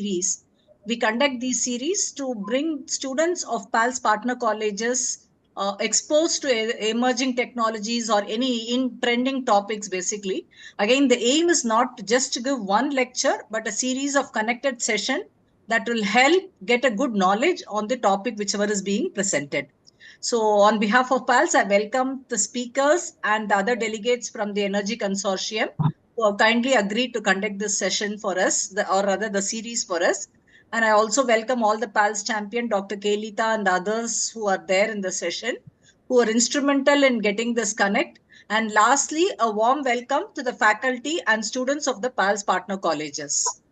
series. We conduct these series to bring students of PALS partner colleges exposed to emerging technologies or any trending topics, basically. Again, the aim is not just to give one lecture, but a series of connected sessions that will help get a good knowledge on the topic whichever is being presented. So on behalf of PALS, I welcome the speakers and the other delegates from the Energy Consortium who have kindly agreed to conduct this session for us, or rather the series for us. And I also welcome all the PALS champion, Dr. Kelita and the others who are there in the session, who are instrumental in getting this connect. And lastly, a warm welcome to the faculty and students of the PALS partner colleges.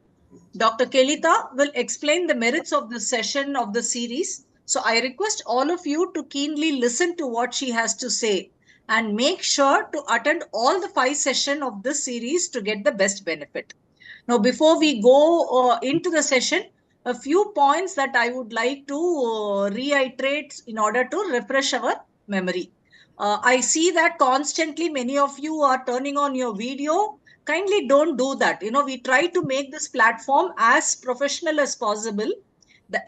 Dr. Kelita will explain the merits of the session of the series. So I request all of you to keenly listen to what she has to say and make sure to attend all the 5 sessions of this series to get the best benefit. Now, before we go into the session, a few points that I would like to reiterate in order to refresh our memory. I see that constantly many of you are turning on your video. Kindly don't do that. We try to make this platform as professional as possible. The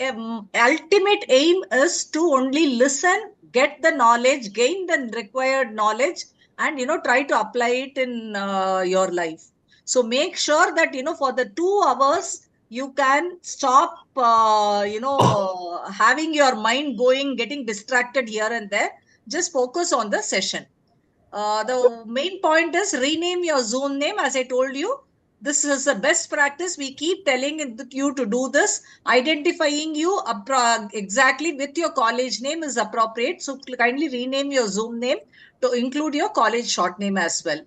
ultimate aim is to only listen, get the knowledge, gain the required knowledge, and try to apply it in your life. So make sure that for the 2 hours you can stop having your mind going, getting distracted here and there. Just focus on the session. The main point is rename your Zoom name. As I told you, this is the best practice. We keep telling you to do this. Identifying you exactly with your college name is appropriate. So kindly rename your Zoom name to include your college short name as well.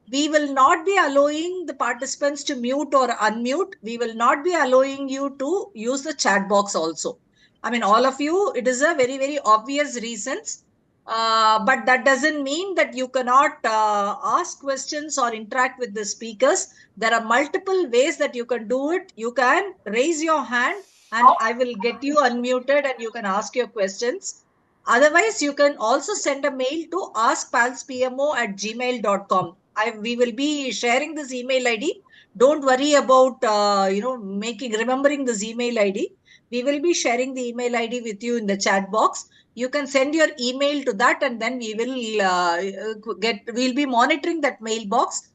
We will not be allowing the participants to mute or unmute. We will not be allowing you to use the chat box also. I mean, all of you, it is a very, very obvious reasons. But that doesn't mean that you cannot ask questions or interact with the speakers. There are multiple ways that you can do it. You can raise your hand and I will get you unmuted and you can ask your questions. Otherwise, you can also send a mail to askpalspmo@gmail.com. We will be sharing this email ID. Don't worry about remembering this email ID. We will be sharing the email ID with you in the chat box. You can send your email to that, and then we'll be monitoring that mailbox.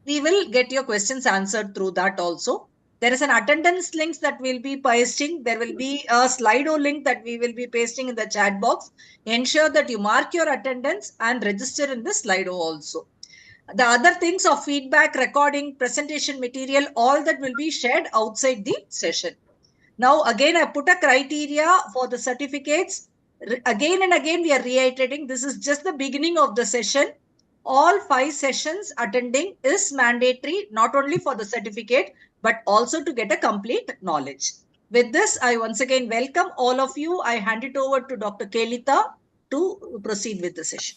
We will get your questions answered through that also. There is an attendance link that we'll be pasting. There will be a Slido link that we will be pasting in the chat box. Ensure that you mark your attendance and register in the Slido also. The other things of feedback, recording, presentation material, all that will be shared outside the session. Now, again, I put a criteria for the certificates. Again and again, we are reiterating, this is just the beginning of the session. All 5 sessions attending is mandatory, not only for the certificate, but also to get a complete knowledge. With this, I once again welcome all of you. I hand it over to Dr. Kelita to proceed with the session.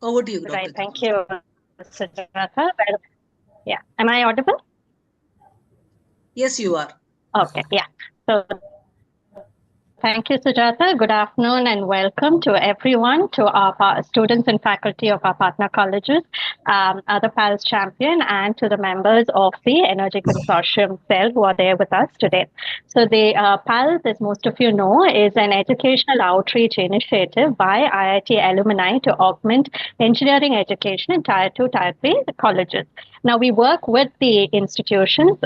Over to you, Dr. Right, thank you, Sujata. Well, yeah, am I audible? Yes, you are. Okay, yeah. So thank you, Sujata. Good afternoon and welcome to everyone, to our students and faculty of our partner colleges, other PALS champion, and to the members of the Energy Consortium cell who are there with us today. So the PALS, as most of you know, is an educational outreach initiative by IIT alumni to augment engineering education in Tier 2, Tier 3 colleges. Now, we work with the institutions,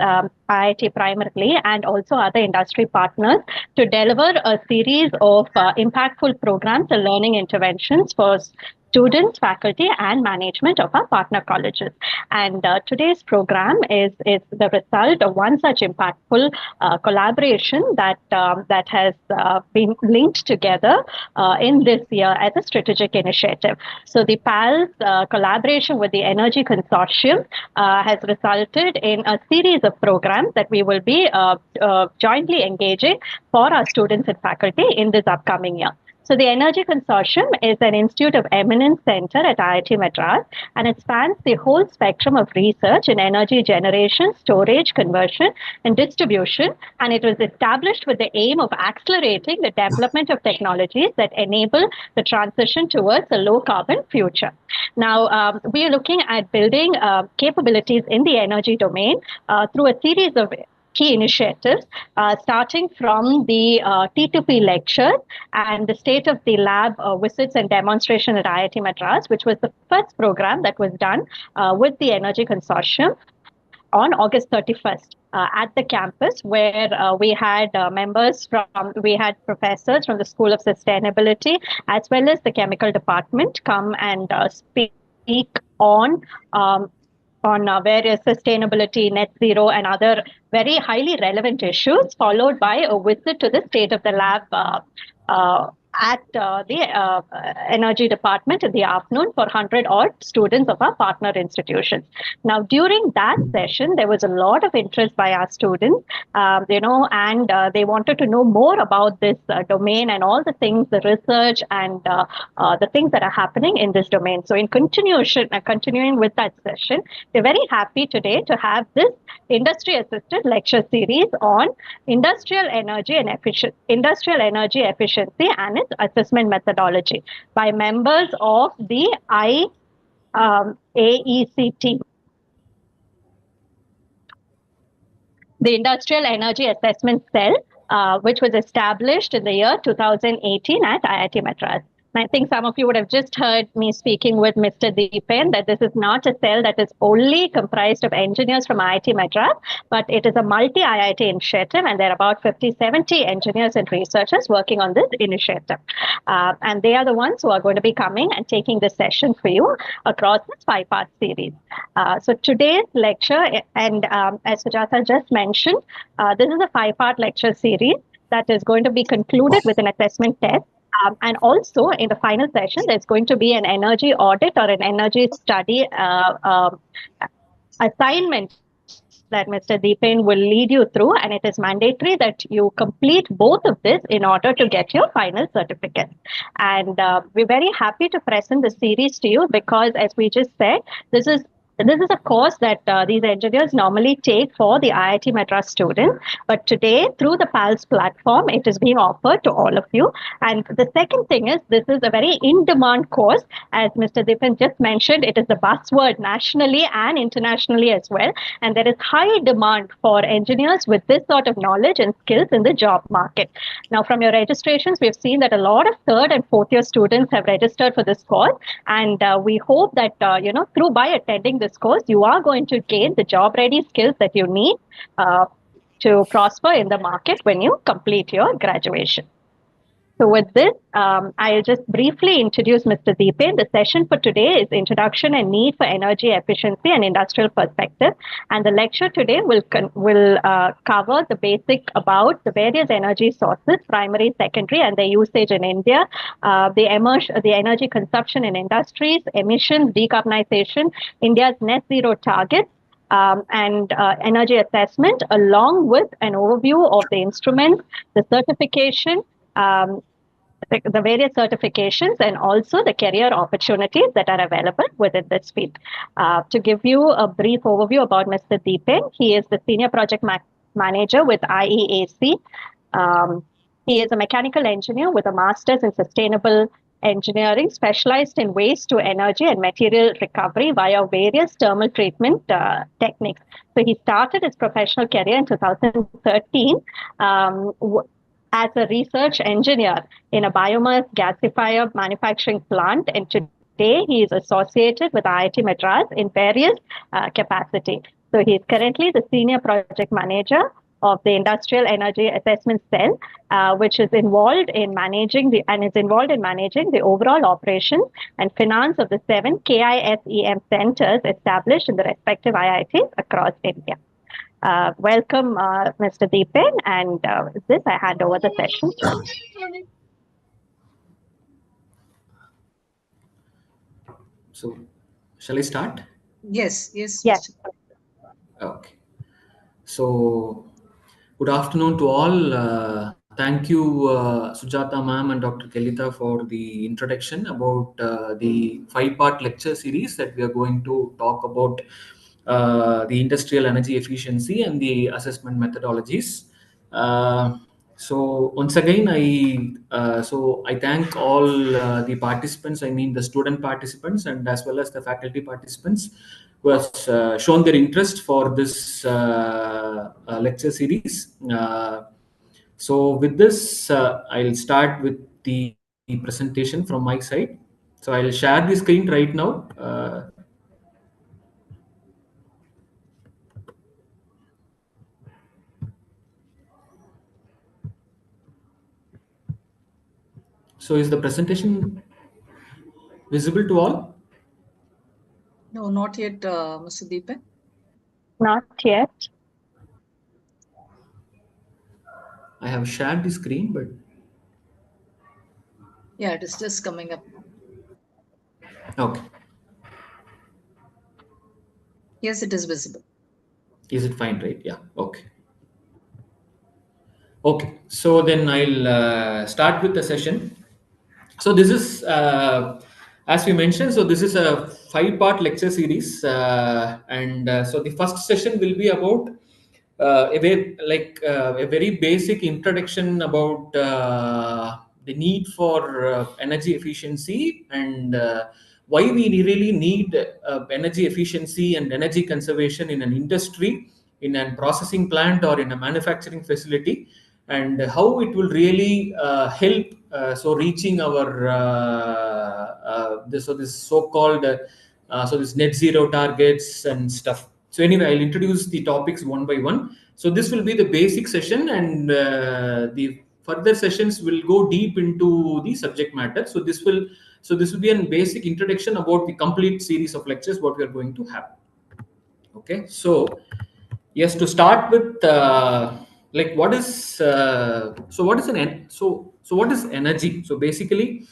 IIT primarily, and also other industry partners to deliver a series of impactful programs and learning interventions for students, faculty, and management of our partner colleges. And today's program is the result of one such impactful collaboration that has been linked together in this year as a strategic initiative. So the PALS collaboration with the Energy Consortium has resulted in a series of programs that we will be jointly engaging for our students and faculty in this upcoming year. So the Energy Consortium is an institute of eminence center at IIT Madras, and it spans the whole spectrum of research in energy generation, storage, conversion, and distribution. And it was established with the aim of accelerating the development of technologies that enable the transition towards a low carbon future. Now, we are looking at building capabilities in the energy domain through a series of key initiatives, starting from the T2P lecture and the state of the lab visits and demonstration at IIT Madras, which was the first program that was done with the Energy Consortium on August 31st at the campus, where we had we had professors from the School of Sustainability as well as the Chemical Department come and speak on various sustainability, net zero, and other very highly relevant issues, followed by a visit to the state of the lab at the energy department in the afternoon for 100 odd students of our partner institutions. Now, during that session, there was a lot of interest by our students, and they wanted to know more about this domain and all the things, the research and the things that are happening in this domain. So in continuing with that session, we're very happy today to have this industry-assisted lecture series on industrial energy efficiency and its assessment methodology by members of the IAEC team. The Industrial Energy Assessment Cell, which was established in the year 2018 at IIT Madras. I think some of you would have just heard me speaking with Mr. Deepen that this is not a cell that is only comprised of engineers from IIT Madras, but it is a multi-IIT initiative, and there are about 50-70 engineers and researchers working on this initiative. And they are the ones who are going to be coming and taking this session for you across this 5-part series. So today's lecture, and as Sujata just mentioned, this is a 5-part lecture series that is going to be concluded with an assessment test. And also in the final session, there's going to be an energy audit or an energy study assignment that Mr. Deepen will lead you through, and it is mandatory that you complete both of this in order to get your final certificate. And we're very happy to present the series to you because, as we just said, this is a course that these engineers normally take for the IIT Madras students. But today, through the PALS platform, it is being offered to all of you. And the second thing is, this is a very in-demand course. As Mr. Deepan just mentioned, it is the buzzword nationally and internationally as well. And there is high demand for engineers with this sort of knowledge and skills in the job market. Now, from your registrations, we've seen that a lot of 3rd and 4th year students have registered for this course. And we hope that, by attending this course, you are going to gain the job-ready skills that you need to prosper in the market when you complete your graduation. So with this, I'll just briefly introduce Mr. Deepen. The session for today is Introduction and Need for Energy Efficiency and Industrial Perspective. And the lecture today will cover the basic about the various energy sources, primary, secondary, and their usage in India, the energy consumption in industries, emissions, decarbonization, India's net zero targets, and energy assessment, along with an overview of the instruments, the certification, the various certifications, and also the career opportunities that are available within this field. To give you a brief overview about Mr. Deepen, he is the Senior Project Manager with IEAC. He is a mechanical engineer with a master's in sustainable engineering, specialized in waste to energy and material recovery via various thermal treatment techniques. So he started his professional career in 2013 as a research engineer in a biomass gasifier manufacturing plant, and today he is associated with IIT Madras in various capacities. So he is currently the Senior Project Manager of the Industrial Energy Assessment Cell, which is involved in managing the overall operation and finance of the 7 KISEM centers established in the respective IITs across India. Welcome, Mr. Deepen, and with this, I hand over the session to you. So, shall I start? Yes. Yes. Okay. So, good afternoon to all Thank you, Sujata ma'am and Dr. Kelita, for the introduction about the 5-part lecture series that we are going to talk about the industrial energy efficiency and the assessment methodologies. So once again, I thank all the participants. I mean the student participants and as well as the faculty participants who has shown their interest for this lecture series. So with this, I'll start with the presentation from my side. So I'll share the screen right now. So is the presentation visible to all? No, not yet, Mr. Deepak. Not yet. I have shared the screen, but Yeah, it is just coming up now. okay. Yes, it is visible. Is it fine, right? Yeah. Okay. Okay. So then I'll start with the session. So this is, as we mentioned, so this is a 5-part lecture series, and so the first session will be about a very basic introduction about the need for energy efficiency and why we really need energy efficiency and energy conservation in an industry, in a processing plant, or in a manufacturing facility, and how it will really help so reaching our this so-called so this net zero targets and stuff. So anyway, I'll introduce the topics one by one. So this will be the basic session, and the further sessions will go deep into the subject matter. So this will be a basic introduction about the complete series of lectures what we are going to have. Okay, so yes, to start with, like what is what is energy? So basically,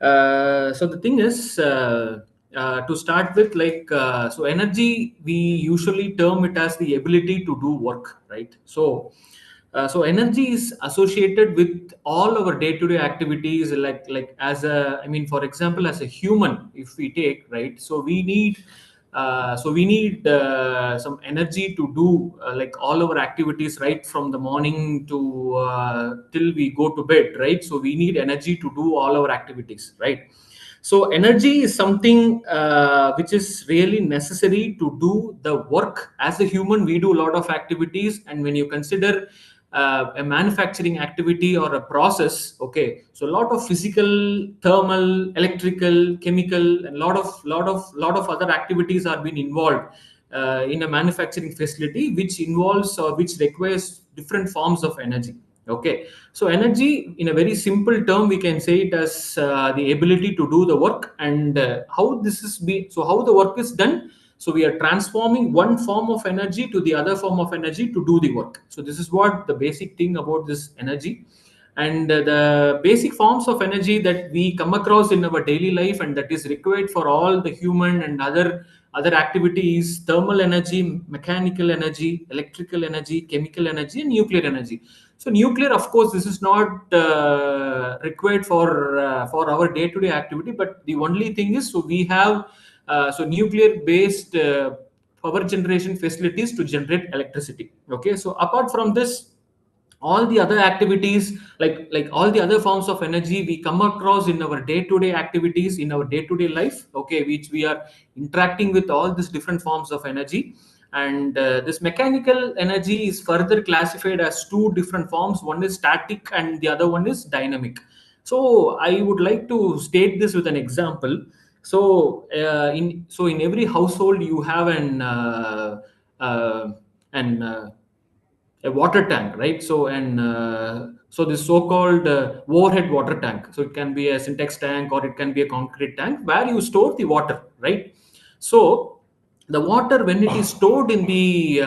so the thing is, to start with, so energy, we usually term it as the ability to do work, right? So energy is associated with all our day-to-day activities, like as a, I mean, for example, as a human, if we take, right, so we need some energy to do like all our activities, right, from the morning to till we go to bed, right? So we need energy to do all our activities, right? So energy is something which is really necessary to do the work. As a human, we do a lot of activities, and when you consider a manufacturing activity or a process, okay, so a lot of physical, thermal, electrical, chemical, and lot of other activities are being involved in a manufacturing facility, which involves or which requires different forms of energy. Okay, so energy, in a very simple term, we can say it as the ability to do the work, and how the work is done. So we are transforming one form of energy to the other form of energy to do the work. So this is what the basic thing about this energy. And the basic forms of energy that we come across in our daily life and that is required for all the human and other activities: thermal energy, mechanical energy, electrical energy, chemical energy, and nuclear energy. So nuclear, of course, this is not required for our day-to-day activity, but the only thing is, so we have so nuclear-based power generation facilities to generate electricity. Okay, so apart from this, all the other activities, like all the other forms of energy we come across in our day-to-day activities, in our day-to-day life, okay, which we are interacting with all these different forms of energy. And this mechanical energy is further classified as two different forms: one is static and the other one is dynamic. So I would like to state this with an example. So in every household you have an a water tank, right? So this so-called overhead water tank. So it can be a syntax tank or it can be a concrete tank where you store the water, right? So the water, when it is stored in the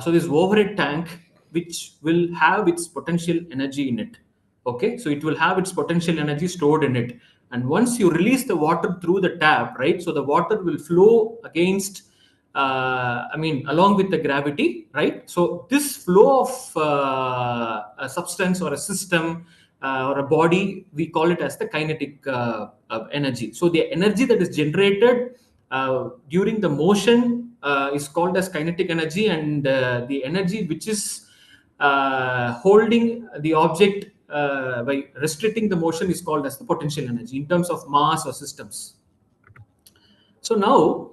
so this overhead tank, which will have its potential energy in it. Okay, so it will have its potential energy stored in it, and once you release the water through the tap, right, so the water will flow against along with the gravity, right? So this flow of a substance or a system or a body, we call it as the kinetic energy. So the energy that is generated during the motion is called as kinetic energy, and the energy which is holding the object by restricting the motion is called as the potential energy in terms of mass or systems. So now,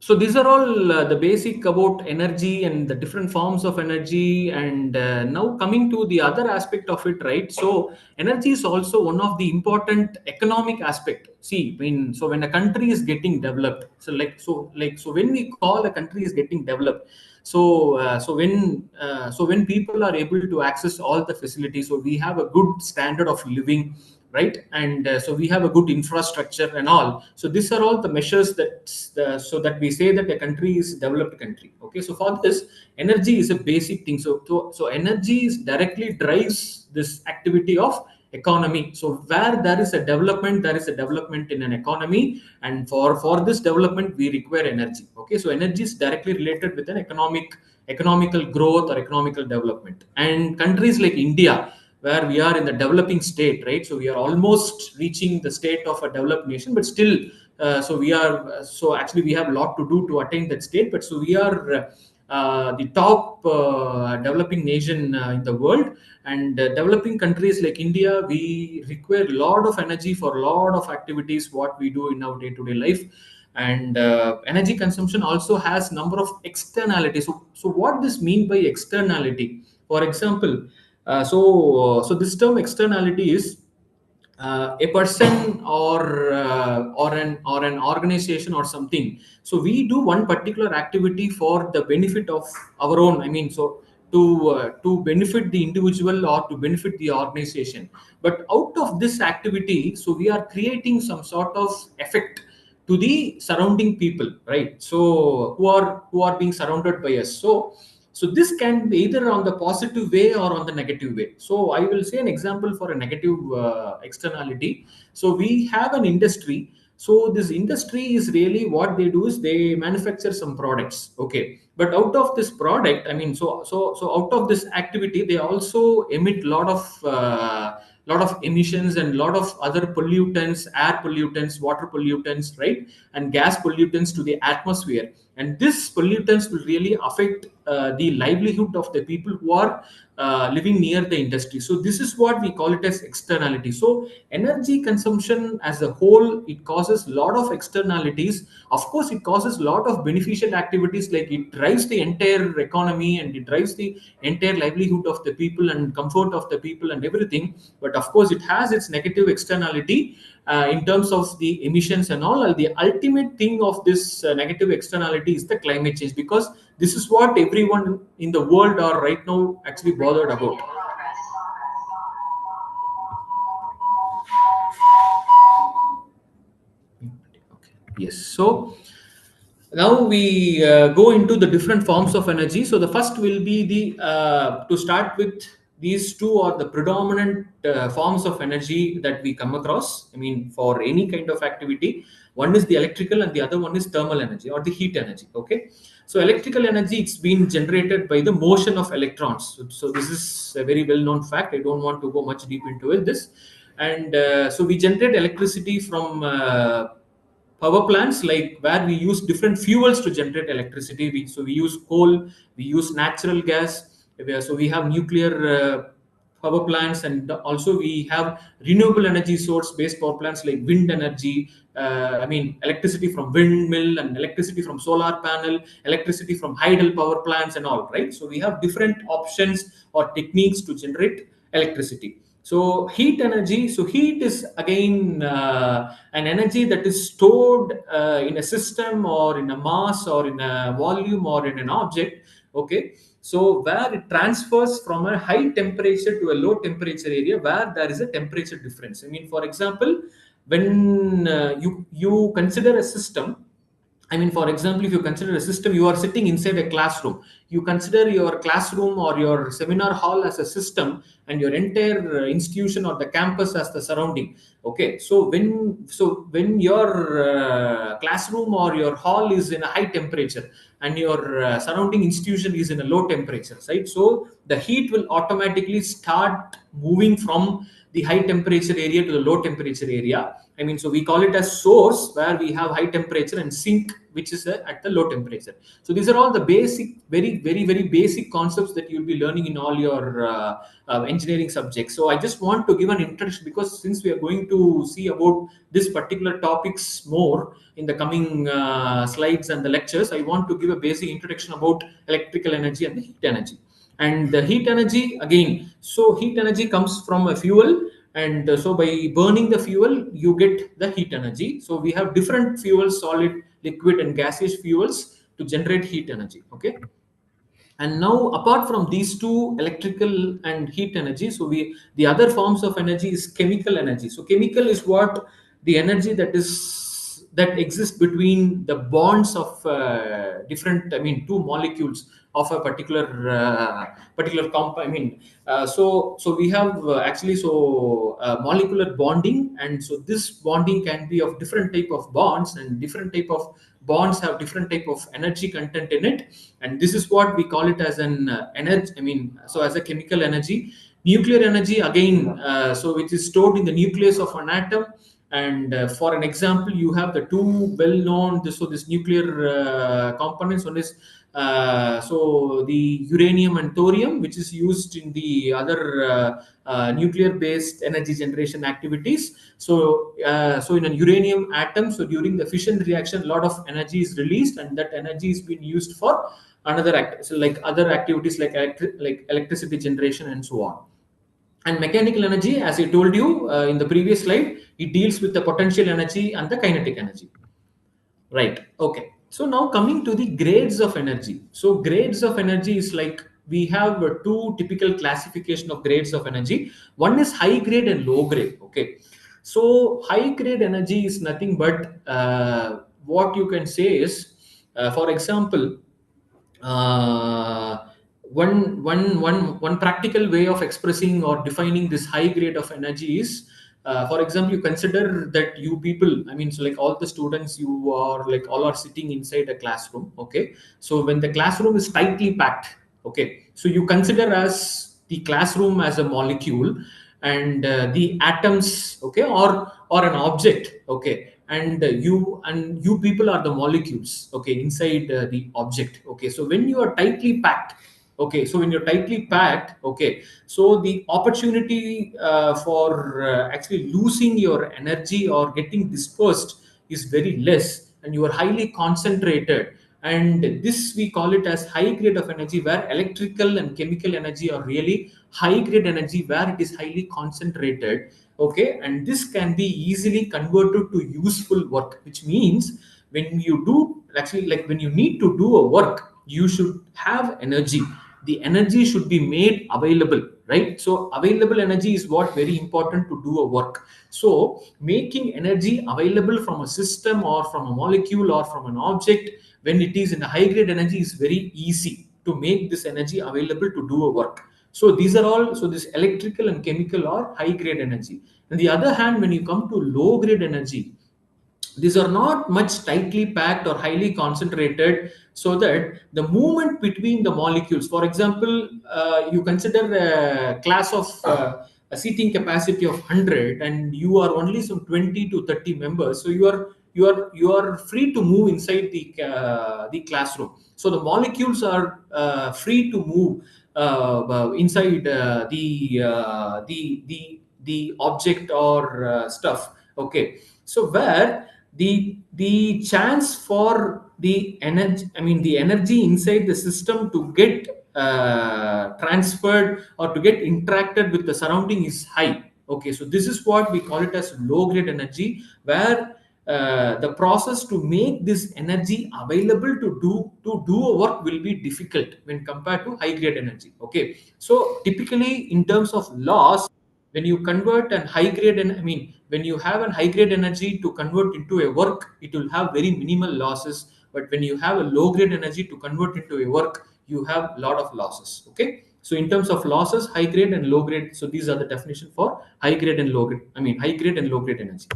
so these are all the basic about energy and the different forms of energy. And now coming to the other aspect of it, right? So energy is also one of the important economic aspect. See, when a country is getting developed, so when we call a country is getting developed, so when people are able to access all the facilities, so we have a good standard of living, right? And so we have a good infrastructure and all. So these are all the measures so that we say that a country is a developed country. Okay, so for this, energy is a basic thing. So energy is directly drives this activity of economy. So where there is a development, there is a development in an economy, and for this development we require energy. Okay, so energy is directly related with an economical growth or economical development. And countries like India, where we are in the developing state, right? So we are almost reaching the state of a developed nation, but still, so actually we have a lot to do to attain that state. But so we are the top developing nation in the world. And developing countries like India, we require a lot of energy for a lot of activities what we do in our day-to-day life. And energy consumption also has number of externalities. So what this mean by externality? For example, so this term externality is a person or an organization or something. So we do one particular activity for the benefit of our own. So to benefit the individual or to benefit the organization. But out of this activity, so we are creating some sort of effect to the surrounding people, right? So who are being surrounded by us. So this can be either on the positive way or on the negative way. So I will say an example for a negative externality. So we have an industry. So this industry is really what they do is they manufacture some products. Okay, but out of this product, so out of this activity, they also emit lot of emissions and lot of other pollutants, air pollutants, water pollutants, right, and gas pollutants to the atmosphere. And these pollutants will really affect the livelihood of the people who are living near the industry. So this is what we call it as externality. So energy consumption as a whole, it causes a lot of externalities. Of course, it causes a lot of beneficial activities, like it drives the entire economy and it drives the entire livelihood of the people and comfort of the people and everything. But of course, it has its negative externality in terms of the emissions and all. And the ultimate thing of this negative externality is the climate change, because this is what everyone in the world are right now actually bothered about. Okay. Yes. So now we go into the different forms of energy. So the first will be to start with, these two are the predominant forms of energy that we come across. For any kind of activity, one is the electrical and the other one is thermal energy or the heat energy. Okay, so electrical energy, it's been generated by the motion of electrons. So this is a very well-known fact. I don't want to go much deep into it. And so we generate electricity from power plants, like where we use different fuels to generate electricity. So we use coal, we use natural gas. So we have nuclear power plants, and also we have renewable energy source based power plants like wind energy. Electricity from windmill and electricity from solar panel, electricity from hydel power plants and all, right? So we have different options or techniques to generate electricity. So heat energy, so heat is again an energy that is stored in a system or in a mass or in a volume or in an object. Okay, so where it transfers from a high temperature to a low temperature area where there is a temperature difference. For example, when you consider a system, I mean, for example, if you consider a system, you are sitting inside a classroom. You consider your classroom or your seminar hall as a system, and your entire institution or the campus as the surrounding. Okay, so when your classroom or your hall is in a high temperature, and your surrounding institution is in a low temperature, right? So the heat will automatically start moving from the high temperature area to the low temperature area. I mean, so we call it as source, where we have high temperature, and sink, which is at the low temperature. So these are all the basic, very basic concepts that you'll be learning in all your engineering subjects. So I just want to give an introduction, because since we are going to see about this particular topics more in the coming slides and the lectures, I want to give a basic introduction about electrical energy and the heat energy. And the heat energy, again, so heat energy comes from a fuel, and so by burning the fuel you get the heat energy. So we have different fuels: solid, liquid, and gaseous fuels to generate heat energy. Okay, and now apart from these two, electrical and heat energy, so we the other forms of energy is chemical energy. So chemical is what the energy that exists between the bonds of different, I mean, two molecules of a particular compound. I mean, so we have actually, so molecular bonding, and so this bonding can be of different type of bonds, and different type of bonds have different type of energy content in it, and this is what we call it as an energy, I mean, so as a chemical energy. Nuclear energy, again, so which is stored in the nucleus of an atom. And for an example, you have the two well known this nuclear components. One is so the uranium and thorium, which is used in the other nuclear based energy generation activities. So in a uranium atom, so during the fission reaction, a lot of energy is released, and that energy is being used for another so like other activities like like electricity generation and so on. And mechanical energy, as I told you in the previous slide, it deals with the potential energy and the kinetic energy. Right. Okay. So now coming to the grades of energy. So grades of energy is like we have two typical classification of grades of energy. One is high grade and low grade. Okay. So high grade energy is nothing but what you can say is, for example, uh, one practical way of expressing or defining this high grade of energy is, for example, you consider that you people, I mean, so like all the students, you are like all are sitting inside a classroom. Okay, so when the classroom is tightly packed, okay, so you consider as the classroom as a molecule, and the atoms, okay, or an object, okay, and you people are the molecules, okay, inside the object. Okay, so when you are tightly packed, okay, so when you're tightly packed, okay, so the opportunity for actually losing your energy or getting dispersed is very less, and you are highly concentrated. And this we call it as high grade of energy, where electrical and chemical energy are really high grade energy, where it is highly concentrated. Okay, and this can be easily converted to useful work, which means when you do actually, like when you need to do a work, you should have energy. The energy should be made available, right? So available energy is what very important to do a work. So making energy available from a system or from a molecule or from an object when it is in a high grade energy is very easy to make this energy available to do a work. So these are all, so this electrical and chemical are high grade energy. On the other hand, when you come to low grade energy, these are not much tightly packed or highly concentrated, so that the movement between the molecules, for example, you consider a class of a seating capacity of 100, and you are only some 20 to 30 members, so you are free to move inside the classroom. So the molecules are free to move inside the object or stuff. Okay, so where the chance for the energy, I mean the energy inside the system to get transferred or to get interacted with the surrounding is high. Okay, so this is what we call it as low grade energy, where the process to make this energy available to do a work will be difficult when compared to high grade energy. Okay, so typically in terms of loss, when you convert an high grade, and I mean when you have a high grade energy to convert into a work, it will have very minimal losses but when you have a low grade energy to convert into a work, you have a lot of losses. Okay, so in terms of losses, high grade and low grade, so these are the definition for high grade and low grade, high grade and low grade energy.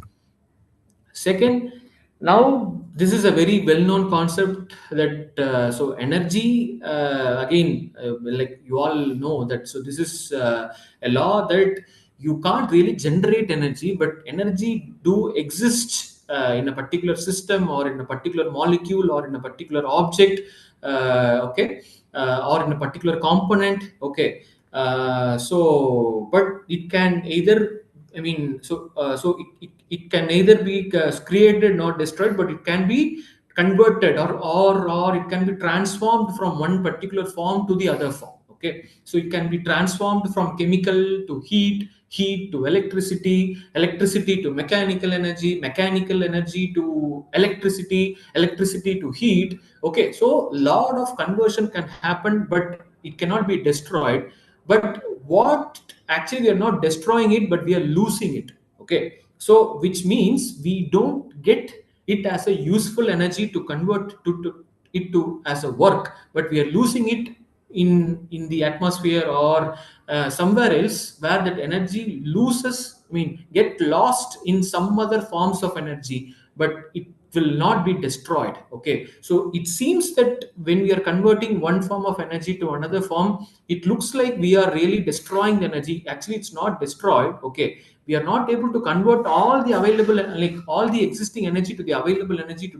Second, now this is a very well-known concept that so energy again, like you all know that, so this is a law that you can't really generate energy, but energy do exist in a particular system or in a particular molecule or in a particular object, okay, or in a particular component. Okay, so but it can either, it can neither be created nor destroyed, but it can be converted, or it can be transformed from one particular form to the other form. Okay, so it can be transformed from chemical to heat, heat to electricity, electricity to mechanical energy, mechanical energy to electricity, electricity to heat. Okay, so lot of conversion can happen, but it cannot be destroyed. But what actually, we are not destroying it, but we are losing it. Okay, so which means we don't get it as a useful energy to convert to it to as a work, but we are losing it in the atmosphere, or somewhere else where that energy loses, get lost in some other forms of energy, but it will not be destroyed. Okay, so it seems that when we are converting one form of energy to another form, it looks like we are really destroying the energy. Actually, it's not destroyed. Okay, we are not able to convert all the available, like all the existing energy to the available energy to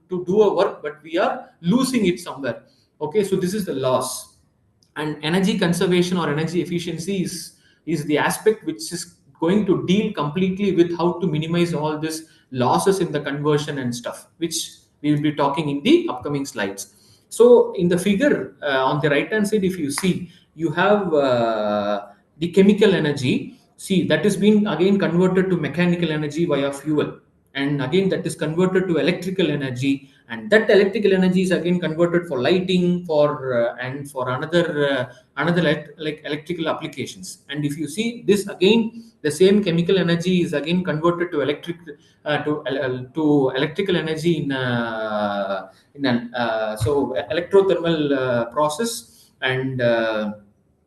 do a work, but we are losing it somewhere. Okay, so this is the loss. And energy conservation or energy efficiency is the aspect which is going to deal completely with how to minimize all this losses in the conversion and stuff, which we will be talking in the upcoming slides. So in the figure on the right hand side, if you see, you have the chemical energy. See, that is being again converted to mechanical energy via fuel, and again that is converted to electrical energy, and that electrical energy is again converted for lighting, for and for another like electrical applications. And if you see this again, the same chemical energy is again converted to to electrical energy in an electrothermal process, and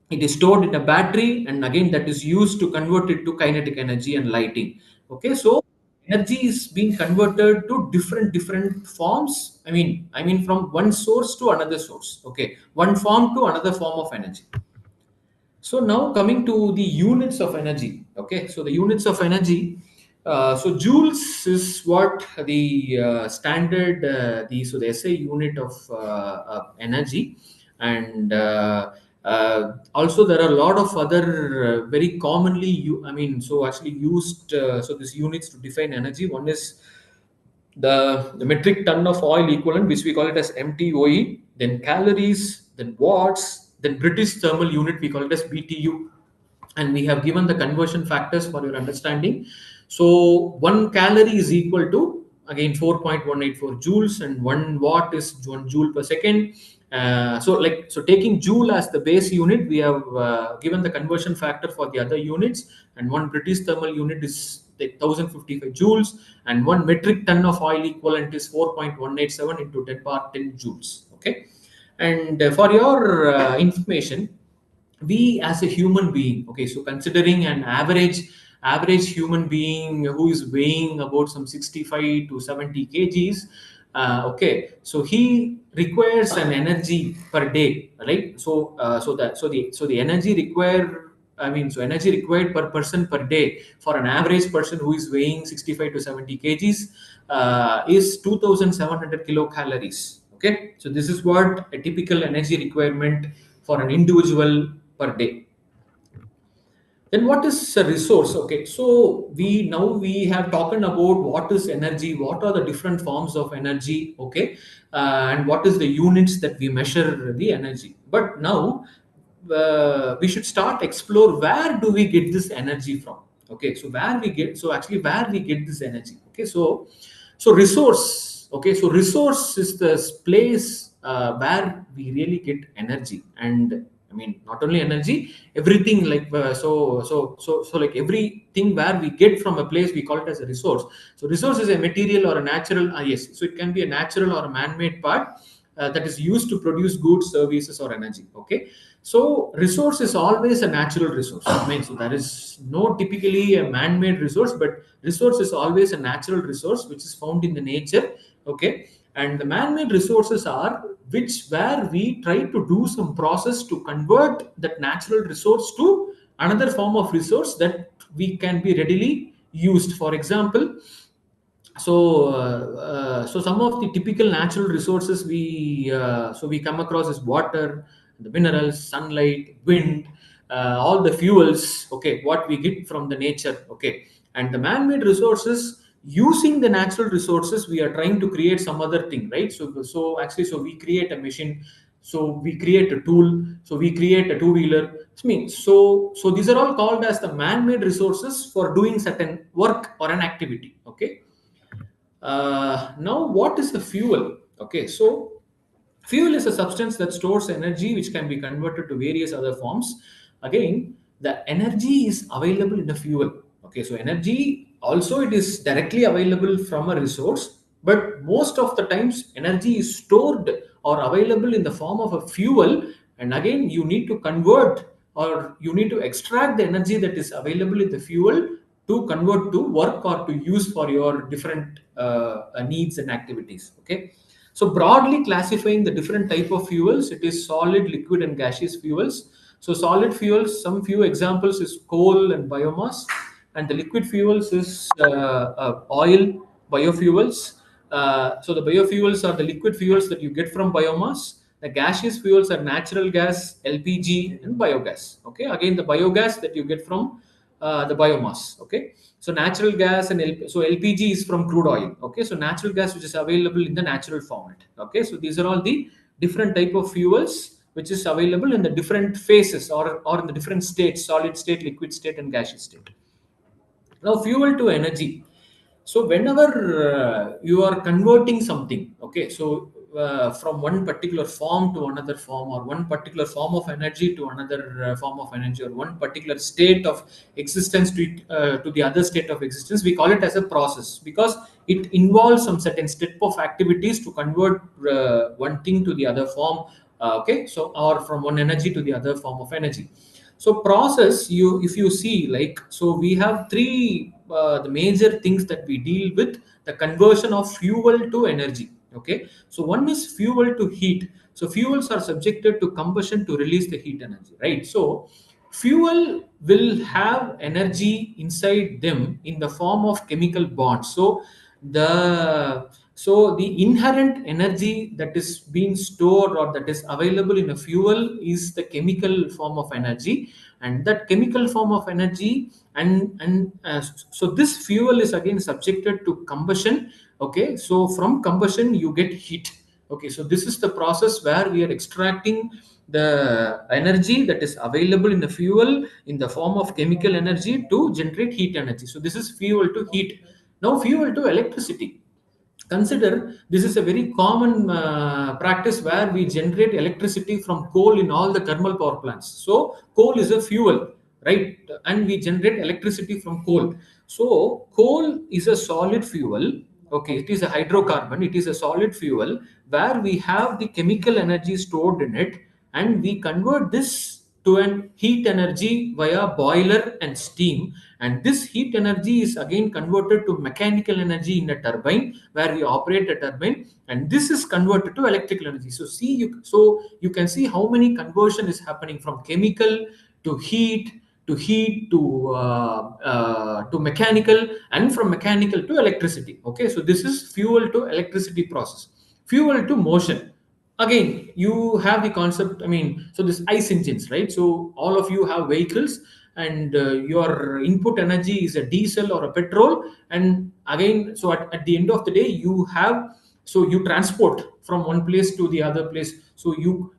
it is stored in a battery, and again that is used to convert it to kinetic energy and lighting. Okay, so energy is being converted to different forms. From one source to another source. Okay, one form to another form of energy. So now coming to the units of energy. Okay, so the units of energy. So joules is what the standard the SI unit of energy, and also there are a lot of other very commonly actually used so these units to define energy. One is the metric ton of oil equivalent, which we call it as MTOE, then calories, then watts, then British thermal unit, we call it as BTU. And we have given the conversion factors for your understanding. So 1 calorie is equal to again 4.184 joules, and 1 watt is 1 joule per second. So taking joule as the base unit, we have given the conversion factor for the other units, and 1 British thermal unit is 1055 joules, and 1 metric ton of oil equivalent is 4.187 into 10 power 10 joules. Okay, and for your information, we as a human being, okay, so considering an average human being who is weighing about some 65 to 70 kgs, okay, so he requires an energy per day, right? So the energy required, so energy required per person per day for an average person who is weighing 65 to 70 kgs is 2700 kilocalories. Okay, so this is what a typical energy requirement for an individual per day. Then what is a resource? Okay, so we have talked about what is energy, what are the different forms of energy, okay, and what is the units that we measure the energy. But now we should start explore where do we get this energy from. Okay, so where we get this energy. Okay, so resource. Okay, so resource is the place where we really get energy, and I mean, not only energy, everything, like so like everything where we get from a place, we call it as a resource. So resource is a material or a natural, yes, so it can be a natural or a man-made part that is used to produce goods, services, or energy. Okay, so resource is always a natural resource. I mean, so there is no typically a man-made resource, but resource is always a natural resource which is found in the nature. Okay, and the man-made resources are which where we try to do some process to convert that natural resource to another form of resource that we can be readily used. For example, so some of the typical natural resources we come across is water, the minerals, sunlight, wind, all the fuels. Okay, what we get from the nature. Okay, and the man-made resources, using the natural resources, we are trying to create some other thing, right? So actually, so we create a machine, so we create a tool, so we create a two-wheeler. So these are all called as the man-made resources for doing certain work or an activity. Okay, now, what is the fuel? Okay, so fuel is a substance that stores energy which can be converted to various other forms. Again, the energy is available in the fuel. Okay, so energy also it is directly available from a resource, but most of the times energy is stored or available in the form of a fuel. And again, you need to convert or you need to extract the energy that is available in the fuel to convert to work or to use for your different needs and activities. Okay, so broadly classifying the different type of fuels, it is solid, liquid, and gaseous fuels. So solid fuels, some few examples is coal and biomass, and the liquid fuels is oil, biofuels. So the biofuels are the liquid fuels that you get from biomass. The gaseous fuels are natural gas, LPG, and biogas. Okay, again the biogas that you get from the biomass. Okay, so natural gas and so LPG is from crude oil. Okay, so natural gas which is available in the natural format. Okay, so these are all the different type of fuels which is available in the different phases or in the different states: solid state, liquid state, and gaseous state. Now, fuel to energy. So whenever you are converting something, okay, so from one particular form to another form, or one particular form of energy to another form of energy, or one particular state of existence to the other state of existence, we call it as a process, because it involves some certain step of activities to convert one thing to the other form. Okay, so or from one energy to the other form of energy. So process, you if you see, like, so we have three the major things that we deal with: the conversion of fuel to energy. Okay, so one is fuel to heat. So fuels are subjected to combustion to release the heat energy, right? So fuel will have energy inside them in the form of chemical bonds. So the inherent energy that is being stored or that is available in a fuel is the chemical form of energy, and that chemical form of energy, and so this fuel is again subjected to combustion. Okay, so from combustion you get heat. Okay, so this is the process where we are extracting the energy that is available in the fuel in the form of chemical energy to generate heat energy. So this is fuel to heat. Now, fuel to electricity. Consider this is a very common practice where we generate electricity from coal in all the thermal power plants. So coal is a fuel, right? And we generate electricity from coal. So coal is a solid fuel. Okay, it is a hydrocarbon. It is a solid fuel where we have the chemical energy stored in it, and we convert this to an heat energy via boiler and steam, and this heat energy is again converted to mechanical energy in a turbine where we operate a turbine, and this is converted to electrical energy. So you can see how many conversion is happening from chemical to heat to mechanical, and from mechanical to electricity. Okay, so this is fuel to electricity process. Fuel to motion. Again, you have the concept, I mean, so this ICE engines, right? So all of you have vehicles, and your input energy is a diesel or a petrol, and again, so at the end of the day you have, so you transport from one place to the other place, so you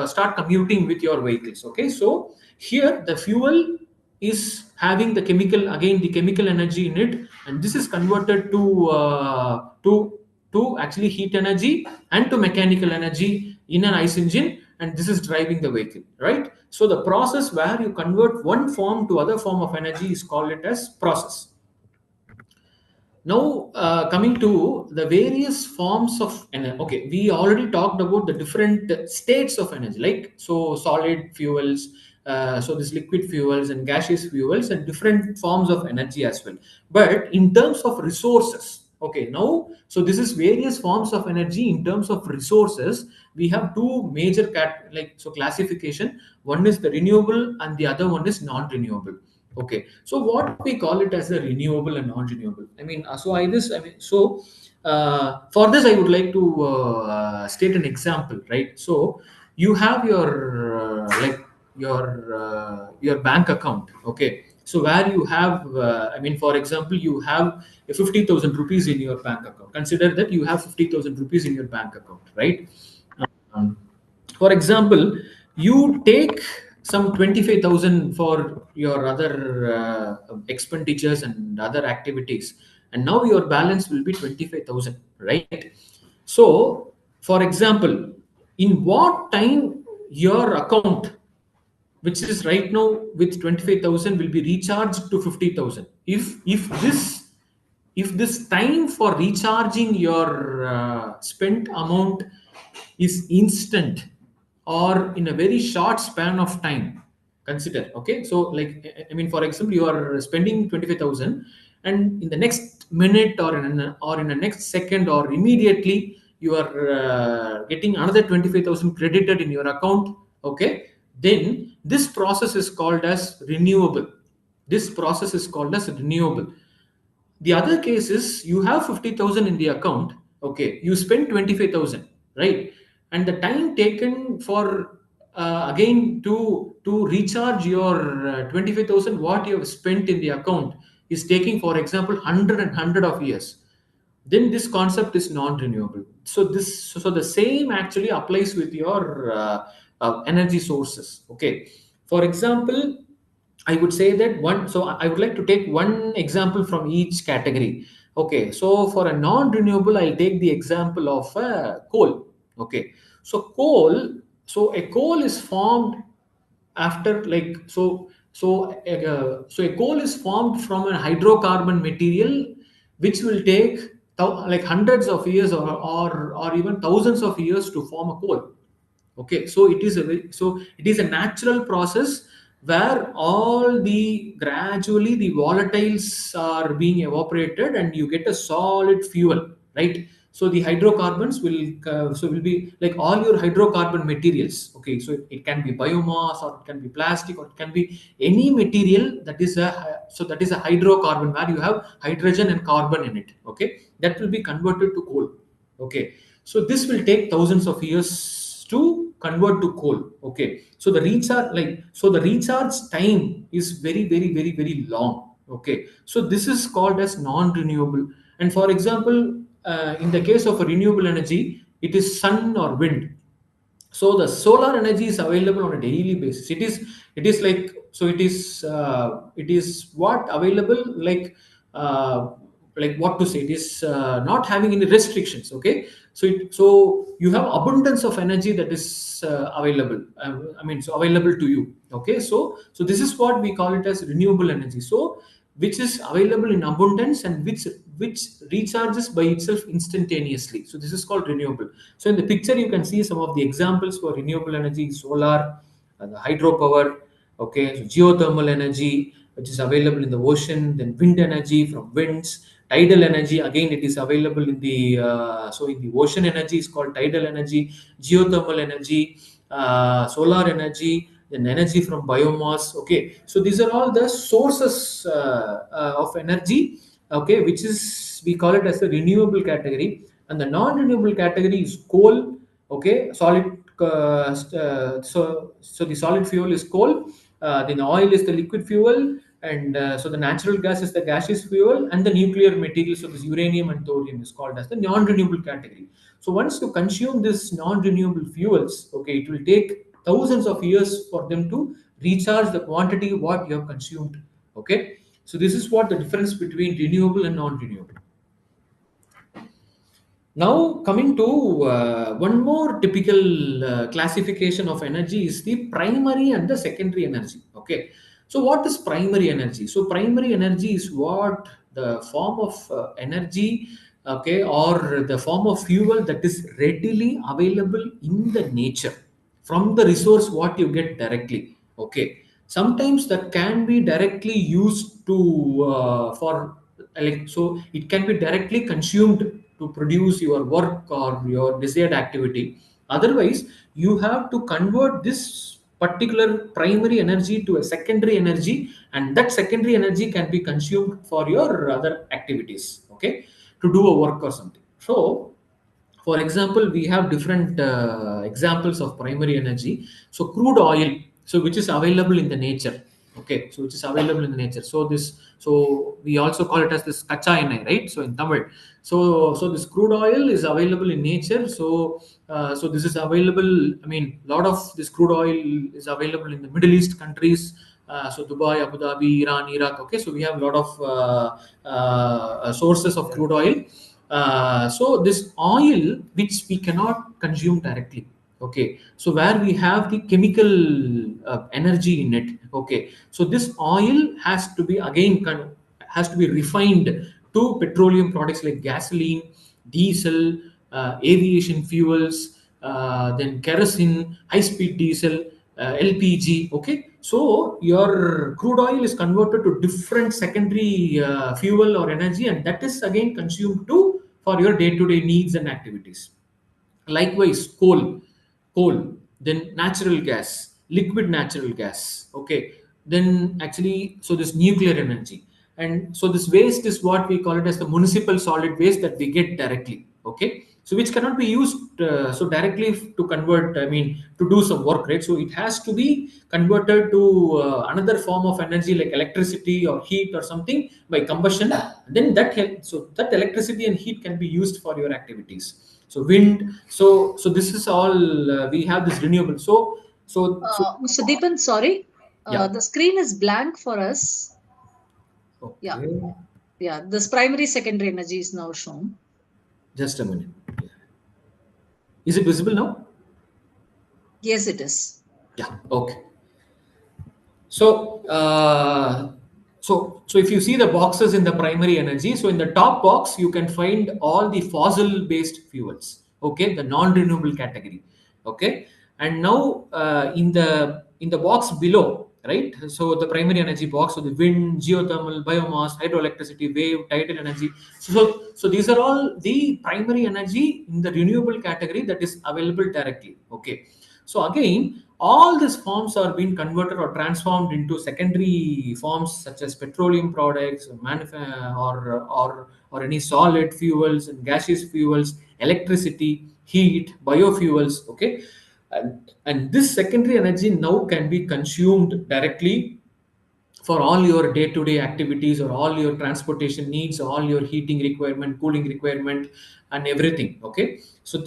start commuting with your vehicles. Okay, so here the fuel is having the chemical, again the chemical energy in it, and this is converted to actually heat energy and to mechanical energy in an ICE engine, and this is driving the vehicle, right? So the process where you convert one form to other form of energy is called it as process. Now, coming to the various forms of energy. Okay, we already talked about the different states of energy, like so solid fuels, so this liquid fuels and gaseous fuels, and different forms of energy as well. But in terms of resources, okay, now so this is various forms of energy. In terms of resources, we have two major classification. One is the renewable, and the other one is non-renewable. Okay, so what we call it as a renewable and non-renewable. I mean, for this, I would like to state an example, right? So you have your bank account, okay? So where you have, for example, you have 50,000 rupees in your bank account. Consider that you have 50,000 rupees in your bank account, right? Um, for example, you take some 25,000 for your other expenditures and other activities, and now your balance will be 25,000, right? So, for example, in what time your account, which is right now with 25,000, will be recharged to 50,000? If this time for recharging your spent amount is instant or in a very short span of time, consider, okay? So for example, you are spending 25,000, and in the next minute or in the next second or immediately you are getting another 25,000 credited in your account, okay? Then this process is called as renewable. This process is called as renewable. The other case is you have 50,000 in the account, okay? You spend 25,000, right? And the time taken for again to recharge your 25,000 what you have spent in the account is taking, for example, 100 of years. Then this concept is non-renewable. So the same actually applies with your energy sources, okay? For example, I would say that one. So I would like to take one example from each category. Okay, so for a non-renewable, I'll take the example of coal. Okay, so coal. So a coal is formed after so a coal is formed from a hydrocarbon material, which will take hundreds of years or even thousands of years to form a coal. Okay, so it is a natural process where all the gradually the volatiles are being evaporated and you get a solid fuel, right? So the hydrocarbons will be like all your hydrocarbon materials. Okay, so it can be biomass, or it can be plastic, or it can be any material that is a hydrocarbon where you have hydrogen and carbon in it. Okay, that will be converted to coal. Okay, so this will take thousands of years to convert to coal. Okay, so the recharge time is very, very, very, very long. Okay, so this is called as non-renewable. And for example, in the case of a renewable energy, it is sun or wind. So the solar energy is available on a daily basis. It is what available, like what to say, it is not having any restrictions. Okay, so you have abundance of energy that is available, so available to you. Okay, so this is what we call it as renewable energy, so which is available in abundance and which recharges by itself instantaneously. So this is called renewable. So in the picture you can see some of the examples for renewable energy: solar, the hydropower, okay, so geothermal energy, which is available in the ocean, then wind energy from winds, tidal energy, again it is available in the in the ocean. Energy is called tidal energy, geothermal energy, solar energy, then energy from biomass. Okay, so these are all the sources of energy, okay, which is, we call it as the renewable category. And the non-renewable category is coal. Okay, solid so the solid fuel is coal, then oil is the liquid fuel, and so the natural gas is the gaseous fuel, and the nuclear material, so this uranium and thorium, is called as the non-renewable category. So once you consume this non-renewable fuels, okay, it will take thousands of years for them to recharge the quantity what you have consumed. Okay, so this is what the difference between renewable and non-renewable. Now, coming to one more typical classification of energy is the primary and the secondary energy. Okay, so what is primary energy? So, primary energy is what the form of energy, okay, or the form of fuel that is readily available in the nature from the resource what you get directly. Okay, sometimes that can be directly used to for so it can be directly consumed to produce your work or your desired activity. Otherwise, you have to convert this particular primary energy to a secondary energy, and that secondary energy can be consumed for your other activities, okay, to do a work or something. So for example, we have different examples of primary energy. So crude oil, so which is available in the nature. Okay, so which is available in the nature. So this, so we also call it as this kacha eண்ணெய், right? So in Tamil, so this crude oil is available in nature. So this is available. I mean, a lot of this crude oil is available in the Middle East countries. So Dubai, Abu Dhabi, Iran, Iraq. Okay, so we have a lot of sources of crude oil. So this oil which we cannot consume directly, okay, so where we have the chemical energy in it, okay, so this oil has to be again has to be refined to petroleum products like gasoline, diesel, aviation fuels, then kerosene, high speed diesel, LPG. Okay, so your crude oil is converted to different secondary fuel or energy, and that is again consumed too for your day-to-day needs and activities. Likewise, coal, then natural gas, liquid natural gas. Okay, then actually, so this nuclear energy, and so this waste is what we call it as the municipal solid waste that we get directly. Okay, so which cannot be used so directly to convert. I mean, to do some work, right? So it has to be converted to another form of energy like electricity or heat or something by combustion. Then so that electricity and heat can be used for your activities. So wind, so this is all we have this renewable. So Mr. Deepan, sorry, yeah. the screen is blank for us. Yeah, Okay, yeah. This primary secondary energy is now shown. just a minute. Is it visible now? Yes, it is. Yeah, okay. So, so if you see the boxes in the primary energy, so in the top box you can find all the fossil-based fuels. Okay, the non-renewable category. Okay, and now in the box below, right? So the primary energy box, so the wind, geothermal, biomass, hydroelectricity, wave, tidal energy. So these are all the primary energy in the renewable category that is available directly. Okay, so again, all these forms are being converted or transformed into secondary forms such as petroleum products, or any solid fuels and gaseous fuels, electricity, heat, biofuels. Okay, and this secondary energy now can be consumed directly for all your day-to-day activities or all your transportation needs, all your heating requirement, cooling requirement, and everything. Okay, so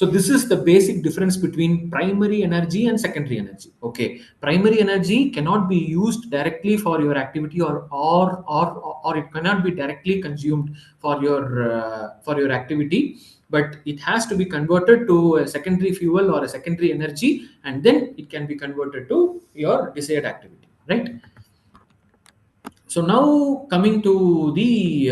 this is the basic difference between primary energy and secondary energy. Okay, primary energy cannot be used directly for your activity, or it cannot be directly consumed for your activity, but it has to be converted to a secondary fuel or a secondary energy, and then it can be converted to your desired activity, right? So now coming to the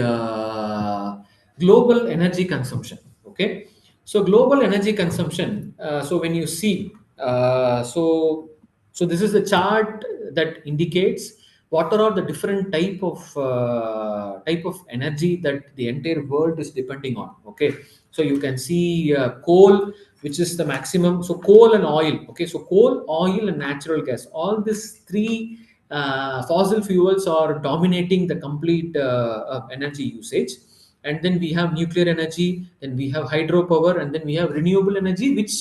global energy consumption. Okay, so global energy consumption. So when you see, so this is the chart that indicates what are all the different type of energy that the entire world is depending on. Okay, so you can see coal, which is the maximum. So coal and oil. Okay, so coal, oil, and natural gas. All these three fossil fuels are dominating the complete energy usage. And then we have nuclear energy, then we have hydropower, and then we have renewable energy, which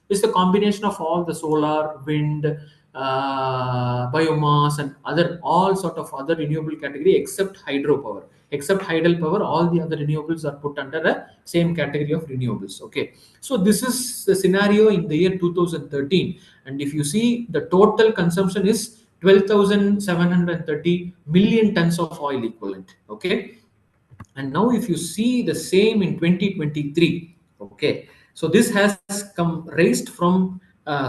is the combination of all the solar, wind, biomass, and other all sort of other renewable category except hydropower. Except hydropower, all the other renewables are put under the same category of renewables. Okay, so this is the scenario in the year 2013, and if you see, the total consumption is 12,730 million tons of oil equivalent. Okay, And now if you see the same in 2023, okay, so this has come raised from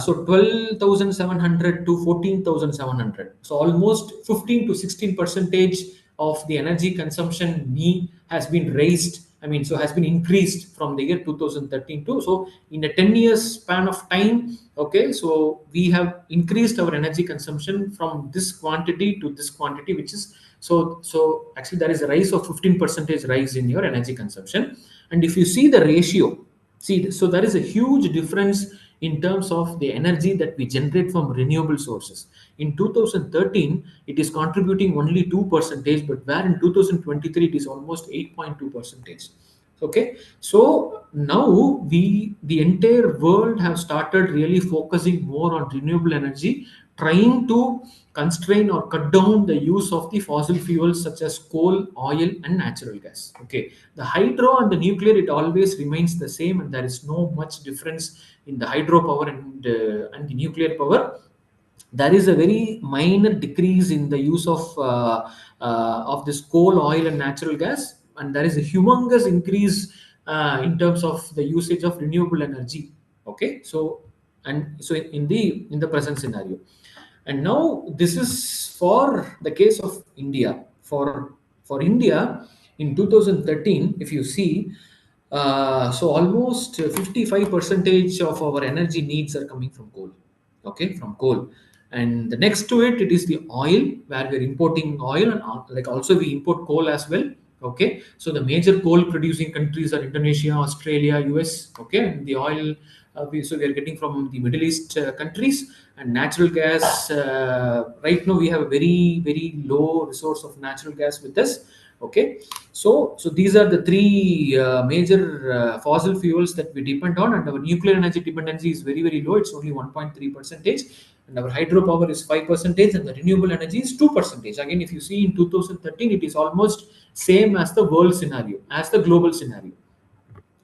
so 12,700 to 14,700, so almost 15 to 16 percentage of the energy consumption need has been raised, I mean, so has been increased from the year 2013 to, so in a 10 years span of time, okay, so we have increased our energy consumption from this quantity to this quantity, which is, so actually there is a rise of 15 percentage rise in your energy consumption. And if you see the ratio, see, so there is a huge difference in terms of the energy that we generate from renewable sources. In 2013 it is contributing only 2 percentage, but where in 2023 it is almost 8.2 percentage. Okay, so now the entire world have started really focusing more on renewable energy, trying to constrain or cut down the use of the fossil fuels such as coal, oil and natural gas. Okay, the hydro and the nuclear, it always remains the same, and there is no much difference in the hydropower and the nuclear power. There is a very minor decrease in the use of this coal, oil and natural gas, and there is a humongous increase in terms of the usage of renewable energy. Okay, so and so in the present scenario. And now this is for the case of India. For India in 2013, if you see, so almost 55 percentage of our energy needs are coming from coal. Okay, from coal. And the next to it, it is the oil, where we're importing oil, and like also we import coal as well. Okay, so the major coal producing countries are Indonesia, Australia, US. Okay, and the oil, so we are getting from the Middle East countries. And natural gas, right now we have a very low resource of natural gas with us. Okay, so these are the three major fossil fuels that we depend on, and our nuclear energy dependency is very low. It's only 1.3 percentage, and our hydropower is 5 percentage, and the renewable energy is 2 percentage. Again, if you see in 2013, it is almost same as the world scenario, as the global scenario.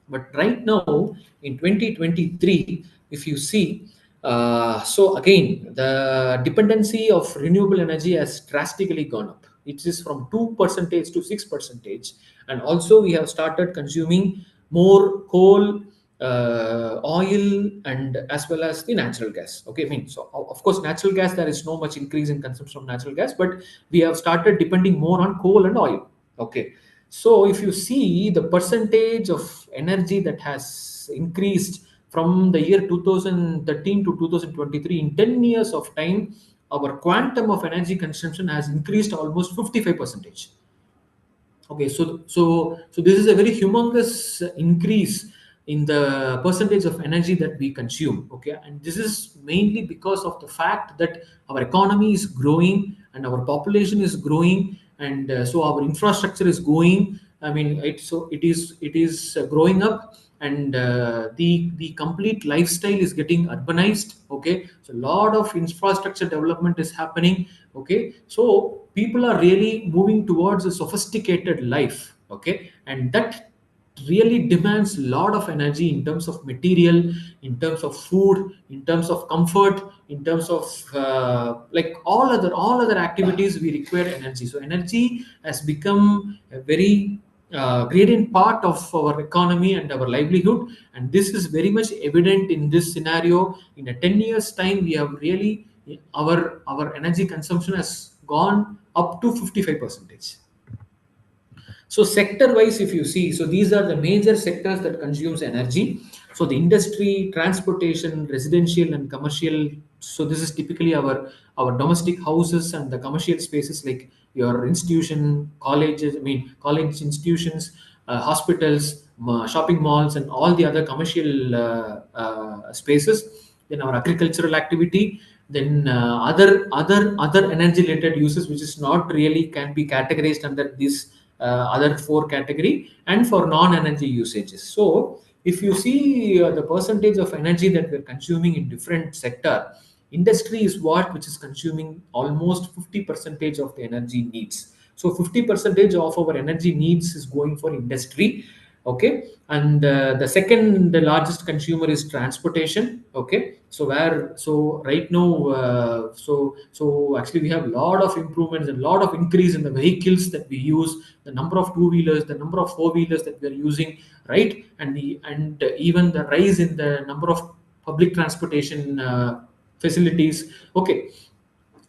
But right now in 2023, if you see, so again the dependency of renewable energy has drastically gone up. It is from 2 percentage to 6 percentage, and also we have started consuming more coal, oil and as well as the natural gas. Okay, I mean, so of course natural gas, there is no much increase in consumption of natural gas, but we have started depending more on coal and oil. Okay, so if you see the percentage of energy that has increased from the year 2013 to 2023, in 10 years of time, our quantum of energy consumption has increased almost 55 percentage. Okay, so this is a very humongous increase in the percentage of energy that we consume. Okay, and this is mainly because of the fact that our economy is growing and our population is growing, and so our infrastructure is going. I mean, it is growing up, and the complete lifestyle is getting urbanized. Okay, so a lot of infrastructure development is happening. Okay, so people are really moving towards a sophisticated life. Okay, and that really demands a lot of energy in terms of material, in terms of food, in terms of comfort, in terms of like all other activities we require energy. So energy has become a very gradient part of our economy and our livelihood, and this is very much evident in this scenario. In a 10 years time, we have really, our energy consumption has gone up to 55 percentage. So sector wise, if you see, so these are the major sectors that consumes energy. So the industry, transportation, residential and commercial. So this is typically our domestic houses and the commercial spaces, like your institution, colleges, I mean college institutions, hospitals, shopping malls and all the other commercial spaces. Then our agricultural activity, then other energy related uses, which is not really can be categorized under this other four category, and for non-energy usages. So if you see the percentage of energy that we're consuming in different sector, industry is what which is consuming almost 50 percentage of the energy needs. So 50 percentage of our energy needs is going for industry, Okay, and the second largest consumer is transportation. Okay, so right now, so actually we have a lot of improvements and a lot of increase in the vehicles that we use, the number of two wheelers, the number of four wheelers that we are using, right? And even the rise in the number of public transportation facilities. Okay,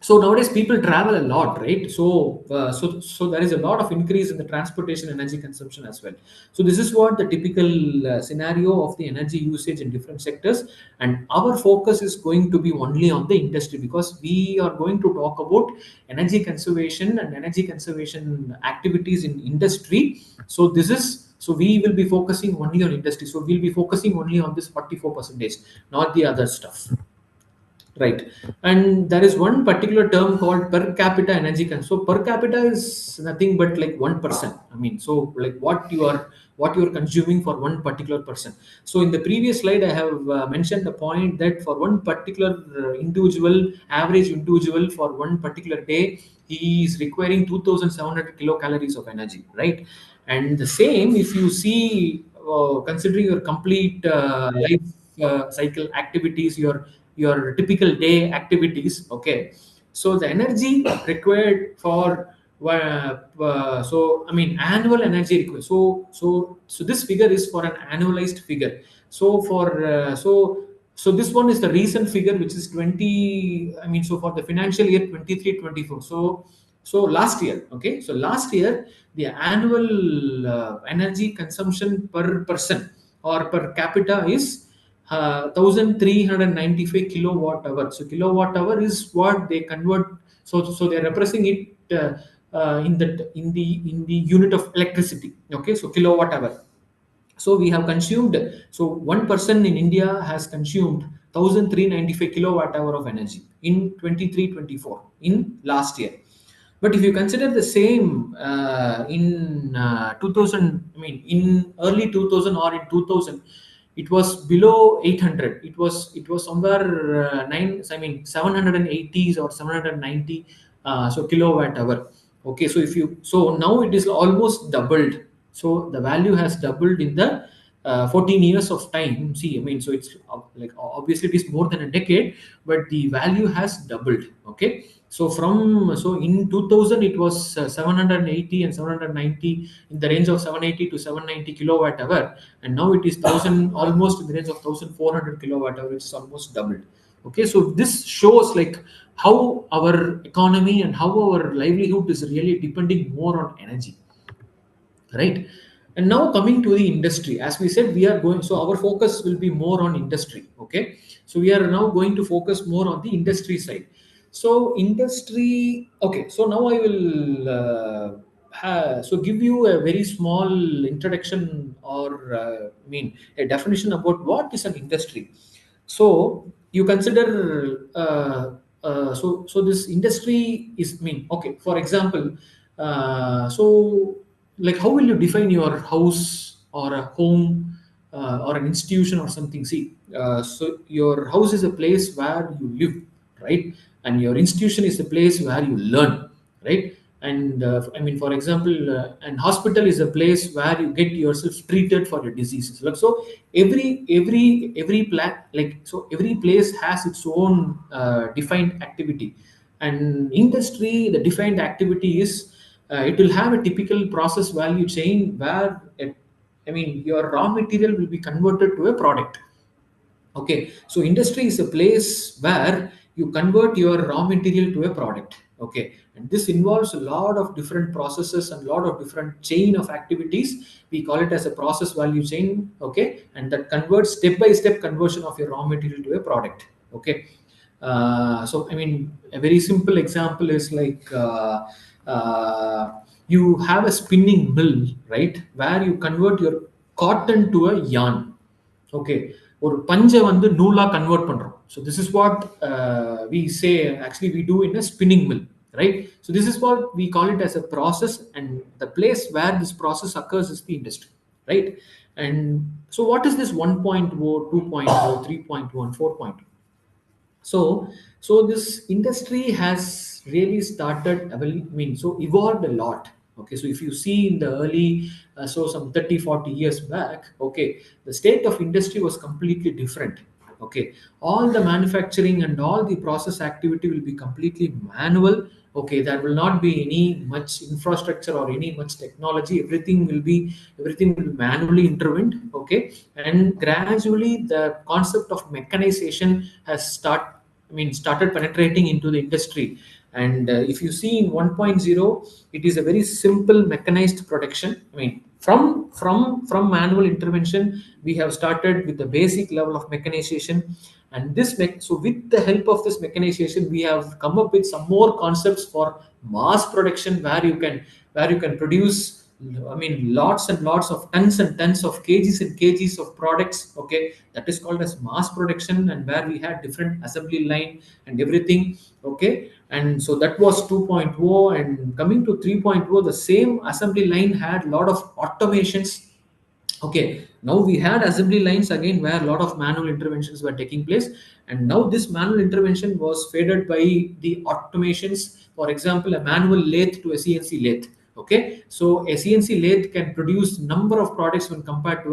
so nowadays people travel a lot, right? So there is a lot of increase in the transportation energy consumption as well. So this is what the typical scenario of the energy usage in different sectors, and our focus is going to be only on the industry, because we are going to talk about energy conservation and energy conservation activities in industry. So we will be focusing only on industry, so we'll be focusing only on this 44 percentage, not the other stuff. Right. And there is one particular term called per capita energy so per capita is nothing but like 1%. I mean, so like what you are consuming for one particular person. So in the previous slide, I have mentioned the point that for one particular average individual for one particular day, he is requiring 2,700 kilocalories of energy, right? And the same, if you see, considering your complete life cycle activities, your typical day activities. Okay, so the energy required for so I mean annual energy required. So this figure is for an annualized figure. So this one is the recent figure, which is 20. I mean, so for the financial year 23-24. So last year, okay, so last year the annual energy consumption per person or per capita is 1395 kilowatt hour. So kilowatt hour is what they convert. So they're representing it in the unit of electricity. Okay, so kilowatt hour. So we have consumed. So one person in India has consumed 1395 kilowatt hour of energy in 23-24 in last year. But if you consider the same in 2000, I mean in early 2000 or in 2000, it was below 800. It was somewhere 780s or 790 so kilowatt hour. Okay, so now it is almost doubled. So the value has doubled in the 14 years of time. See, I mean, so it's like obviously it is more than a decade, but the value has doubled. Okay, so in 2000 it was 780 and 790, in the range of 780 to 790 kilowatt hour, and now it is 1000, almost in the range of 1400 kilowatt hour, which is almost doubled. Okay, so this shows like how our economy and how our livelihood is really depending more on energy, right? And now coming to the industry, as we said, we are going, so our focus will be more on industry. Okay, so we are now going to focus more on the industry side. So industry, okay, so now I will so give you a very small introduction, or I mean a definition about what is an industry. So you consider so this industry is, I mean, okay, for example, so like how will you define your house or a home or an institution or something? See, so your house is a place where you live, right? And your institution is a place where you learn, right? And I mean, for example, an hospital is a place where you get yourself treated for your diseases. Like, so every place has its own defined activity. And industry, the defined activity is it will have a typical process value chain where I mean your raw material will be converted to a product. Okay, so industry is a place where you convert your raw material to a product. Okay, and this involves a lot of different processes and a lot of different chain of activities. We call it as a process value chain. Okay, and that converts step by step conversion of your raw material to a product. Okay, so I mean a very simple example is like uh, you have a spinning mill, right, where you convert your cotton to a yarn. Okay, ஒரு பஞ்சை வந்து நூலா convert பண்றோம். So this is what we say, actually we do in a spinning mill, right? So this is what we call it as a process, and the place where this process occurs is the industry, right? And so what is this 1.0, 2.0, 3.1, 4.0? So this industry has really started, I mean, so evolved a lot. Okay, so if you see in the early, so some 30-40 years back, okay, the state of industry was completely different. Okay, all the manufacturing and all the process activity will be completely manual. Okay, there will not be any much infrastructure or any much technology. Everything will be manually intervened. Okay, and gradually the concept of mechanization has started penetrating into the industry. And if you see in 1.0, it is a very simple mechanized production. From manual intervention, we have started with the basic level of mechanization. And so with the help of this mechanization, we have come up with some more concepts for mass production, where you can produce, lots and lots of tons and tons of kgs and kgs of products. Okay, that is called as mass production, and where we had different assembly line and everything. Okay, and so that was 2.0. And coming to 3.0, the same assembly line had a lot of automations. Okay, now we had assembly lines again where a lot of manual interventions were taking place, and now this manual intervention was faded by the automations. For example, a manual lathe to a CNC lathe. Okay, so a CNC lathe can produce number of products when compared to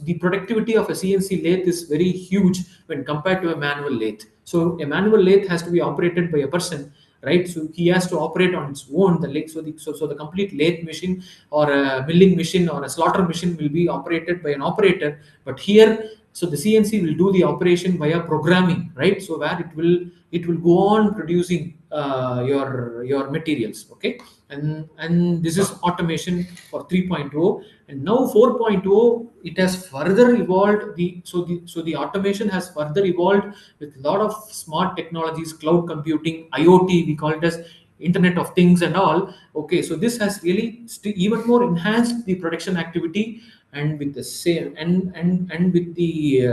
the productivity of a CNC lathe is very huge when compared to a manual lathe. So a manual lathe has to be operated by a person, right? So he has to operate on its own. The lathe, so the complete lathe machine or a milling machine or a slaughter machine will be operated by an operator. But here, so the CNC will do the operation via programming, right? So where it will go on producing your materials. Okay, and this is automation for 3.0. And now 4.0, it has further evolved. The automation has further evolved with a lot of smart technologies, cloud computing, IoT, we call it as Internet of Things and all. Okay, so this has really even more enhanced the production activity, and with the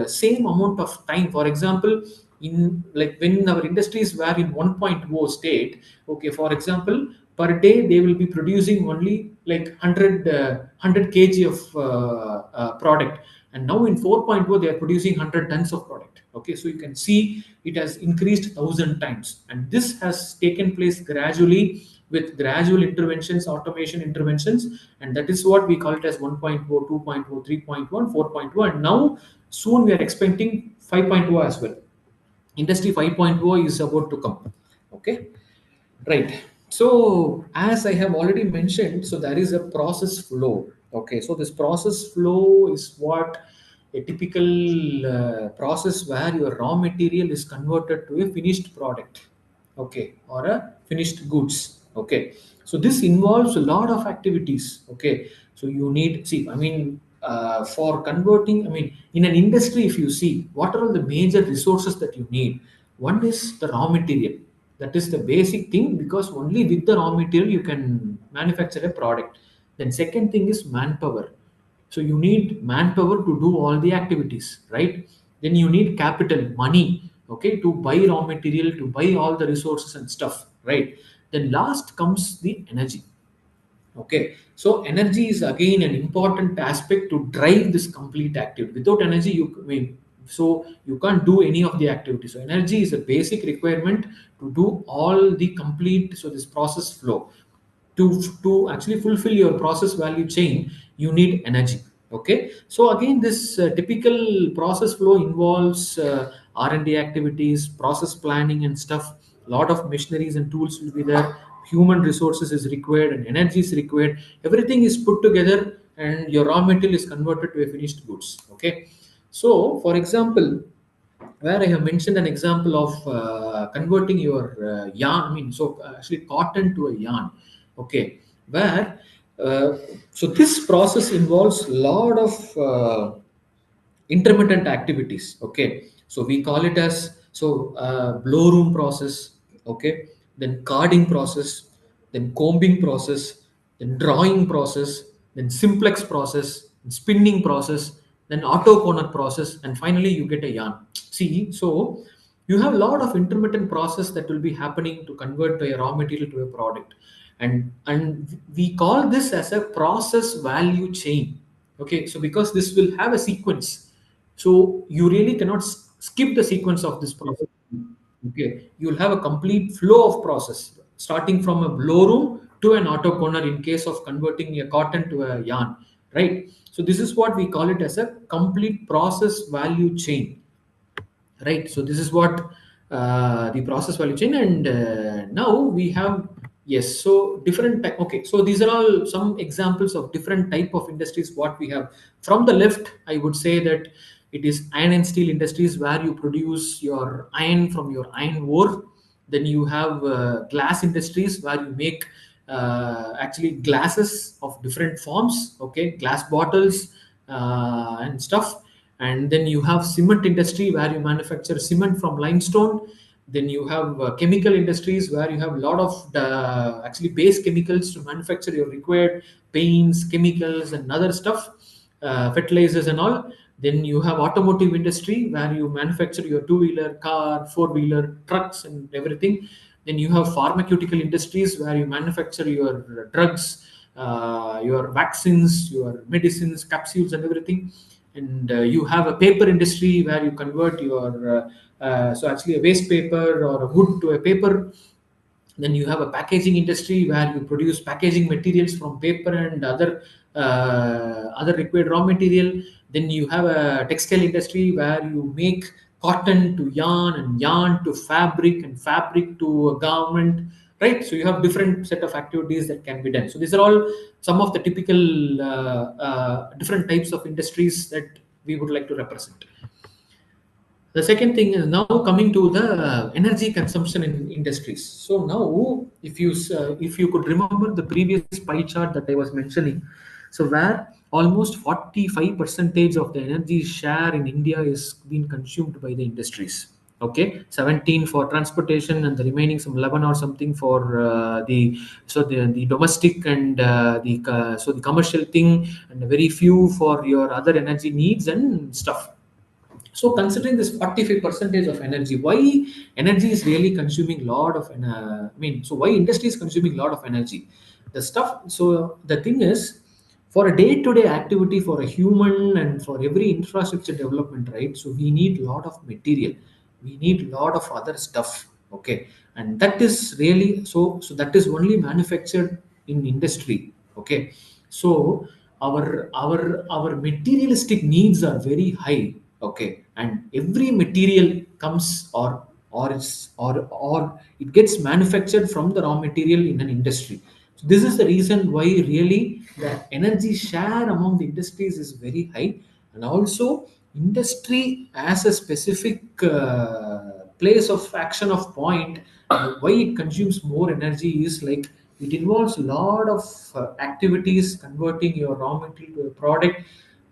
same amount of time. For example, in like when our industries were in 1.0 state, okay, for example, per day they will be producing only like 100 kg of product, and now in 4.0 they are producing 100 tons of product. Okay, so you can see it has increased 1,000 times, and this has taken place gradually with gradual interventions, automation interventions. And that is what we call it as 1.0, 2.0, 3.1, 4.0, and now soon we are expecting 5.0 as well. Industry 5.0 is about to come. Okay, right. So as I have already mentioned, so there is a process flow. Okay, so this process flow is what a typical process where your raw material is converted to a finished product. Okay, or a finished goods. Okay, so this involves a lot of activities. Okay, so you need, see, for converting, in an industry, if you see what are all the major resources that you need, one is the raw material. That is the basic thing, because only with the raw material you can manufacture a product. Then second thing is manpower. So you need manpower to do all the activities, right? Then you need capital, money, okay, to buy raw material, to buy all the resources and stuff, right? Then last comes the energy. Okay, so energy is again an important aspect to drive this complete activity. Without energy, so you can't do any of the activity. So energy is a basic requirement to do all the complete. So this process flow, to actually fulfill your process value chain, you need energy. Okay, so again, this typical process flow involves R&D activities, process planning and stuff. A lot of machineries and tools will be there, human resources is required, and energy is required. Everything is put together, and your raw material is converted to a finished goods. Okay, so for example, where I have mentioned an example of converting your yarn, actually cotton to a yarn. Okay, where so this process involves a lot of intermittent activities. Okay, so we call it as, so blow room process. Okay, then carding process, then combing process, then drawing process, then simplex process, then spinning process, then auto corner process, and finally you get a yarn. See, so you have a lot of intermittent process that will be happening to convert a raw material to a product. And we call this as a process value chain. Okay, so because this will have a sequence, so you really cannot skip the sequence of this process. Okay, you'll have a complete flow of process starting from a blow room to an auto corner in case of converting a cotton to a yarn, right? So this is what we call it as a complete process value chain, right? So this is what the process value chain. And now we have, yes, so different type. Okay, so these are all some examples of different type of industries what we have. From the left, I would say that it is iron and steel industries, where you produce your iron from your iron ore. Then you have glass industries, where you make actually glasses of different forms, okay, glass bottles and stuff. And then you have cement industry, where you manufacture cement from limestone. Then you have chemical industries, where you have a lot of actually base chemicals to manufacture your required paints, chemicals, and other stuff, fertilizers and all. Then you have automotive industry, where you manufacture your two-wheeler, car, four-wheeler, trucks, and everything. Then you have pharmaceutical industries, where you manufacture your drugs, your vaccines, your medicines, capsules, and everything. And you have a paper industry, where you convert your so actually a waste paper or a wood to a paper. Then you have a packaging industry, where you produce packaging materials from paper and other required raw material. Then you have a textile industry, where you make cotton to yarn, and yarn to fabric, and fabric to a garment, right? So you have different set of activities that can be done. So these are all some of the typical different types of industries that we would like to represent. The second thing is now coming to the energy consumption in industries. So now, if you could remember the previous pie chart that I was mentioning, so where almost 45 percentage of the energy share in India is being consumed by the industries. Okay, 17 for transportation, and the remaining some 11 or something for the domestic and so the commercial thing, and very few for your other energy needs and stuff. So considering this 45 percentage of energy, why energy is really consuming lot of so why industry is consuming lot of energy, the stuff. So the thing is, for a day-to-day activity, for a human and for every infrastructure development, right? So we need lot of material, we need lot of other stuff, okay? And that is really so that is only manufactured in industry, okay? So our materialistic needs are very high, okay? And every material comes or it gets manufactured from the raw material in an industry. So this is the reason why really the energy share among the industries is very high. And also industry as a specific place of action of point, why it consumes more energy is like it involves a lot of activities converting your raw material to a product,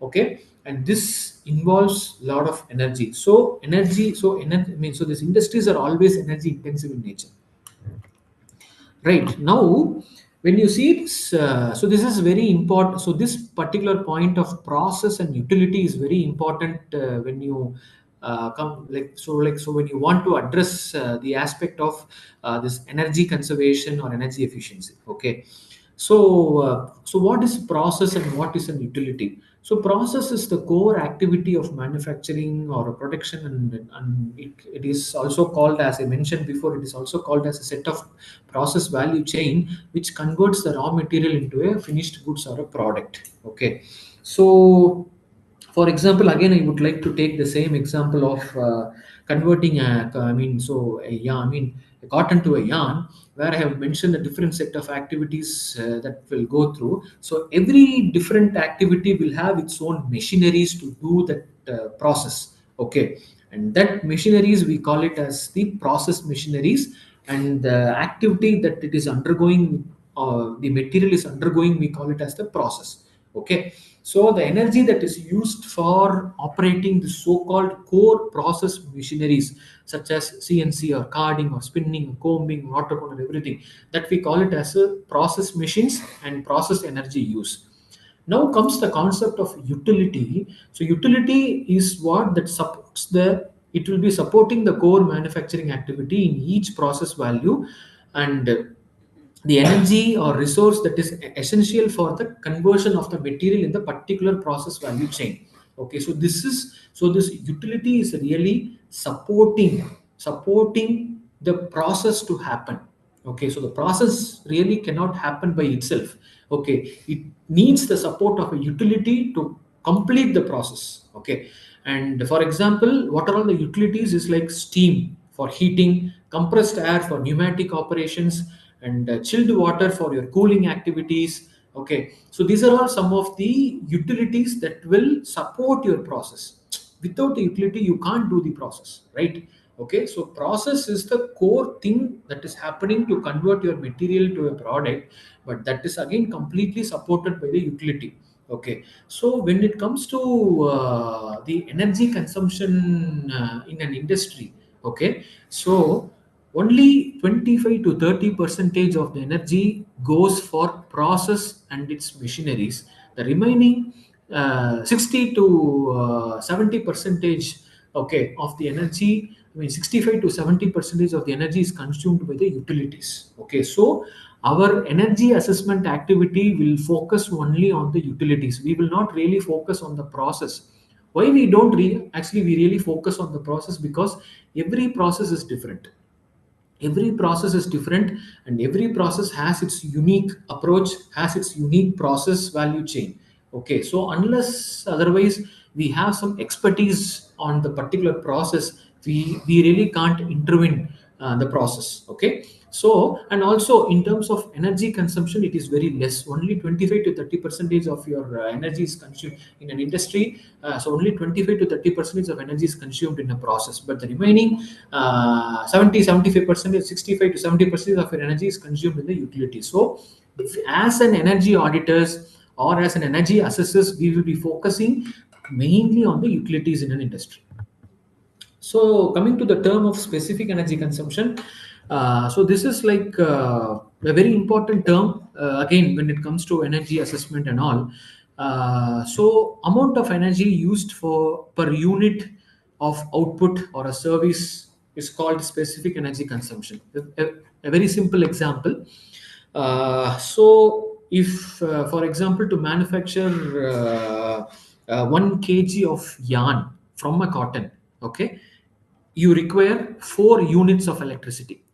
okay? And this involves a lot of energy. So energy, so energy, so these industries are always energy intensive in nature. Right now, when you see this, so this is very important. So this particular point of process and utility is very important when you come so when you want to address the aspect of this energy conservation or energy efficiency. Okay, so what is process and what is an utility? So process is the core activity of manufacturing or production, and it is also called, as I mentioned before, it is also called as a set of process value chain which converts the raw material into a finished goods or a product. Okay, so for example, again, I would like to take the same example of converting a cotton to a yarn, where I have mentioned a different set of activities that will go through. So every different activity will have its own machineries to do that process. Okay, and that machineries we call it as the process machineries, and the activity that it is undergoing, the material is undergoing, we call it as the process. Okay, so the energy that is used for operating the so-called core process machineries, such as CNC or carding or spinning or combing, water cooler, everything, that we call it as a process machines and process energy use. Now comes the concept of utility. So utility is what that supports it will be supporting the core manufacturing activity in each process value, and the energy or resource that is essential for the conversion of the material in the particular process value chain. Okay, so this utility is really supporting the process to happen. Okay, so the process really cannot happen by itself. Okay, it needs the support of a utility to complete the process. Okay, and for example, what are all the utilities is like steam for heating, compressed air for pneumatic operations, and chilled water for your cooling activities. Okay, so these are all some of the utilities that will support your process. Without the utility, you can't do the process, right? Okay, so process is the core thing that is happening to convert your material to a product, but that is again completely supported by the utility. Okay, so when it comes to the energy consumption in an industry, okay, so only 25 to 30 percentage of the energy goes for process and its machineries. The remaining 60 to 70 percentage, okay, of the energy, I mean 65 to 70 percentage of the energy is consumed by the utilities. Okay, so our energy assessment activity will focus only on the utilities. We will not really focus on the process. Why we don't actually we really focus on the process? Because every process is different. Every process is different, and every process has its unique approach, has its unique process value chain. Okay, so unless otherwise we have some expertise on the particular process, we really can't intervene the process. Okay, so and also in terms of energy consumption, it is very less. Only 25 to 30 percentage of your energy is consumed in an industry. So only 25 to 30 percentage of energy is consumed in a process, but the remaining 75 percentage, 65 to 70 percentage of your energy is consumed in the utility. So as an energy auditors or as an energy assessors, we will be focusing mainly on the utilities in an industry. So coming to the term of specific energy consumption, so this is like a very important term again when it comes to energy assessment and all. So amount of energy used for per unit of output or a service is called specific energy consumption. A very simple example. So if for example to manufacture 1 kg of yarn from a cotton, okay, you require 4 units of electricity.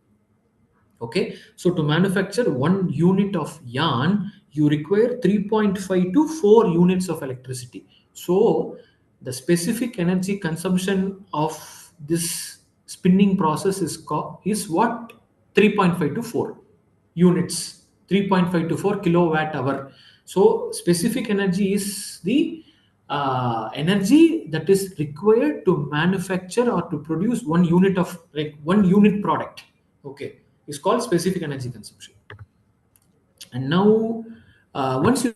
Okay, so to manufacture 1 unit of yarn, you require 3.5 to 4 units of electricity. So the specific energy consumption of this spinning process is what? 3.5 to 4 units, 3.5 to 4 kilowatt hour. So specific energy is the energy that is required to manufacture or to produce 1 unit of, like, 1 unit product. Okay, is called specific energy consumption. And now once you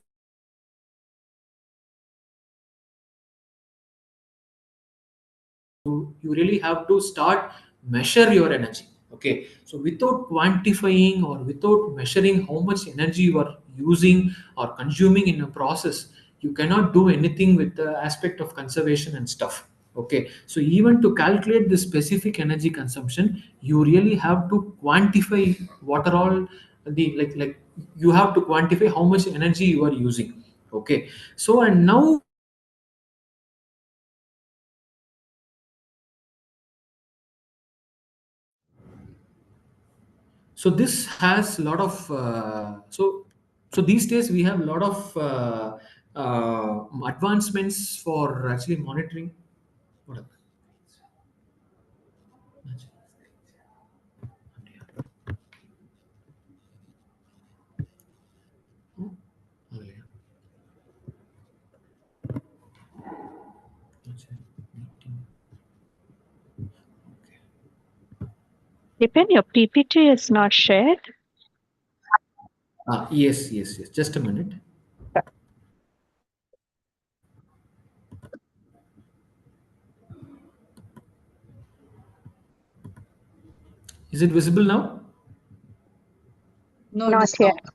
really have to start measure your energy. Okay, so without quantifying or without measuring how much energy you are using or consuming in a process, you cannot do anything with the aspect of conservation and stuff. Okay, so even to calculate the specific energy consumption, you really have to quantify what are all the, like you have to quantify how much energy you are using. Okay, so and now, so this has a lot of so these days we have a lot of advancements for actually monitoring whatever. Dipin, your PPT is not shared. Yes, just a minute. Is it visible now? No, Not it is yet. not.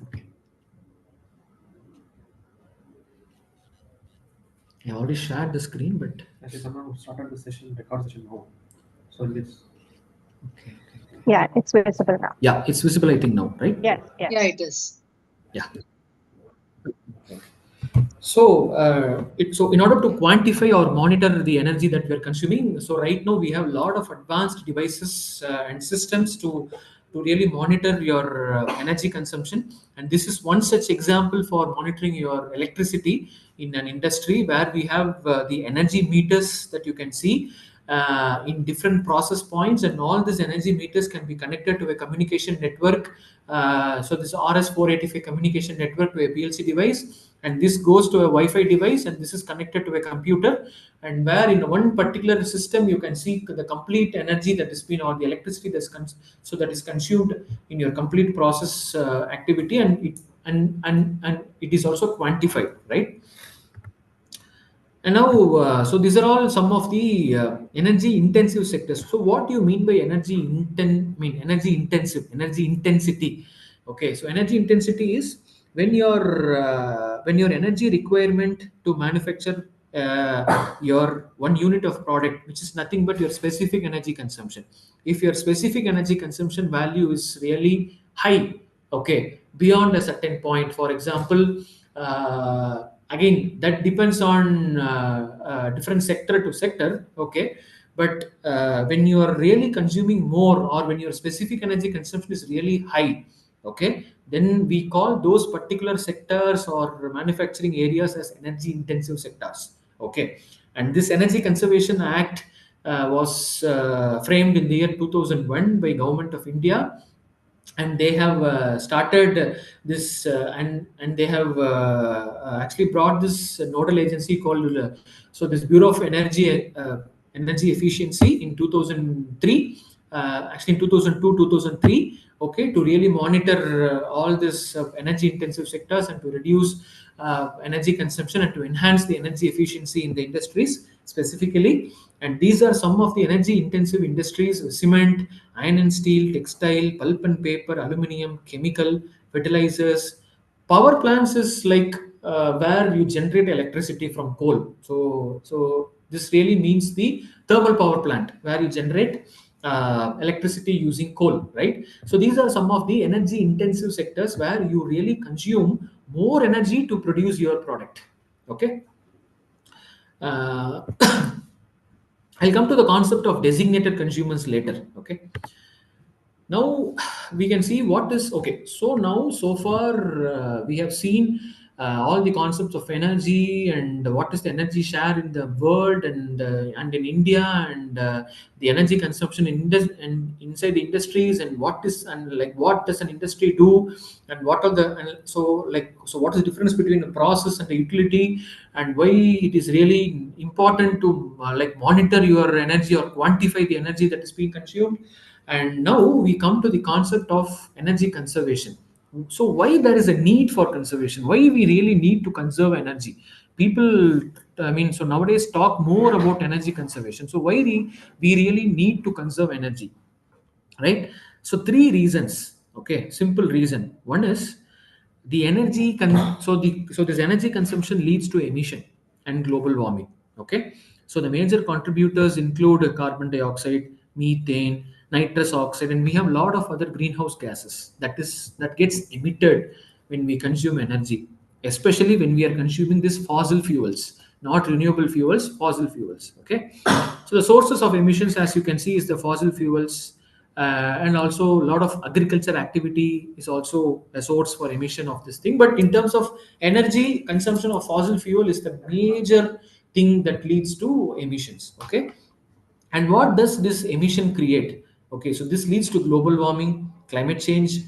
Okay, I already shared the screen, but Actually, someone started the session, record session now. So this. okay. Yeah, it's visible now. Yeah, it's visible, I think, now, right? Yes, yes. Yeah, it is. Yeah. So in order to quantify or monitor the energy that we are consuming, so right now we have a lot of advanced devices and systems to really monitor your energy consumption. And this is one such example for monitoring your electricity in an industry, where we have the energy meters that you can see in different process points, and all these energy meters can be connected to a communication network. So this RS485 communication network to a PLC device, and this goes to a Wi-Fi device, and this is connected to a computer, and where in one particular system you can see the complete energy that is been, or the electricity so that is consumed in your complete process activity, and it is also quantified, right? And now, so these are all some of the energy intensive sectors. So what do you mean by energy intensive, energy intensity? Okay, so energy intensity is when your energy requirement to manufacture your one unit of product, which is nothing but your specific energy consumption. If your specific energy consumption value is really high, okay, beyond a certain point, for example, again that depends on different sector to sector, okay, but when you are really consuming more, or when your specific energy consumption is really high, okay, then we call those particular sectors or manufacturing areas as energy intensive sectors, okay. And this energy conservation act was framed in the year 2001 by government of India, and they have started this and they have actually brought this nodal agency called so this Bureau of Energy Efficiency in 2003, actually in 2002 2003, okay, to really monitor all this energy intensive sectors, and to reduce energy consumption, and to enhance the energy efficiency in the industries specifically. And these are some of the energy intensive industries: cement, iron and steel, textile, pulp and paper, aluminium, chemical, fertilizers. Power plants is like where you generate electricity from coal. So this really means the thermal power plant, where you generate electricity using coal, right? So these are some of the energy intensive sectors where you really consume more energy to produce your product, okay. uh, I'll come to the concept of designated consumers later, okay. Now we can see what is okay. So now, so far, we have seen all the concepts of energy, and what is the energy share in the world, and in India, and the energy consumption and inside the industries, and what is, and like what does an industry do, and what are the, and so what is the difference between a process and a utility, and why it is really important to like monitor your energy or quantify the energy that is being consumed. And now we come to the concept of energy conservation. So why there is a need for conservation, why we really need to conserve energy? People, I mean, so nowadays talk more about energy conservation. So why we really need to conserve energy, right? So three reasons, okay, simple reason. One is the so this energy consumption leads to emission and global warming, okay. So the major contributors include carbon dioxide, methane, nitrous oxide, and we have a lot of other greenhouse gases that gets emitted when we consume energy, especially when we are consuming these fossil fuels, not renewable fuels, fossil fuels, okay. So the sources of emissions, as you can see, is the fossil fuels, and also a lot of agriculture activity is also a source for emission of this thing. But in terms of energy consumption of fossil fuel is the major thing that leads to emissions, okay. And what does this emission create? Okay, so this leads to global warming, climate change,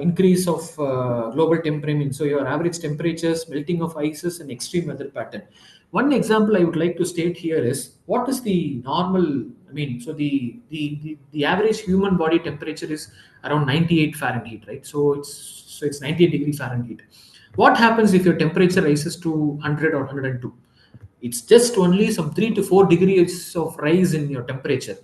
increase of global temperature, so your average temperatures, melting of ices, and extreme weather pattern. One example I would like to state here is what is the normal. I mean, so the average human body temperature is around 98 Fahrenheit, right? So it's 98 degree Fahrenheit. What happens if your temperature rises to 100 or 102? It's just only some 3 to 4 degrees of rise in your temperature,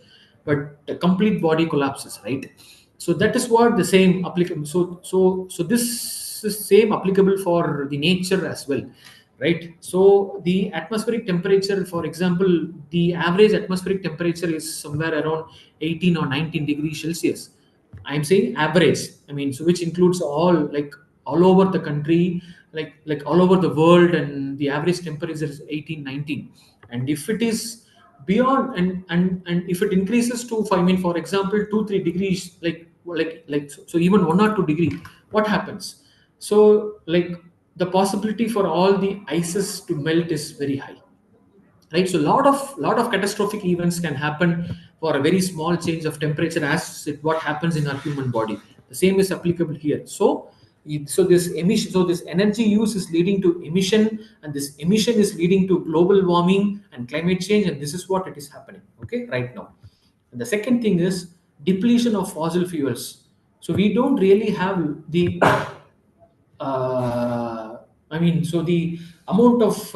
but the complete body collapses, right? So that is what the same applicable. So this is same applicable for the nature as well, right? So the atmospheric temperature, for example, the average atmospheric temperature is somewhere around 18 or 19 degrees Celsius. I'm saying average. I mean, so which includes all, like all over the country, like all over the world, and the average temperature is 18, 19. And if it is beyond, and if it increases to, I mean, for example, 2-3 degrees, so even 1 or 2 degree, what happens? So like the possibility for all the ices to melt is very high, right? So lot of catastrophic events can happen for a very small change of temperature, as what happens in our human body. The same is applicable here. So this emission, so this energy use is leading to emission, and this emission is leading to global warming and climate change, and this is what it is happening, okay, right now. And the second thing is depletion of fossil fuels. So we don't really have the I mean, so the amount of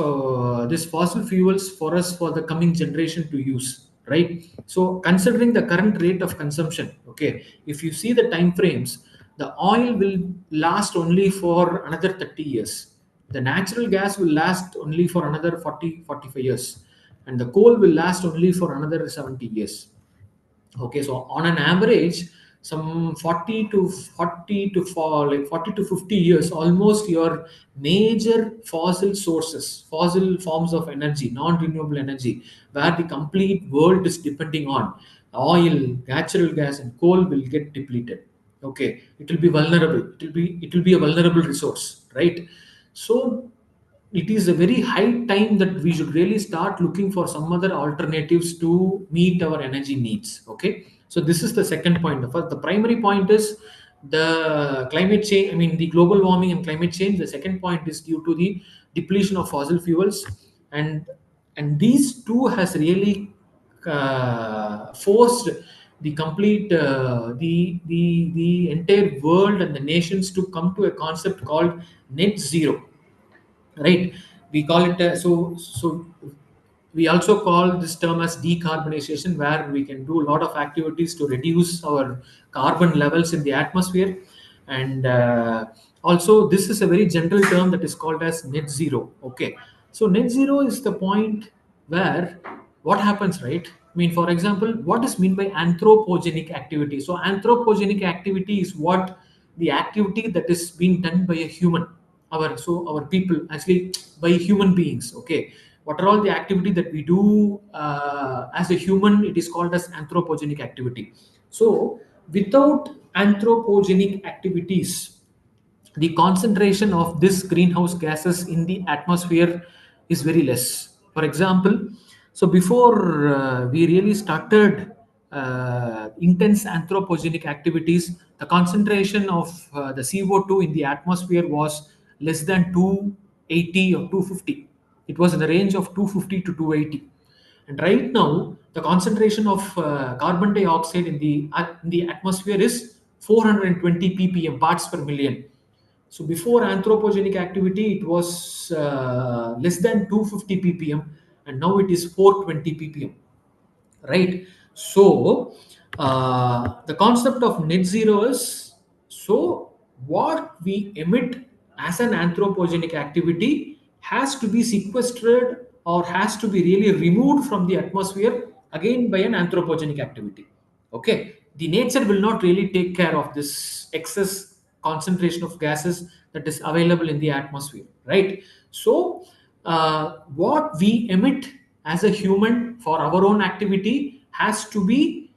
this fossil fuels for us, for the coming generation to use, right? So considering the current rate of consumption, okay, if you see the time frames, the oil will last only for another 30 years. The natural gas will last only for another 40-45 years, and the coal will last only for another 70 years. Okay, so on an average, some 40 to 50 years, almost your major fossil sources, fossil forms of energy, non-renewable energy, where the complete world is depending on oil, natural gas, and coal, will get depleted. Okay, it will be vulnerable. It will be a vulnerable resource, right? So it is a very high time that we should really start looking for some other alternatives to meet our energy needs. Okay, so this is the second point. The primary point is the climate change, I mean the global warming and climate change. The second point is due to the depletion of fossil fuels, and these two has really forced the complete the entire world and the nations to come to a concept called net zero, right? We call it we also call this term as decarbonization, where we can do a lot of activities to reduce our carbon levels in the atmosphere. And also this is a very general term that is called as net zero. Okay, so net zero is the point where what happens, right? I mean, for example, what is meant by anthropogenic activity? So anthropogenic activity is what the activity that is being done by a human, our people, actually, by human beings. Okay, what are all the activity that we do as a human, it is called as anthropogenic activity. So without anthropogenic activities, the concentration of this greenhouse gases in the atmosphere is very less. For example, so before we really started intense anthropogenic activities, the concentration of the CO2 in the atmosphere was less than 280 or 250. It was in the range of 250 to 280. And right now, the concentration of carbon dioxide in the atmosphere is 420 ppm, parts per million. So before anthropogenic activity, it was less than 250 ppm, and now it is 420 ppm, right? So the concept of net zero is, so what we emit as an anthropogenic activity has to be sequestered or has to be really removed from the atmosphere again by an anthropogenic activity. Okay, the nature will not really take care of this excess concentration of gases that is available in the atmosphere, right? So what we emit as a human for our own activity has to be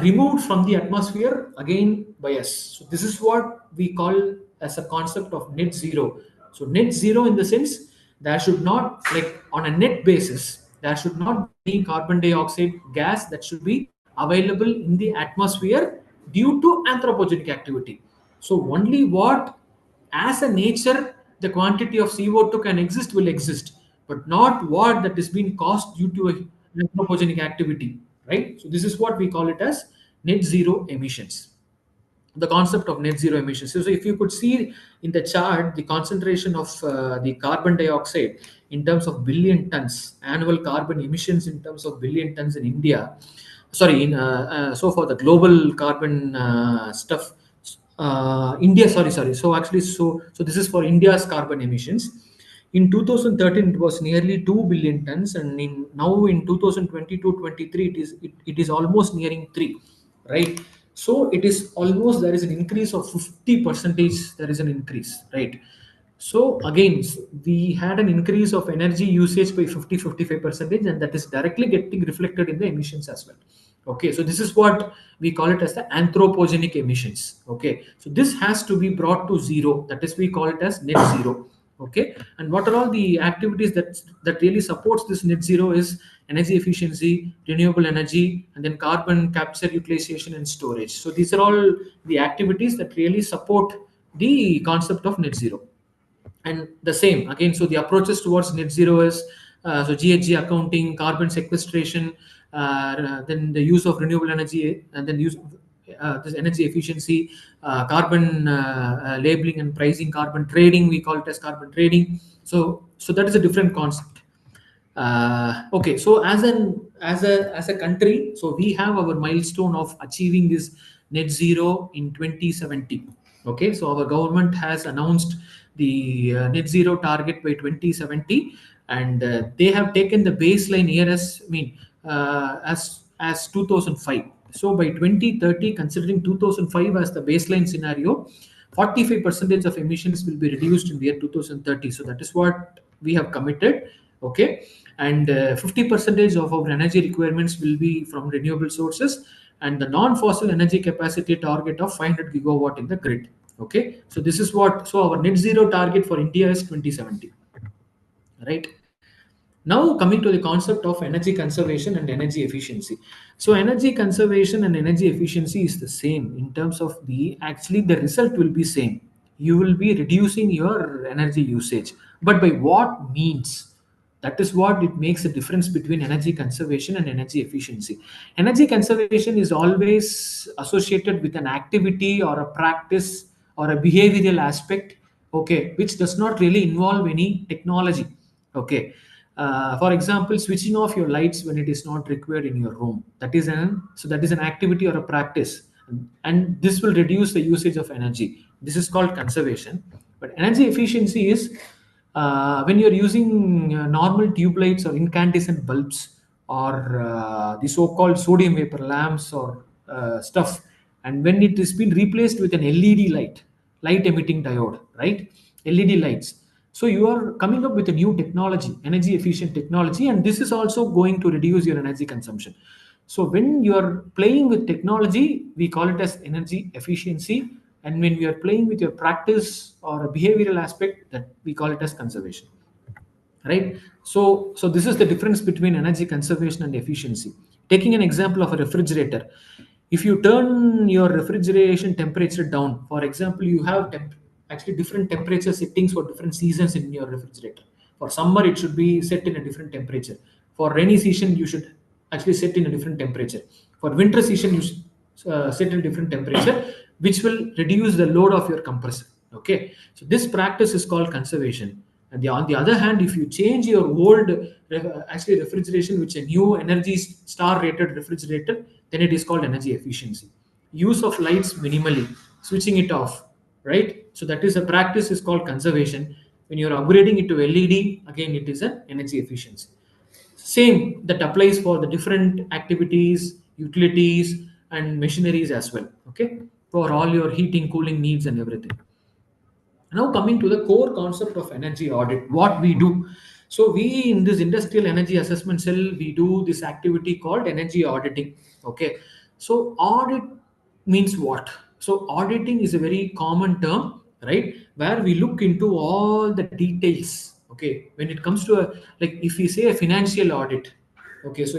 removed from the atmosphere again by us. So this is what we call as a concept of net zero. So net zero in the sense, there should not, like on a net basis, there should not be any carbon dioxide gas that should be available in the atmosphere due to anthropogenic activity. So only what, as a nature, the quantity of CO2 can exist will exist, but not what that is being caused due to an anthropogenic activity, right? So this is what we call it as net zero emissions, the concept of net zero emissions. So if you could see in the chart the concentration of the carbon dioxide in terms of billion tons, annual carbon emissions in terms of billion tons in India, sorry, so for the global carbon stuff, India, sorry. So actually, so this is for India's carbon emissions. In 2013, it was nearly 2 billion tons, and now in 2022-23, it is almost nearing 3, right? So it is almost, there is an increase of 50 percentage. There is an increase, right? So again, we had an increase of energy usage by 50-55%, and that is directly getting reflected in the emissions as well. Okay, so this is what we call it as the anthropogenic emissions. Okay, so this has to be brought to zero. That is, we call it as net zero. Okay, and what are all the activities that really supports this net zero is energy efficiency, renewable energy, and then carbon capture, utilization, and storage. So these are all the activities that really support the concept of net zero. And the same again, so the approaches towards net zero is so GHG accounting, carbon sequestration, then the use of renewable energy, and then use this energy efficiency, carbon labeling and pricing, carbon trading, we call it as carbon trading. So that is a different concept. Okay, so as a country, so we have our milestone of achieving this net zero in 2070. Okay, so our government has announced the net zero target by 2070, and they have taken the baseline year as, I mean, as 2005. So by 2030, considering 2005 as the baseline scenario, 45% of emissions will be reduced in the year 2030. So that is what we have committed. Okay, and 50% of our energy requirements will be from renewable sources, and the non-fossil energy capacity target of 500 gigawatt in the grid. Okay, so this is what, so our net zero target for India is 2070, right? Now coming to the concept of energy conservation and energy efficiency. So energy conservation and energy efficiency is the same in terms of the, actually the result will be same. You will be reducing your energy usage, but by what means? That is what it makes a difference between energy conservation and energy efficiency. Energy conservation is always associated with an activity or a practice or a behavioral aspect, okay, which does not really involve any technology. Okay, for example, switching off your lights when it is not required in your room, that is an activity or a practice, and this will reduce the usage of energy. This is called conservation. But energy efficiency is when you're using normal tube lights or incandescent bulbs, or the so-called sodium vapor lamps or stuff, and when it is been replaced with an LED light emitting diode, right? LED lights. So you are coming up with a new technology, energy efficient technology, and this is also going to reduce your energy consumption. So when you are playing with technology, we call it as energy efficiency, and when we are playing with your practice or a behavioral aspect, that we call it as conservation, right? So this is the difference between energy conservation and efficiency. Taking an example of a refrigerator, if you turn your refrigeration temperature down, for example, you have actually different temperature settings for different seasons in your refrigerator. For summer it should be set in a different temperature, for rainy season you should actually set in a different temperature, for winter season you should set in a different temperature, which will reduce the load of your compressor. Okay, so this practice is called conservation. And on the other hand, if you change your old actually refrigeration with a new energy star rated refrigerator, then it is called energy efficiency. Use of lights minimally, switching it off, right? So that is a practice is called conservation. When you're upgrading it to LED, again it is an energy efficiency. Same that applies for the different activities, utilities, and machineries as well. Okay, for all your heating, cooling needs and everything. Now coming to the core concept of energy audit, what we do. So we in this industrial energy assessment cell, we do this activity called energy auditing. Okay, so audit means what? So auditing is a very common term, right? Where we look into all the details. Okay, when it comes to like if we say a financial audit, okay, so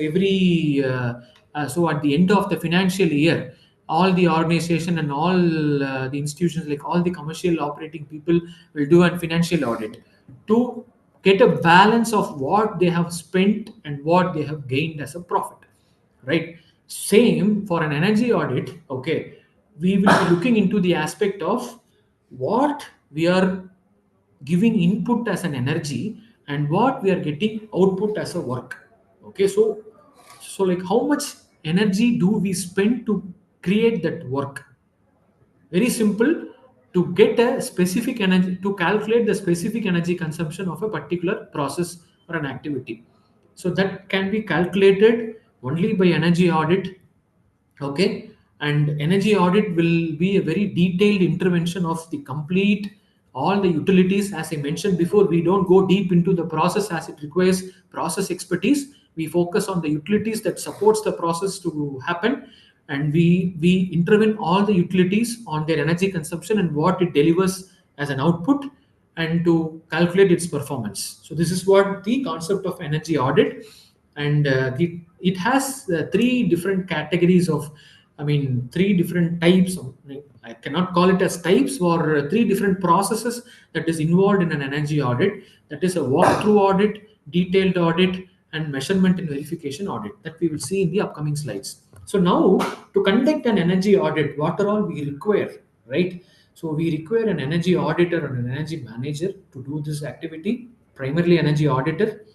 so at the end of the financial year, all the organization and all the institutions, like all the commercial operating people, will do a financial audit to get a balance of what they have spent and what they have gained as a profit, right? Same for an energy audit. Okay, we will be looking into the aspect of what we are giving input as an energy and what we are getting output as a work. Okay, so like how much energy do we spend to create that work? Very simple. To get a specific energy, to calculate the specific energy consumption of a particular process or an activity, so that can be calculated only by energy audit. Okay, and energy audit will be a very detailed intervention of the complete all the utilities. As I mentioned before, we don't go deep into the process as it requires process expertise. We focus on the utilities that supports the process to happen, and we intervene all the utilities on their energy consumption and what it delivers as an output, and to calculate its performance. So this is what the concept of energy audit. And it has three different categories of, I mean, three different types of, I cannot call it as types, or three different processes that is involved in an energy audit. That is a walkthrough audit, detailed audit, and measurement and verification audit that we will see in the upcoming slides. So now, to conduct an energy audit, what are all we require, right? So we require an energy auditor and an energy manager to do this activity, primarily energy auditor,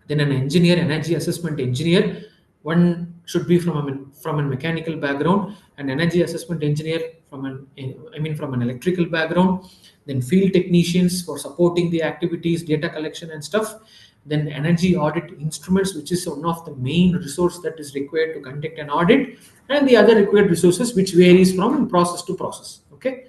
then an engineer, energy assessment engineer. One should be from a mechanical background, an energy assessment engineer from an electrical background, then field technicians for supporting the activities, data collection and stuff, then energy audit instruments, which is one of the main resource that is required to conduct an audit, and the other required resources, which varies from process to process. Okay.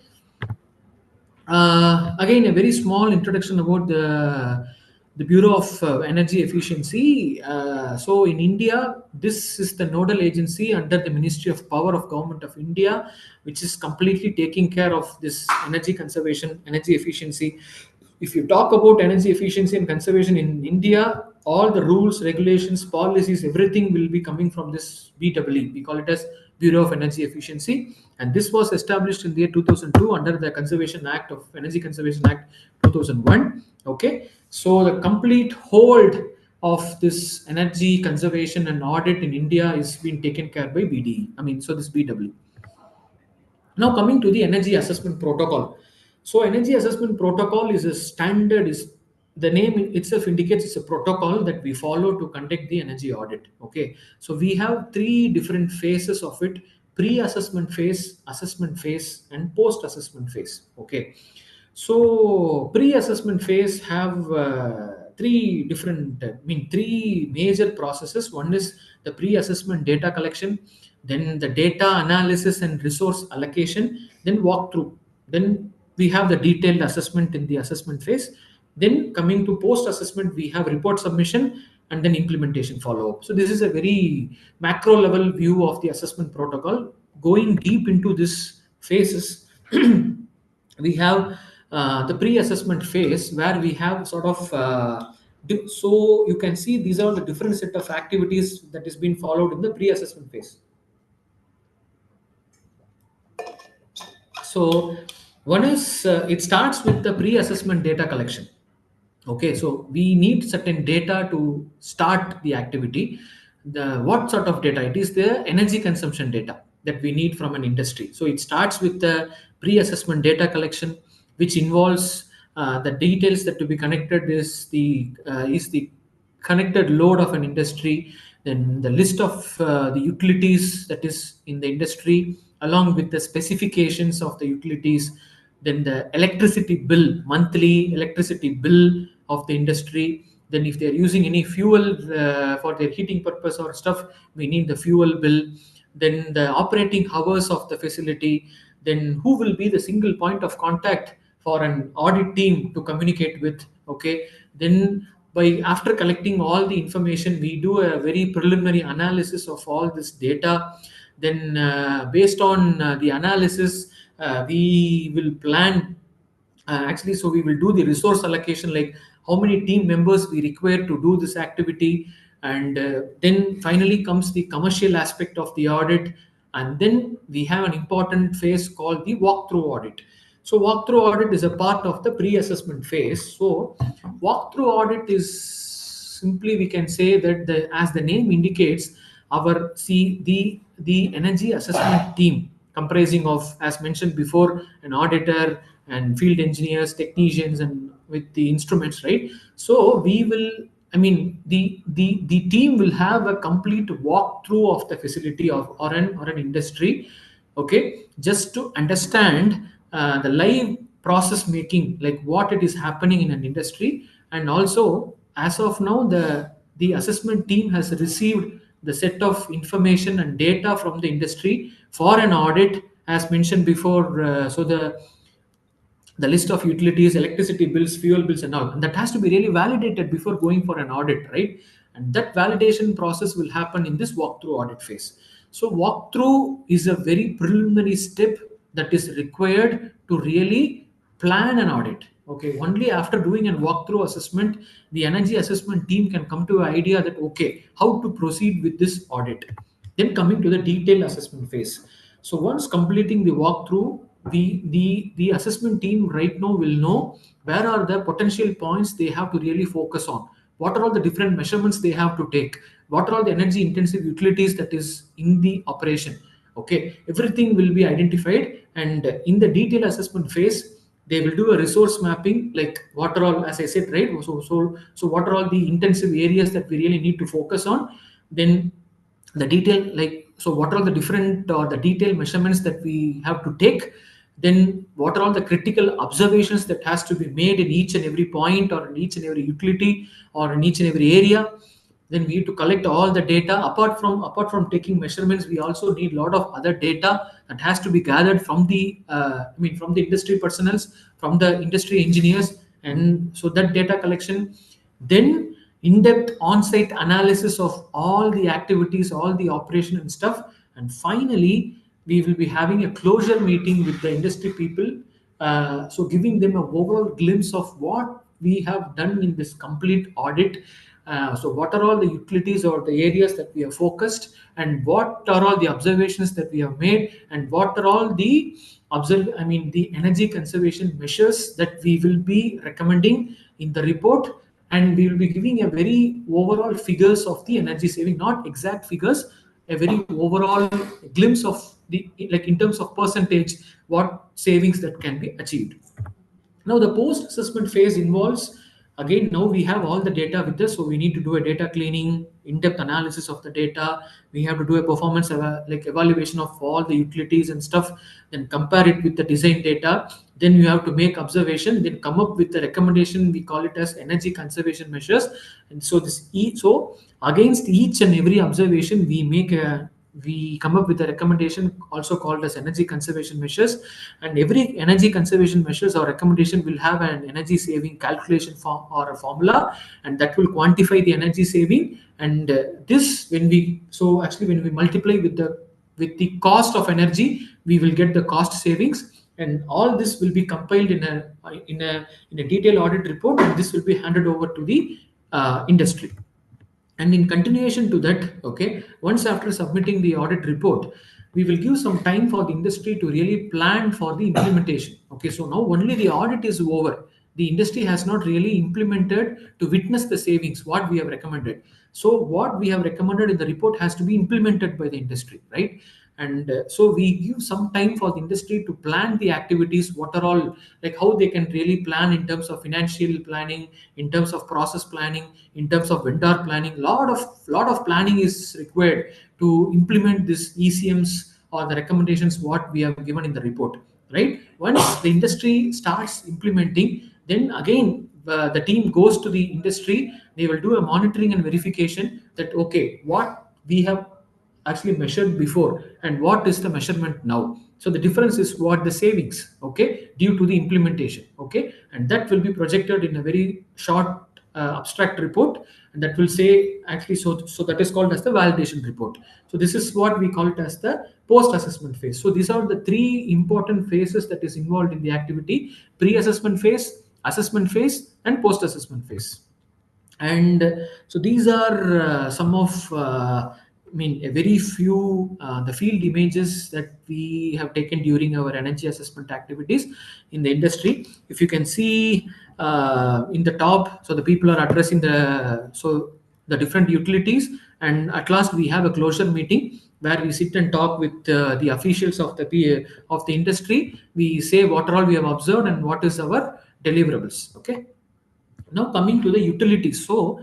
Again, a very small introduction about the Bureau of Energy Efficiency. So in India, this is the nodal agency under the Ministry of Power of Government of India, which is completely taking care of this energy conservation, energy efficiency. If you talk about energy efficiency and conservation in India, all the rules, regulations, policies, everything will be coming from this BEE. We call it as Bureau of Energy Efficiency, and this was established in the year 2002 under the Conservation Act of Energy Conservation Act 2001. Okay, so the complete hold of this energy conservation and audit in India is being taken care by BDE. So this BEE. Now coming to the energy assessment protocol. So energy assessment protocol is a standard, is the name itself indicates it's a protocol that we follow to conduct the energy audit. Okay, so we have three different phases of it: pre-assessment phase, assessment phase, and post-assessment phase. Okay, so pre-assessment phase have three major processes. One is the pre-assessment data collection, then the data analysis and resource allocation, then walkthrough. Then we have the detailed assessment in the assessment phase. Then coming to post-assessment, we have report submission and then implementation follow-up. So this is a very macro level view of the assessment protocol. Going deep into this phases, we have the pre-assessment phase, where we have sort of so you can see these are the different set of activities that is being followed in the pre-assessment phase. So one is it starts with the pre-assessment data collection. Okay, so we need certain data to start the activity. What sort of data? It is the energy consumption data that we need from an industry. So it starts with the pre-assessment data collection, which involves the details that to be connected is the connected load of an industry, then the list of the utilities that is in the industry, along with the specifications of the utilities, then the electricity bill, monthly electricity bill of the industry. Then if they're using any fuel for their heating purpose or stuff, we need the fuel bill. Then the operating hours of the facility, then who will be the single point of contact for an audit team to communicate with. Okay, then after collecting all the information, we do a very preliminary analysis of all this data. Then based on the analysis, we will plan so we will do the resource allocation, like how many team members we require to do this activity. And then finally comes the commercial aspect of the audit, and then we have an important phase called the walkthrough audit. So walkthrough audit is a part of the pre-assessment phase. So walkthrough audit is simply, we can say that as the name indicates, the energy assessment team, comprising of, as mentioned before, an auditor and field engineers, technicians, and with the instruments, right? So we will, the team will have a complete walkthrough of the facility or an industry. Okay, just to understand the live process making, like what it is happening in an industry. And also, as of now, the assessment team has received the set of information and data from the industry for an audit, as mentioned before. So the list of utilities, electricity bills, fuel bills, and all. And that has to be really validated before going for an audit, right? And that validation process will happen in this walkthrough audit phase. So, walkthrough is a very preliminary step that is required to really plan an audit. Okay, only after doing a walkthrough assessment, the energy assessment team can come to an idea that okay, how to proceed with this audit. Then coming to the detailed assessment phase. So once completing the walkthrough, the assessment team right now will know where are the potential points they have to really focus on. What are all the different measurements they have to take? What are all the energy intensive utilities that is in the operation? Okay, everything will be identified, and in the detailed assessment phase, they will do a resource mapping, like what are all, as I said, right? So what are all the intensive areas that we really need to focus on? Then the detail, like, so what are all the different or the detailed measurements that we have to take? Then what are all the critical observations that has to be made in each and every point, or in each and every utility, or in each and every area? Then we need to collect all the data. Apart from taking measurements, we also need a lot of other data that has to be gathered from the from the industry personnel, from the industry engineers. And so that data collection, then in-depth on-site analysis of all the activities, all the operation and stuff. And finally, we will be having a closure meeting with the industry people, so giving them a overall glimpse of what we have done in this complete audit. So what are all the utilities or the areas that we have focused, and what are all the observations that we have made, and what are all the the energy conservation measures that we will be recommending in the report. And we will be giving a very overall figures of the energy saving, not exact figures, a very overall glimpse of the, like, in terms of percentage, what savings that can be achieved. Now, the post assessment phase involves, again, now we have all the data with us, so we need to do a data cleaning, in-depth analysis of the data. We have to do a performance like evaluation of all the utilities and stuff, then compare it with the design data. Then you have to make observation, then come up with the recommendation. We call it as energy conservation measures. And so so against each and every observation, we come up with a recommendation, also called as energy conservation measures. And every energy conservation measures or recommendation will have an energy saving calculation form or a formula, and that will quantify the energy saving. And this, when we, so actually when we multiply with the cost of energy, we will get the cost savings. And all this will be compiled in a detailed audit report, and this will be handed over to the industry. And in continuation to that, okay, once after submitting the audit report, we will give some time for the industry to really plan for the implementation. Okay, so now only the audit is over. The industry has not really implemented to witness the savings, what we have recommended. So what we have recommended in the report has to be implemented by the industry, right? And so we give some time for the industry to plan the activities, what are all, like how they can really plan in terms of financial planning, in terms of process planning, in terms of vendor planning. Lot of planning is required to implement this ECMs or the recommendations what we have given in the report, right? Once the industry starts implementing, then again the team goes to the industry. They will do a monitoring and verification that okay, what we have actually measured before and what is the measurement now. So the difference is what the savings, okay, due to the implementation, okay, and that will be projected in a very short abstract report, and that will say actually, so that is called as the validation report. So this is what we call it as the post assessment phase. So these are the three important phases that is involved in the activity: pre-assessment phase, assessment phase, and post assessment phase. And so these are some of a very few the field images that we have taken during our energy assessment activities in the industry. If you can see in the top, so the people are addressing the different utilities, and at last we have a closure meeting where we sit and talk with the officials of the industry. We say what all we have observed and what is our deliverables. Okay. Now coming to the utilities. So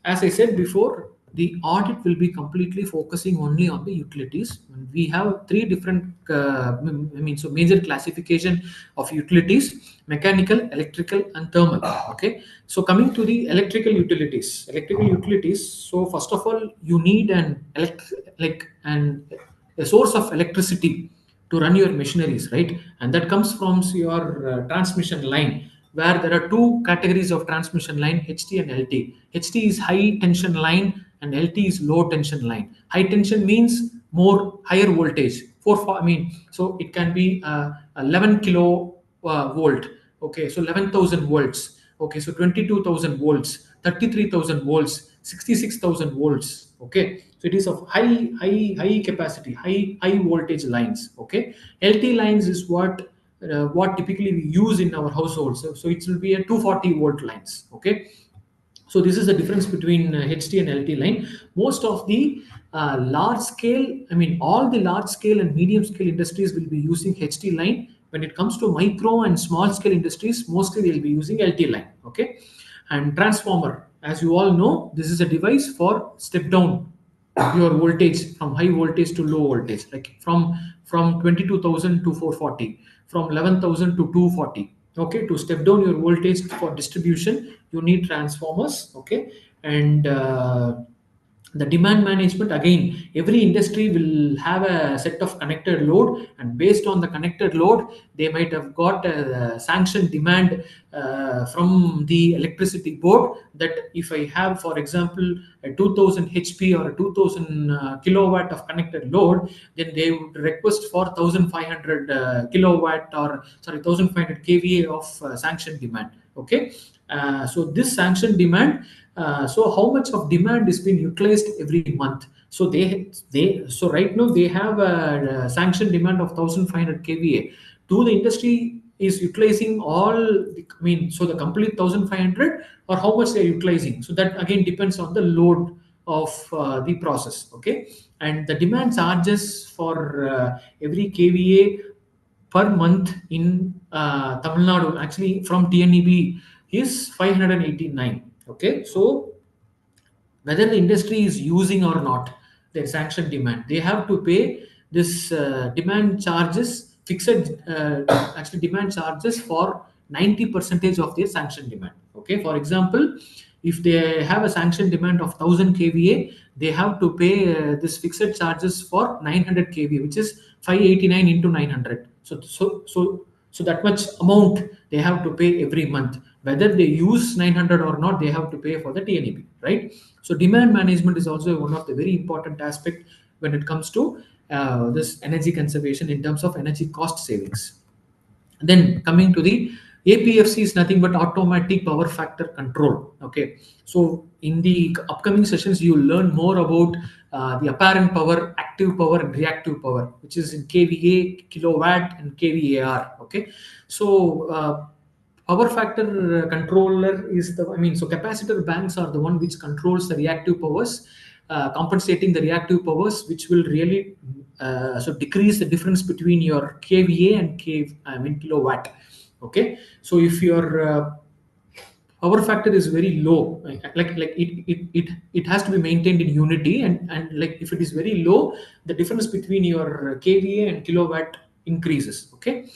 as I said before, the audit will be completely focusing only on the utilities. We have three different, so major classification of utilities: mechanical, electrical, and thermal. Okay. So coming to the electrical utilities. So first of all, you need a source of electricity to run your machineries, right? And that comes from your transmission line, where there are two categories of transmission line, HT and LT. HT is high tension line and LT is low tension line. High tension means more higher voltage. I mean, so it can be 11 kilo volt. Okay, so 11,000 volts. Okay, so 22,000 volts, 33,000 volts, 66,000 volts. Okay, so it is of high capacity, high voltage lines. Okay, LT lines is what typically we use in our households. So it will be a 240 volt lines. Okay, so this is the difference between HT and LT line. Most of the large scale, I mean, all the large scale and medium scale industries will be using HT line. When it comes to micro and small scale industries, mostly they'll be using LT line. Okay, and transformer, as you all know, this is a device for step down your voltage from high voltage to low voltage, like from 22,000 to 440, from 11,000 to 240. Okay, to step down your voltage for distribution, you need transformers. Okay, and the demand management, again, every industry will have a set of connected load, and based on the connected load, they might have got a sanctioned demand from the electricity board, that if I have, for example, a 2000 HP or a 2000 kilowatt of connected load, then they would request for 1500 kilowatt, or sorry, 1500 kVA of sanctioned demand. Okay, so this sanctioned demand, so how much of demand is being utilized every month? So so right now they have a sanctioned demand of 1500 kVA. Do the industry is utilizing all I mean, so the complete 1500, or how much they are utilizing? So that again depends on the load of the process. Okay, and the demand charges for every kVA per month in Tamil Nadu, actually from TNEB, is 589. Okay, so whether the industry is using or not their sanction demand, they have to pay this demand charges, fixed actually demand charges for 90 percentage of their sanction demand. Okay, for example, if they have a sanction demand of 1000 kVA, they have to pay this fixed charges for 900 kVA, which is 589 into 900. So that much amount they have to pay every month. Whether they use 900 or not, they have to pay for the TNEB, right? So demand management is also one of the very important aspect when it comes to this energy conservation in terms of energy cost savings. Then coming to the APFC is nothing but automatic power factor control. Okay, so in the upcoming sessions you will learn more about the apparent power, active power, and reactive power, which is in kVA, kilowatt, and kVAR. Okay, so power factor controller is the, I mean, so capacitor banks are the one which controls the reactive powers, compensating the reactive powers, which will really so decrease the difference between your kVA and kilowatt. Okay, so if your power factor is very low, like it has to be maintained in unity, and like if it is very low, the difference between your kVA and kilowatt increases. Okay,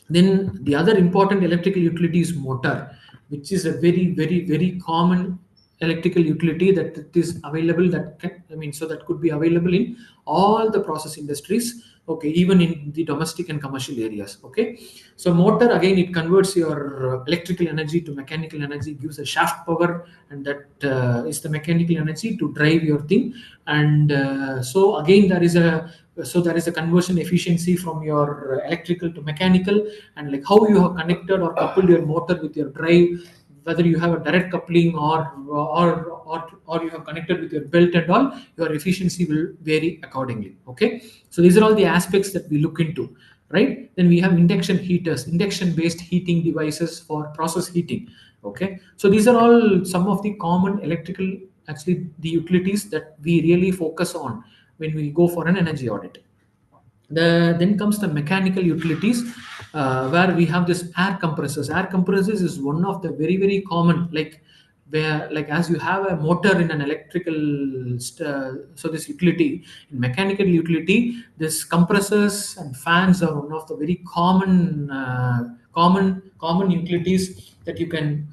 then the other important electrical utility is motor, which is a very common electrical utility that it is available, that can, I mean, so that could be available in all the process industries. Okay, even in the domestic and commercial areas. Okay, so motor, again, it converts your electrical energy to mechanical energy, gives a shaft power, and that is the mechanical energy to drive your thing. And so again there is a conversion efficiency from your electrical to mechanical, and like how you have connected or coupled your motor with your drive, whether you have a direct coupling or you have connected with your belt and all, your efficiency will vary accordingly. Okay, so these are all the aspects that we look into, right? Then we have induction heaters, induction based heating devices for process heating. Okay, so these are all some of the common electrical, actually the utilities that we really focus on when we go for an energy audit. Then comes the mechanical utilities, where we have this air compressors. Air compressors is one of the very common, like where, like as you have a motor in an electrical so this utility, in mechanical utility, this compressors and fans are one of the very common utilities that you can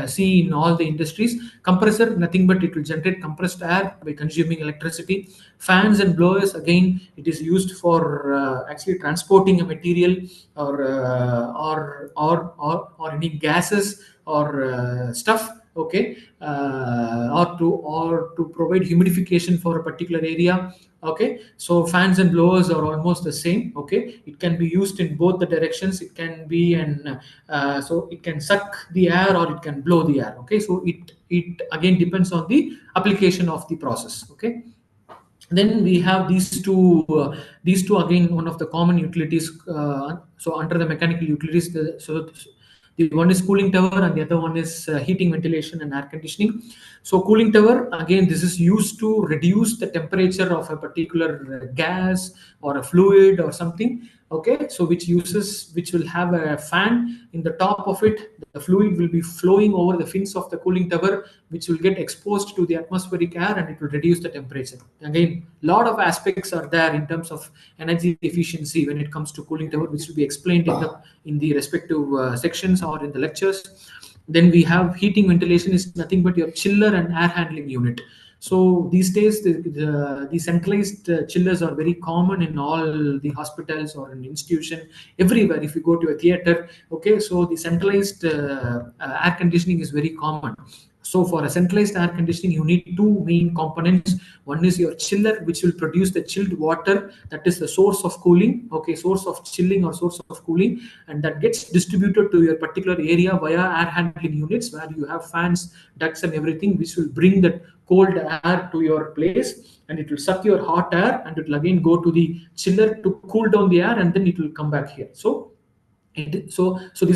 see in all the industries. Compressor, nothing but it will generate compressed air by consuming electricity. Fans and blowers, again, it is used for actually transporting a material or or any gases or stuff, okay, or to provide humidification for a particular area. Okay, so fans and blowers are almost the same. Okay, it can be used in both the directions. It can be an so it can suck the air or it can blow the air. Okay, so it again depends on the application of the process. Okay, then we have these two again, one of the common utilities. So under the mechanical utilities, the one is cooling tower and the other one is heating, ventilation and air conditioning. So cooling tower, again, this is used to reduce the temperature of a particular gas or a fluid or something. Okay, so which will have a fan in the top of it. The fluid will be flowing over the fins of the cooling tower, which will get exposed to the atmospheric air and it will reduce the temperature. Again, a lot of aspects are there in terms of energy efficiency when it comes to cooling tower, which will be explained in the respective sections or in the lectures. Then we have heating, ventilation is nothing but your chiller and air handling unit. So these days, the centralized chillers are very common in all the hospitals or an institution, everywhere. If you go to a theater, okay, so the centralized air conditioning is very common. So for a centralized air conditioning, you need two main components. One is your chiller, which will produce the chilled water. That is the source of cooling, okay, source of chilling or source of cooling, and that gets distributed to your particular area via air handling units, where you have fans, ducts, and everything, which will bring that cold air to your place, and it will suck your hot air, and it will again go to the chiller to cool down the air, and then it will come back here. So these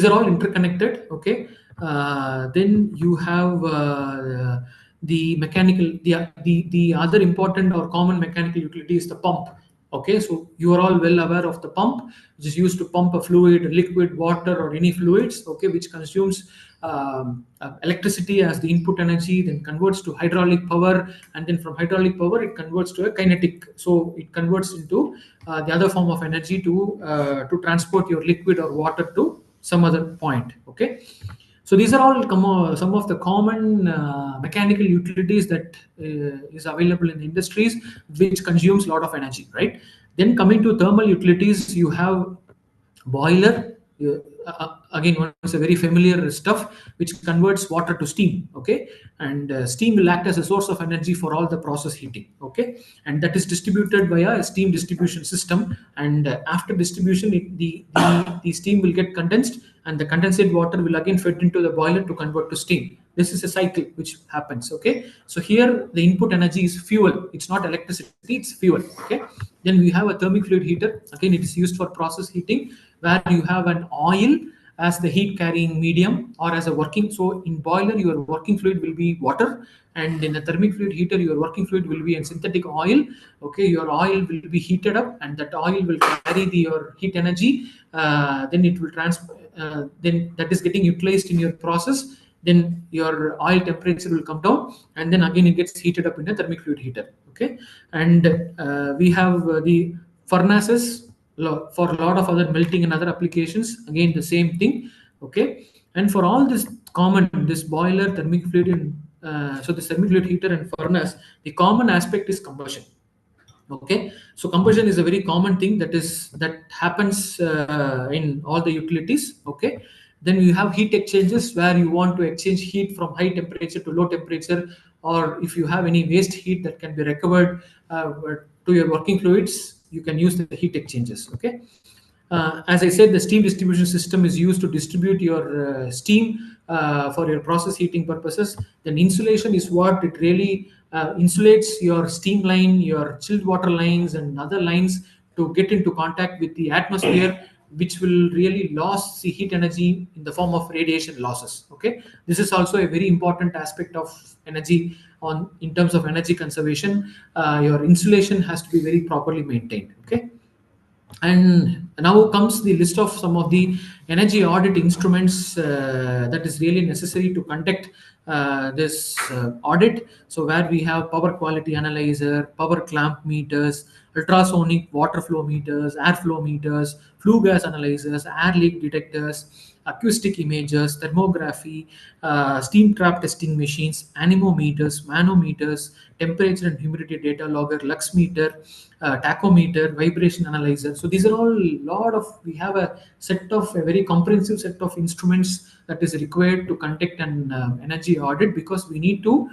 are all interconnected. Okay, then you have the mechanical, the other important or common mechanical utility is the pump. Okay, so you are all well aware of the pump, which is used to pump a fluid, liquid, water, or any fluids, okay, which consumes electricity as the input energy, then converts to hydraulic power, and then from hydraulic power it converts to a kinetic. So it converts into the other form of energy to transport your liquid or water to some other point. Okay, so these are all some of the common mechanical utilities that is available in the industries, which consumes a lot of energy, right? Then coming to thermal utilities, you have boiler. Again, one is a very familiar stuff, which converts water to steam. Okay, and steam will act as a source of energy for all the process heating. Okay, and that is distributed via a steam distribution system. And after distribution, the steam will get condensed, and the condensate water will again fed into the boiler to convert to steam. This is a cycle which happens. Okay, so here the input energy is fuel. It's not electricity, it's fuel. Okay, then we have a thermic fluid heater. Again, it is used for process heating, where you have an oil as the heat carrying medium or as a working. So in boiler, your working fluid will be water, and in a thermic fluid heater, your working fluid will be a synthetic oil. Okay, your oil will be heated up, and that oil will carry your heat energy. Then it will then that is getting utilized in your process. Then your oil temperature will come down, and then again it gets heated up in a thermic fluid heater. Okay, and we have the furnaces for a lot of other melting and other applications. Again, the same thing. Okay, and for all this common, this boiler, thermic fluid, and so the thermic fluid heater and furnace, the common aspect is combustion. Okay, so combustion is a very common thing that happens in all the utilities. Okay, then you have heat exchangers, where you want to exchange heat from high temperature to low temperature, or if you have any waste heat that can be recovered to your working fluids, you can use the heat exchangers. Okay, as I said, the steam distribution system is used to distribute your steam for your process heating purposes. Then insulation is what it really insulates your steam line, your chilled water lines, and other lines to get into contact with the atmosphere, which will really lose the heat energy in the form of radiation losses. Okay, this is also a very important aspect of energy in terms of energy conservation. Your insulation has to be very properly maintained. Okay, and now comes the list of some of the energy audit instruments that is really necessary to conduct this audit. So where we have power quality analyzer, power clamp meters, ultrasonic water flow meters, air flow meters, flue gas analyzers, air leak detectors, acoustic imagers, thermography, steam trap testing machines, anemometers, manometers, temperature and humidity data logger, lux meter, tachometer, vibration analyzer. So these are all we have a very comprehensive set of instruments that is required to conduct an energy audit, because we need to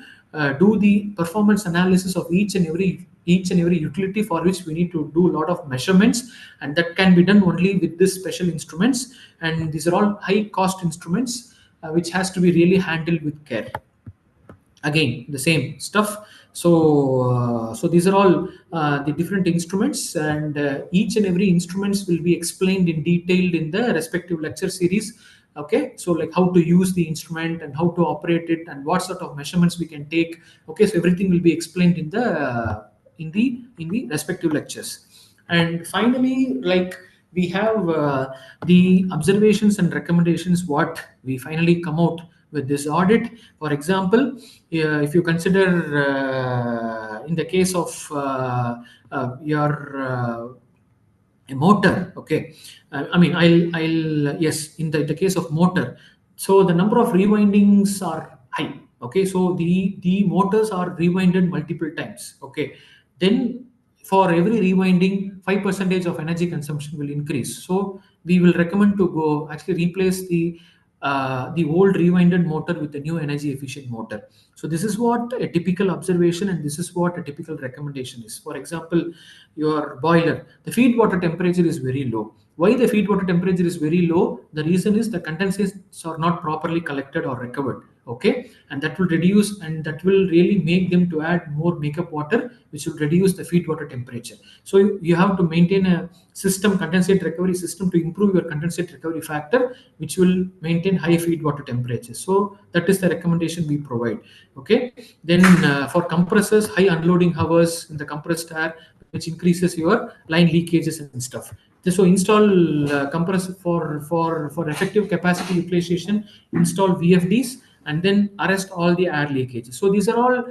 do the performance analysis of each and every utility, for which we need to do a lot of measurements, and that can be done only with this special instruments. And these are all high cost instruments, which has to be really handled with care. Again, the same stuff. So these are all the different instruments, and each and every instruments will be explained in detail in the respective lecture series. Okay, so like how to use the instrument and how to operate it and what sort of measurements we can take. Okay, so everything will be explained in the respective lectures. And finally, like, we have the observations and recommendations what we finally come out with this audit. For example, if you consider in the case of your a motor. Okay, I mean, I'll yes, in the case of motor, so the number of rewindings are high. Okay, so the motors are rewinded multiple times. Okay, then for every rewinding, 5% of energy consumption will increase. So we will recommend to go actually replace the old rewinded motor with a new energy efficient motor. So this is what a typical observation, and this is what a typical recommendation is. For example, your boiler, the feed water temperature is very low. Why the feed water temperature is very low? The reason is the condensates are not properly collected or recovered. Okay, and that will reduce, and that will really make them to add more makeup water, which will reduce the feed water temperature. So you have to maintain a system, condensate recovery system, to improve your condensate recovery factor, which will maintain high feed water temperature. So that is the recommendation we provide. Okay, then for compressors, high unloading hours in the compressed air, which increases your line leakages and stuff. So install compressor for effective capacity utilization. Install VFDs and then arrest all the air leakages. So these are all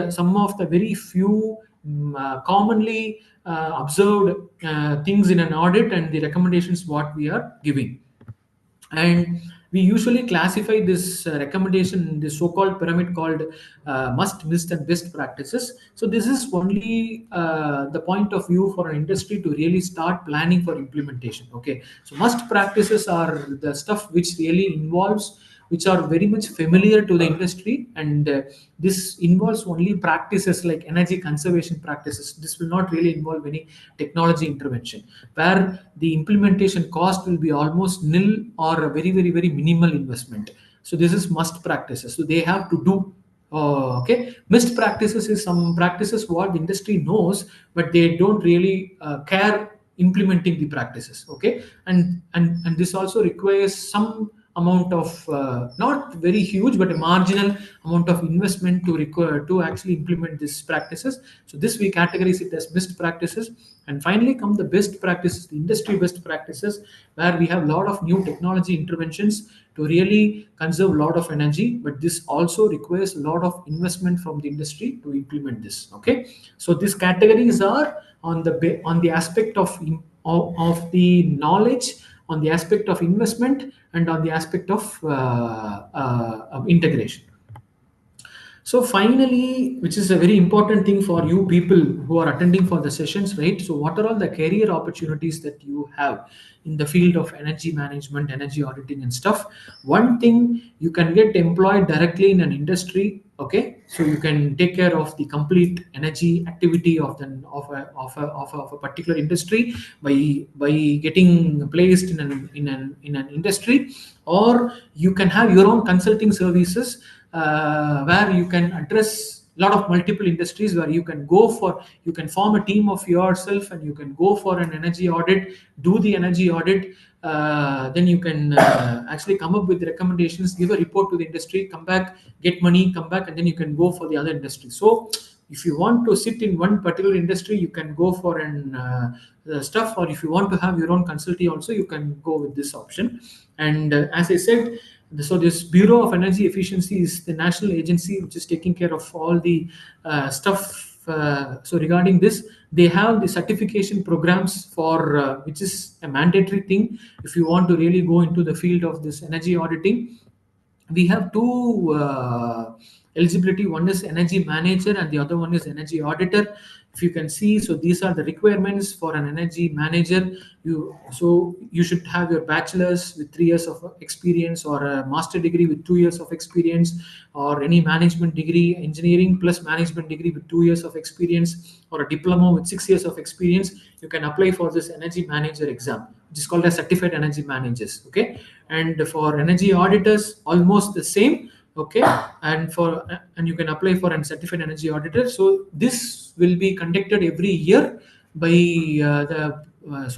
some of the very few commonly observed things in an audit, and the recommendations what we are giving. And we usually classify this recommendation in this so-called pyramid called must, missed, and best practices. So this is only the point of view for an industry to really start planning for implementation. Okay, so must practices are the stuff which really involves, which are very much familiar to the industry, and this involves only practices like energy conservation practices. This will not really involve any technology intervention, where the implementation cost will be almost nil or a very, very, very minimal investment. So this is must practices, so they have to do. Okay, missed practices is some practices what the industry knows, but they don't really care implementing the practices. Okay, and this also requires some amount of not very huge, but a marginal amount of investment to require to actually implement these practices. So this we categorize it as best practices. And finally come the best practices, the industry best practices, where we have a lot of new technology interventions to really conserve a lot of energy, but this also requires a lot of investment from the industry to implement this. Okay, so these categories are on the aspect of the knowledge, on the aspect of investment, and on the aspect of integration. So finally, which is a very important thing for you people who are attending for the sessions, right? So what are all the career opportunities that you have in the field of energy management, energy auditing and stuff? One thing, you can get employed directly in an industry. Okay, so you can take care of the complete energy activity of a particular industry by getting placed in an industry, or you can have your own consulting services where you can address a lot of multiple industries, where you can form a team of yourself and you can go for an energy audit, do the energy audit, then you can actually come up with recommendations, give a report to the industry, come back, get money, come back, and then you can go for the other industry. So if you want to sit in one particular industry, you can go for an stuff, or if you want to have your own consulting also, you can go with this option. And as I said, So this Bureau of Energy Efficiency is the national agency which is taking care of all the stuff. So regarding this, they have the certification programs for which is a mandatory thing if you want to really go into the field of this energy auditing. We have two eligibility. One is energy manager and the other one is energy auditor. If you can see, so these are the requirements for an energy manager. You should have your bachelor's with 3 years of experience, or a master degree with 2 years of experience, or any management degree, engineering plus management degree with 2 years of experience, or a diploma with 6 years of experience. You can apply for this energy manager exam, which is called as certified energy managers. Okay, and for energy auditors, almost the same. Okay, and you can apply for a certified energy auditor. So this will be conducted every year by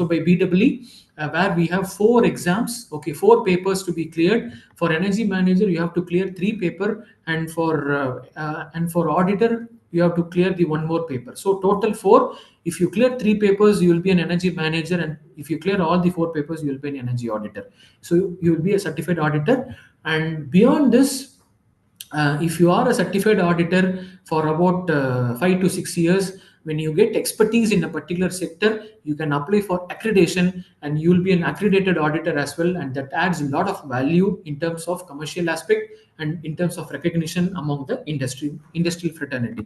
by BEE, where we have 4 exams. Okay, 4 papers to be cleared. For energy manager, you have to clear 3 paper, and for auditor, you have to clear the 1 more paper. So total 4. If you clear 3 papers, you will be an energy manager, and if you clear all the 4 papers, you will be an energy auditor. So you will be a certified auditor. And beyond this, if you are a certified auditor for about 5 to 6 years, when you get expertise in a particular sector, you can apply for accreditation, and you will be an accredited auditor as well. And that adds a lot of value in terms of commercial aspect and in terms of recognition among the industrial fraternity.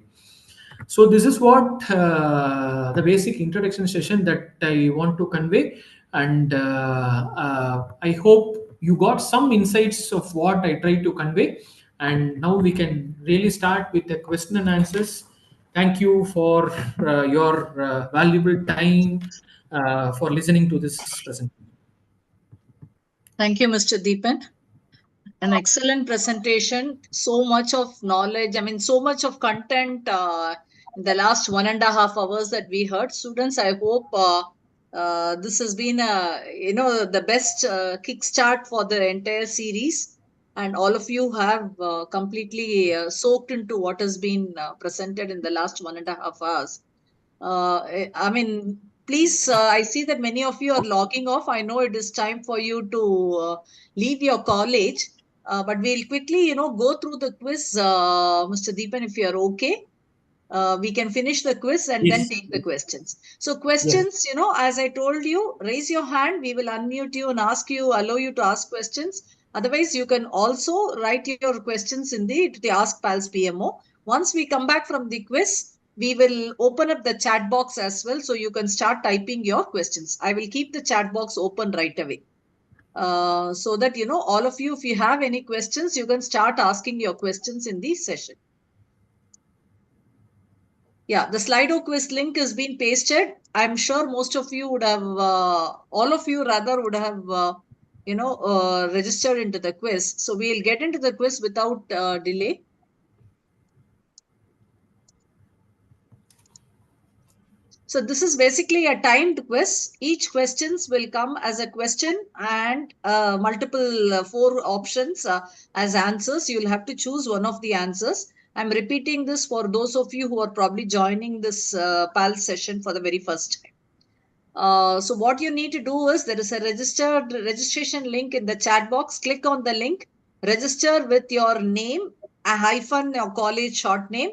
So this is what the basic introduction session that I want to convey, and I hope you got some insights of what I tried to convey. And now we can really start with the question and answers. Thank you for your valuable time for listening to this presentation. Thank you, Mr. Deepan. An excellent presentation. So much of knowledge. I mean, so much of content in the last 1.5 hours that we heard. Students, I hope this has been the best kickstart for the entire series, and all of you have completely soaked into what has been presented in the last 1.5 hours. I mean, please, I see that many of you are logging off. I know it is time for you to leave your college, but we'll quickly, go through the quiz, Mr. Deepan, if you are okay. We can finish the quiz and then Yes. take the questions. So questions, as I told you, raise your hand. We will unmute you and allow you to ask questions. Otherwise, you can also write your questions in the Ask Pals PMO. Once we come back from the quiz, we will open up the chat box as well. So you can start typing your questions. I will keep the chat box open right away. So that, all of you, if you have any questions, you can start asking your questions in the session. Yeah, the Slido quiz link has been pasted. I'm sure most of you would have, all of you rather would have, registered into the quiz. So we'll get into the quiz without delay. So this is basically a timed quiz. Each questions will come as a question and multiple 4 options as answers. You'll have to choose one of the answers. I'm repeating this for those of you who are probably joining this PAL session for the very first time. So what you need to do is there is a registration link in the chat box. Click on the link, register with your name, a hyphen, your college short name.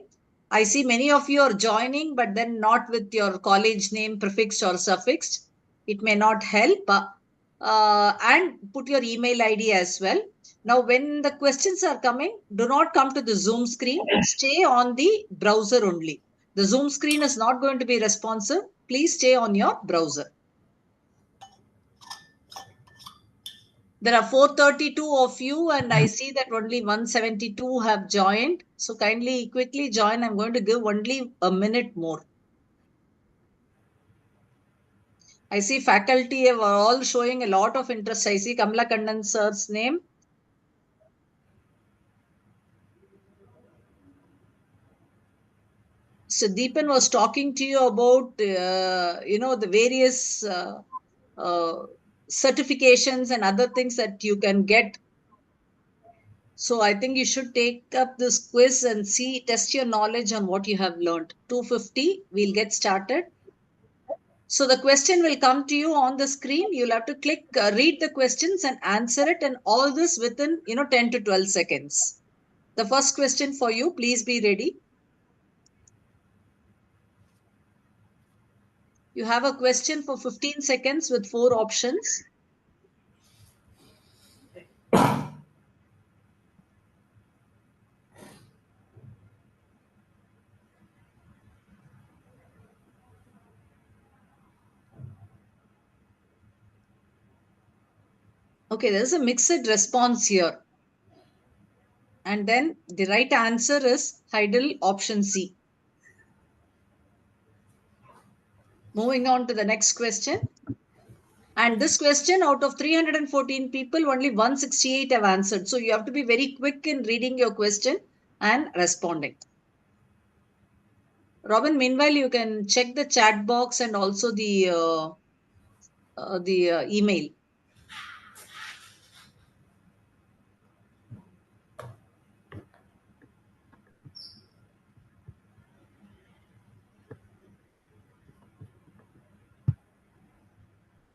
I see many of you are joining, but then not with your college name prefixed or suffixed. It may not help. And put your email ID as well. Now, when the questions are coming, do not come to the Zoom screen. Stay on the browser only. The Zoom screen is not going to be responsive. Please stay on your browser. There are 432 of you, and I see that only 172 have joined. So kindly quickly join. I'm going to give only a minute more. I see faculty are all showing a lot of interest. I see Kamla Kannan sir's name. So Deepan was talking to you about, the various certifications and other things that you can get. So I think you should take up this quiz and test your knowledge on what you have learned. 250, we'll get started. So the question will come to you on the screen. You'll have to click, read the questions and answer it, and all this within 10 to 12 seconds. The first question for you, please be ready. You have a question for 15 seconds with 4 options. Okay, there's a mixed response here. And then the right answer is Heidel option C. Moving on to the next question. And this question, out of 314 people, only 168 have answered. So you have to be very quick in reading your question and responding. Robin, meanwhile, you can check the chat box and also the email.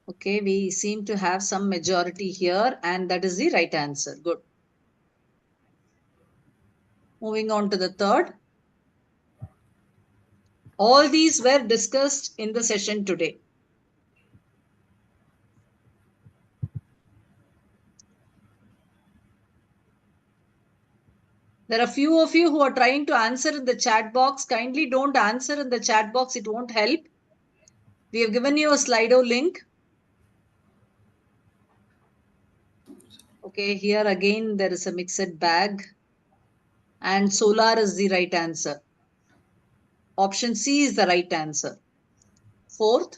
Okay, we seem to have some majority here, and that is the right answer. Good. Moving on to the third. All these were discussed in the session today. There are few of you who are trying to answer in the chat box. Kindly don't answer in the chat box. It won't help. We have given you a Slido link. Okay, here again, there is a mixed bag. And solar is the right answer. Option C is the right answer. Fourth.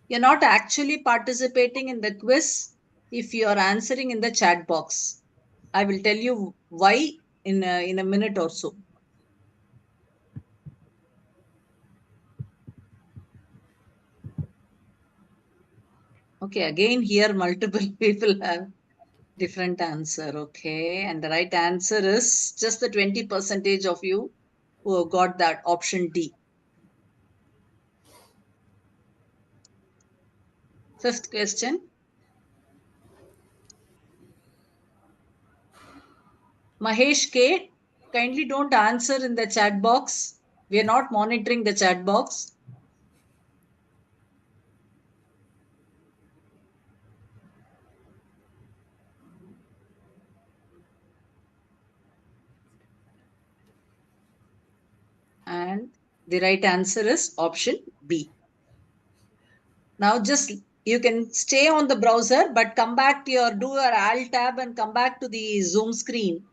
You're not actually participating in the quiz if you are answering in the chat box. I will tell you why in a minute or so. Okay, again here multiple people have different answer. Okay, and the right answer is just the 20% of you who have got that option D. Fifth question. Mahesh K, kindly don't answer in the chat box. We are not monitoring the chat box. And the right answer is option B. Now just you can stay on the browser, but come back to do your Alt tab and come back to the Zoom screen.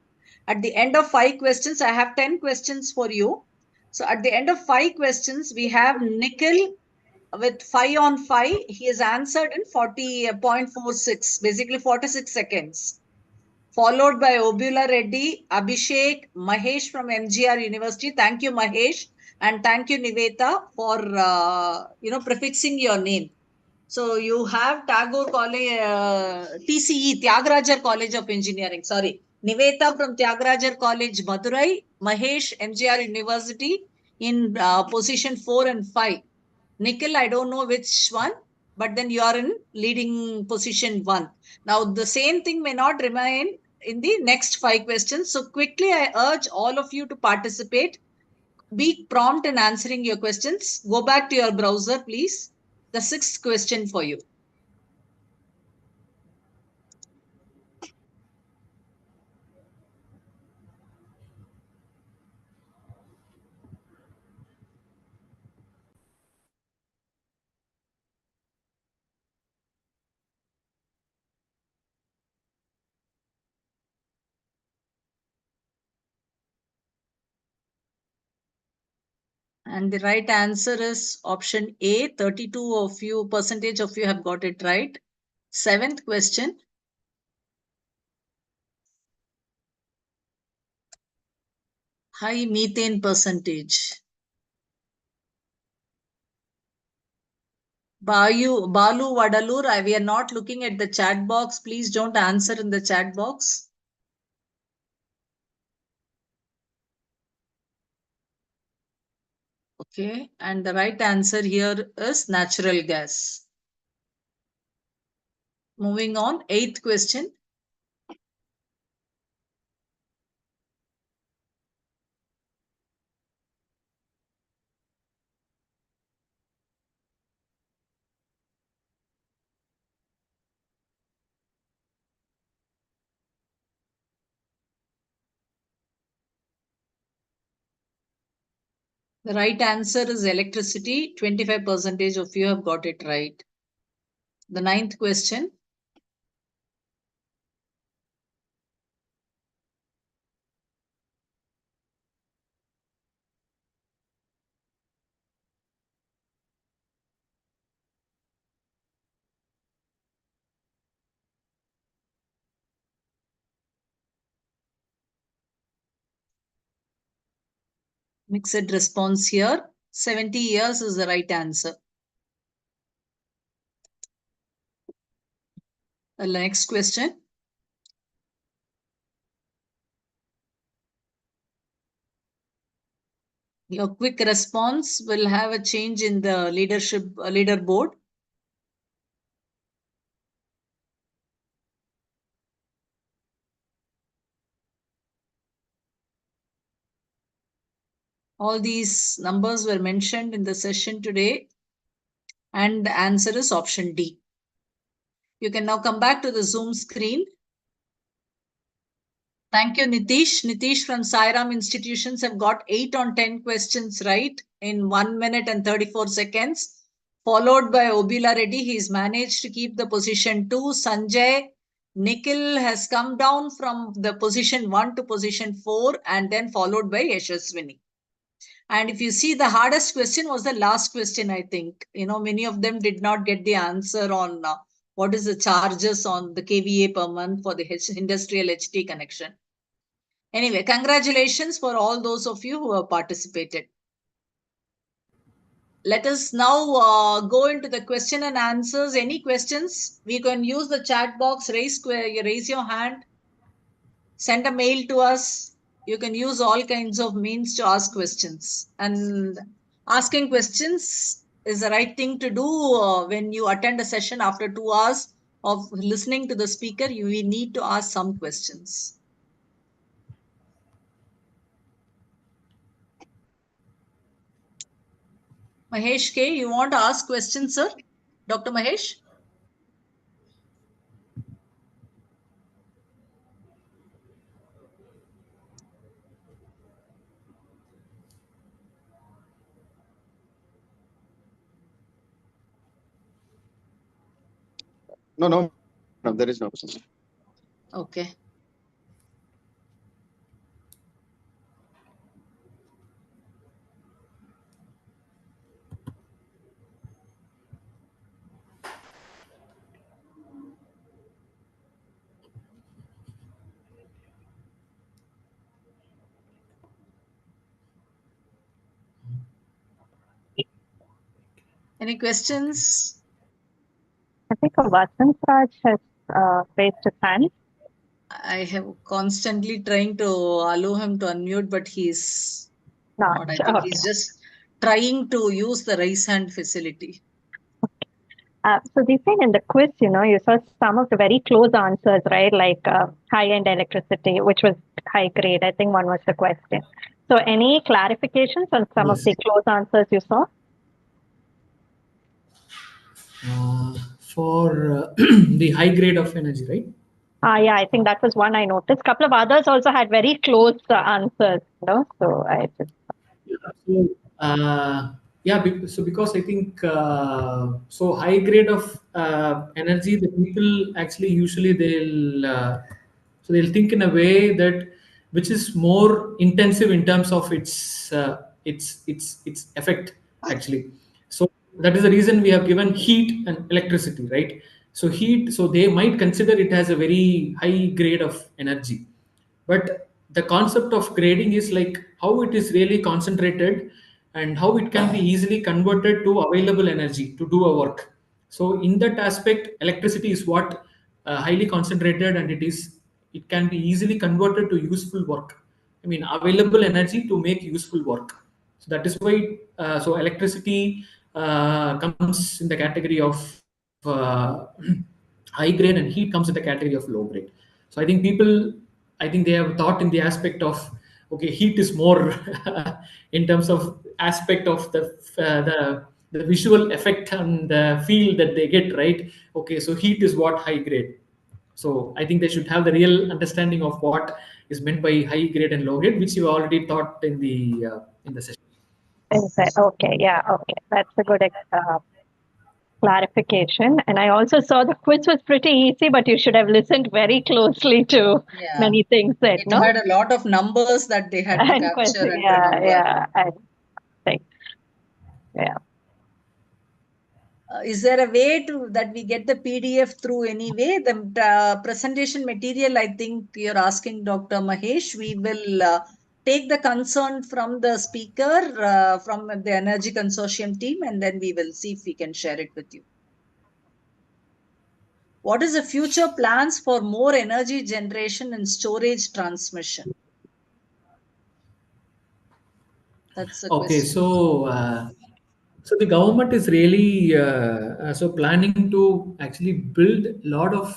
At the end of 5 questions, I have 10 questions for you. So at the end of 5 questions, we have Nikhil with 5 on 5. He has answered in 40.46, basically 46 seconds. Followed by Obula Reddy, Abhishek, Mahesh from MGR University. Thank you, Mahesh. And thank you, Niveta, for prefixing your name. So you have Tagore College, TCE, Tyagarajar College of Engineering. Sorry, Niveta from Tyagarajar College, Madurai. Mahesh, MGR University, in position 4 and 5. Nikhil, I don't know which one, but then you are in leading position 1. Now the same thing may not remain in the next 5 questions. So quickly, I urge all of you to participate. Be prompt in answering your questions. Go back to your browser, please. The 6th question for you. And the right answer is option A. 32% of you have got it right. 7th question. High methane percentage. Balu Vadalur, we are not looking at the chat box. Please don't answer in the chat box. Okay, and the right answer here is natural gas. Moving on, 8th question. The right answer is electricity. 25% of you have got it right. The 9th question. Mixed response here. 70 years is the right answer. The next question. Your quick response will have a change in the leaderboard. All these numbers were mentioned in the session today, and the answer is option D. You can now come back to the Zoom screen. Thank you, Nitish. Nitish from Sairam Institutions have got 8 on 10 questions right in 1 minute and 34 seconds, followed by Obila Reddy. He's managed to keep the position 2. Sanjay Nikhil has come down from the position 1 to position 4, and then followed by Yashaswini. And if you see, the hardest question was the last question, I think. Many of them did not get the answer on what is the charges on the KVA per month for the industrial HT connection. Anyway, congratulations for all those of you who have participated. Let us now go into the question and answers. Any questions? We can use the chat box, raise your hand, send a mail to us. You can use all kinds of means to ask questions. And asking questions is the right thing to do when you attend a session after 2 hours of listening to the speaker. You need to ask some questions. Mahesh K, you want to ask questions, sir? Dr. Mahesh? No, there is no question. Okay. Any questions? I think Vasant Raj has raised his hand. I have constantly trying to allow him to unmute, but he's not. I think he's just trying to use the raise hand facility. So Deepan, in the quiz, you saw some of the very close answers, right? Like high-end electricity, which was high grade. I think one was the question. So any clarifications on some of the close answers you saw? For the high grade of energy, right? Yeah, I think that was one I noticed. A couple of others also had very close answers, So I just... So because I think so high grade of energy, the people actually usually they'll think in a way that which is more intensive in terms of its effect actually. So that is the reason we have given heat and electricity, right? So heat, so they might consider it as a very high grade of energy, but the concept of grading is like how it is really concentrated and how it can be easily converted to available energy to do a work. So in that aspect, electricity is what highly concentrated, and it can be easily converted to useful work. I mean, available energy to make useful work. So that is why so electricity comes in the category of high grade, and heat comes in the category of low grade. So I think people, I think they have thought in the aspect of, okay, heat is more in terms of aspect of the visual effect and the feel that they get, right? Okay, so heat is what high grade. So I think they should have the real understanding of what is meant by high grade and low grade, which you already taught in the session. Okay, yeah, okay. That's a good clarification. And I also saw the quiz was pretty easy, but you should have listened very closely to Yeah. many things said, It no? had a lot of numbers that they had to And capture and yeah, remember. yeah, I think, yeah. Is there a way to that we get the PDF through any way? The presentation material, I think you're asking Dr. Mahesh. We will take the concern from the speaker, from the Energy Consortium team, and then we will see if we can share it with you. What is the future plans for more energy generation and storage transmission? That's a Okay, question. so the government is really so planning to actually build a lot of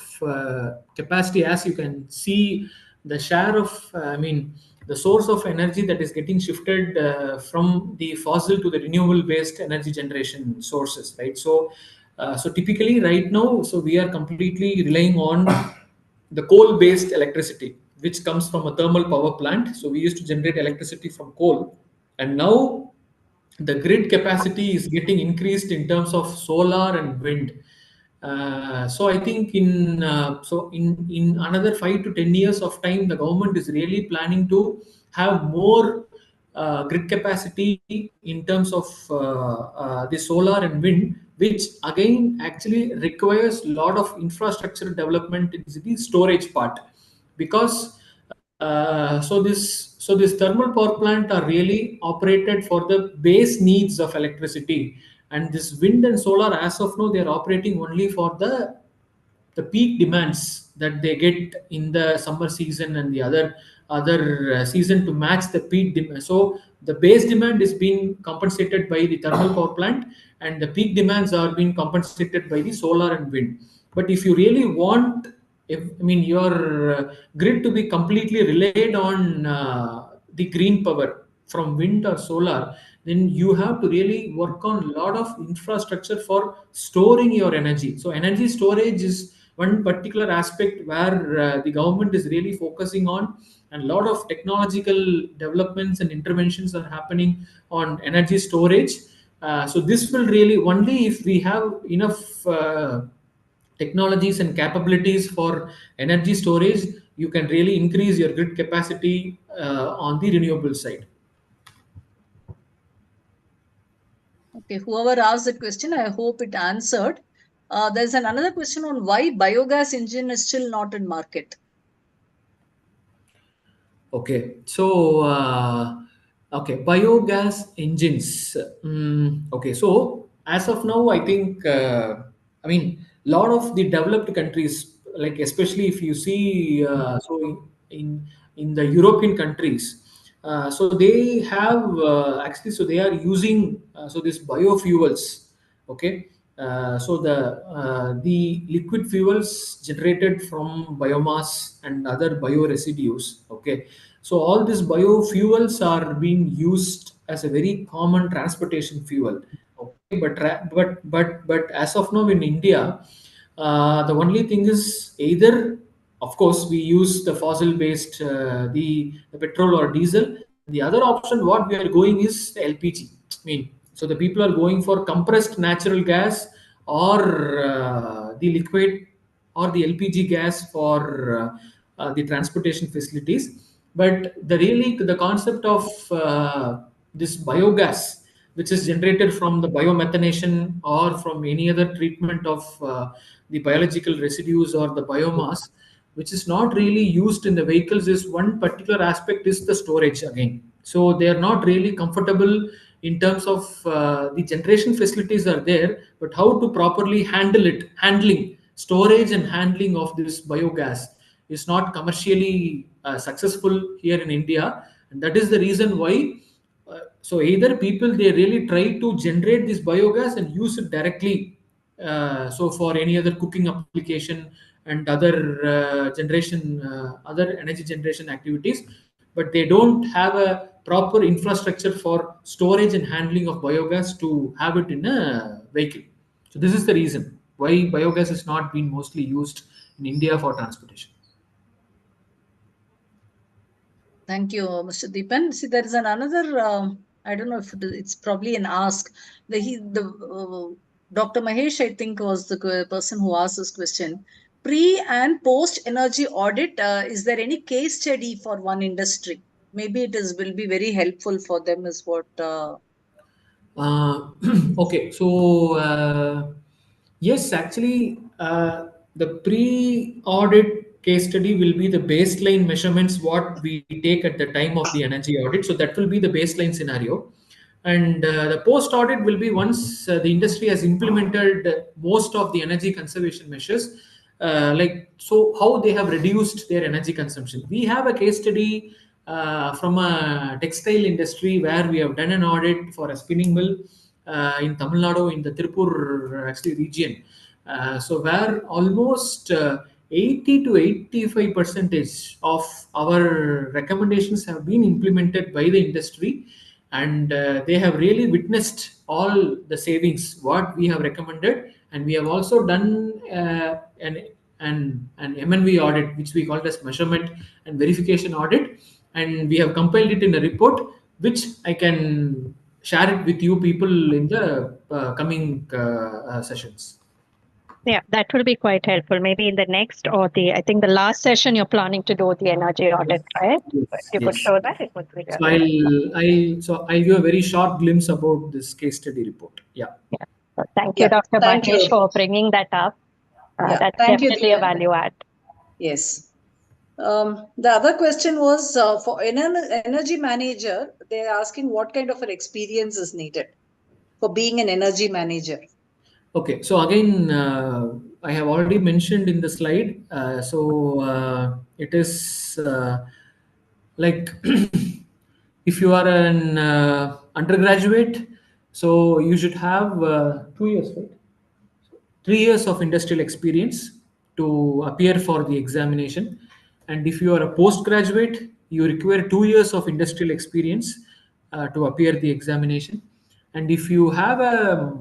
capacity. As you can see, the share of I mean the source of energy that is getting shifted from the fossil to the renewable based energy generation sources, right? So typically right now, so we are completely relying on the coal based electricity, which comes from a thermal power plant. So we used to generate electricity from coal, and now the grid capacity is getting increased in terms of solar and wind. So I think in another 5 to 10 years of time, the government is really planning to have more grid capacity in terms of the solar and wind, which again actually requires a lot of infrastructure development in the storage part, because so this thermal power plant are really operated for the base needs of electricity, and this wind and solar, as of now, they are operating only for the peak demands that they get in the summer season and the other season to match the peak demand. So the base demand is being compensated by the thermal power plant, and the peak demands are being compensated by the solar and wind. But if you really want, if I mean your grid to be completely relied on the green power from wind or solar, then you have to really work on a lot of infrastructure for storing your energy. So energy storage is one particular aspect where the government is really focusing on, and a lot of technological developments and interventions are happening on energy storage. So this will really, only if we have enough technologies and capabilities for energy storage, you can really increase your grid capacity on the renewable side. Okay, whoever asked that question, I hope it answered. There's another question on why biogas engine is still not in market. Okay, so biogas engines. Okay, so as of now, I think I mean a lot of the developed countries, like especially if you see, so in the European countries, so they have actually, so they are using so these biofuels. Okay, so the liquid fuels generated from biomass and other bio residues. Okay, so all these biofuels are being used as a very common transportation fuel. Okay, but as of now in India, the only thing is either, of course, we use the fossil based the petrol or diesel. The other option what we are going is the LPG. I mean, so the people are going for compressed natural gas, or the liquid, or the LPG gas for the transportation facilities. But the concept of this biogas, which is generated from the biomethanation or from any other treatment of the biological residues or the biomass, which is not really used in the vehicles, is one particular aspect is the storage again. So they are not really comfortable in terms of the generation facilities are there, but how to properly handling storage and handling of this biogas is not commercially successful here in India, and that is the reason why so either people, they really try to generate this biogas and use it directly, so for any other cooking application and other other energy generation activities, but they don't have a proper infrastructure for storage and handling of biogas to have it in a vehicle. So this is the reason why biogas is not being mostly used in India for transportation. Thank you, Mr. Deepan. See, there is another, I don't know if it's probably an ask. Dr. Mahesh, I think, was the person who asked this question. Pre and post energy audit, is there any case study for one industry? Maybe will be very helpful for them, is what. Okay, so yes, actually, the pre-audit case study will be the baseline measurements what we take at the time of the energy audit. So that will be the baseline scenario, and the post-audit will be once the industry has implemented most of the energy conservation measures. Like, so how they have reduced their energy consumption. We have a case study from a textile industry where we have done an audit for a spinning mill in Tamil Nadu, in the Tirupur actually region. So where almost 80 to 85 percentage of our recommendations have been implemented by the industry, and they have really witnessed all the savings what we have recommended. And we have also done an MNV audit, which we call as measurement and verification audit, and we have compiled it in a report, which I can share it with you people in the coming sessions. Yeah, that will be quite helpful. Maybe in the next or I think the last session you're planning to do the energy audit, right? If you could show that, it would be really So I'll give a very short glimpse about this case study report. Yeah. So thank you, Dr. Thank Mahesh, you. for bringing that up. That's thank you, definitely a Deepan. value add. Yes. The other question was for an energy manager, they're asking what kind of an experience is needed for being an energy manager. Okay, so again, I have already mentioned in the slide. It is like if you are an undergraduate, so you should have 2 years, right? 3 years of industrial experience to appear for the examination. And if you are a postgraduate, you require 2 years of industrial experience to appear the examination. And if you have a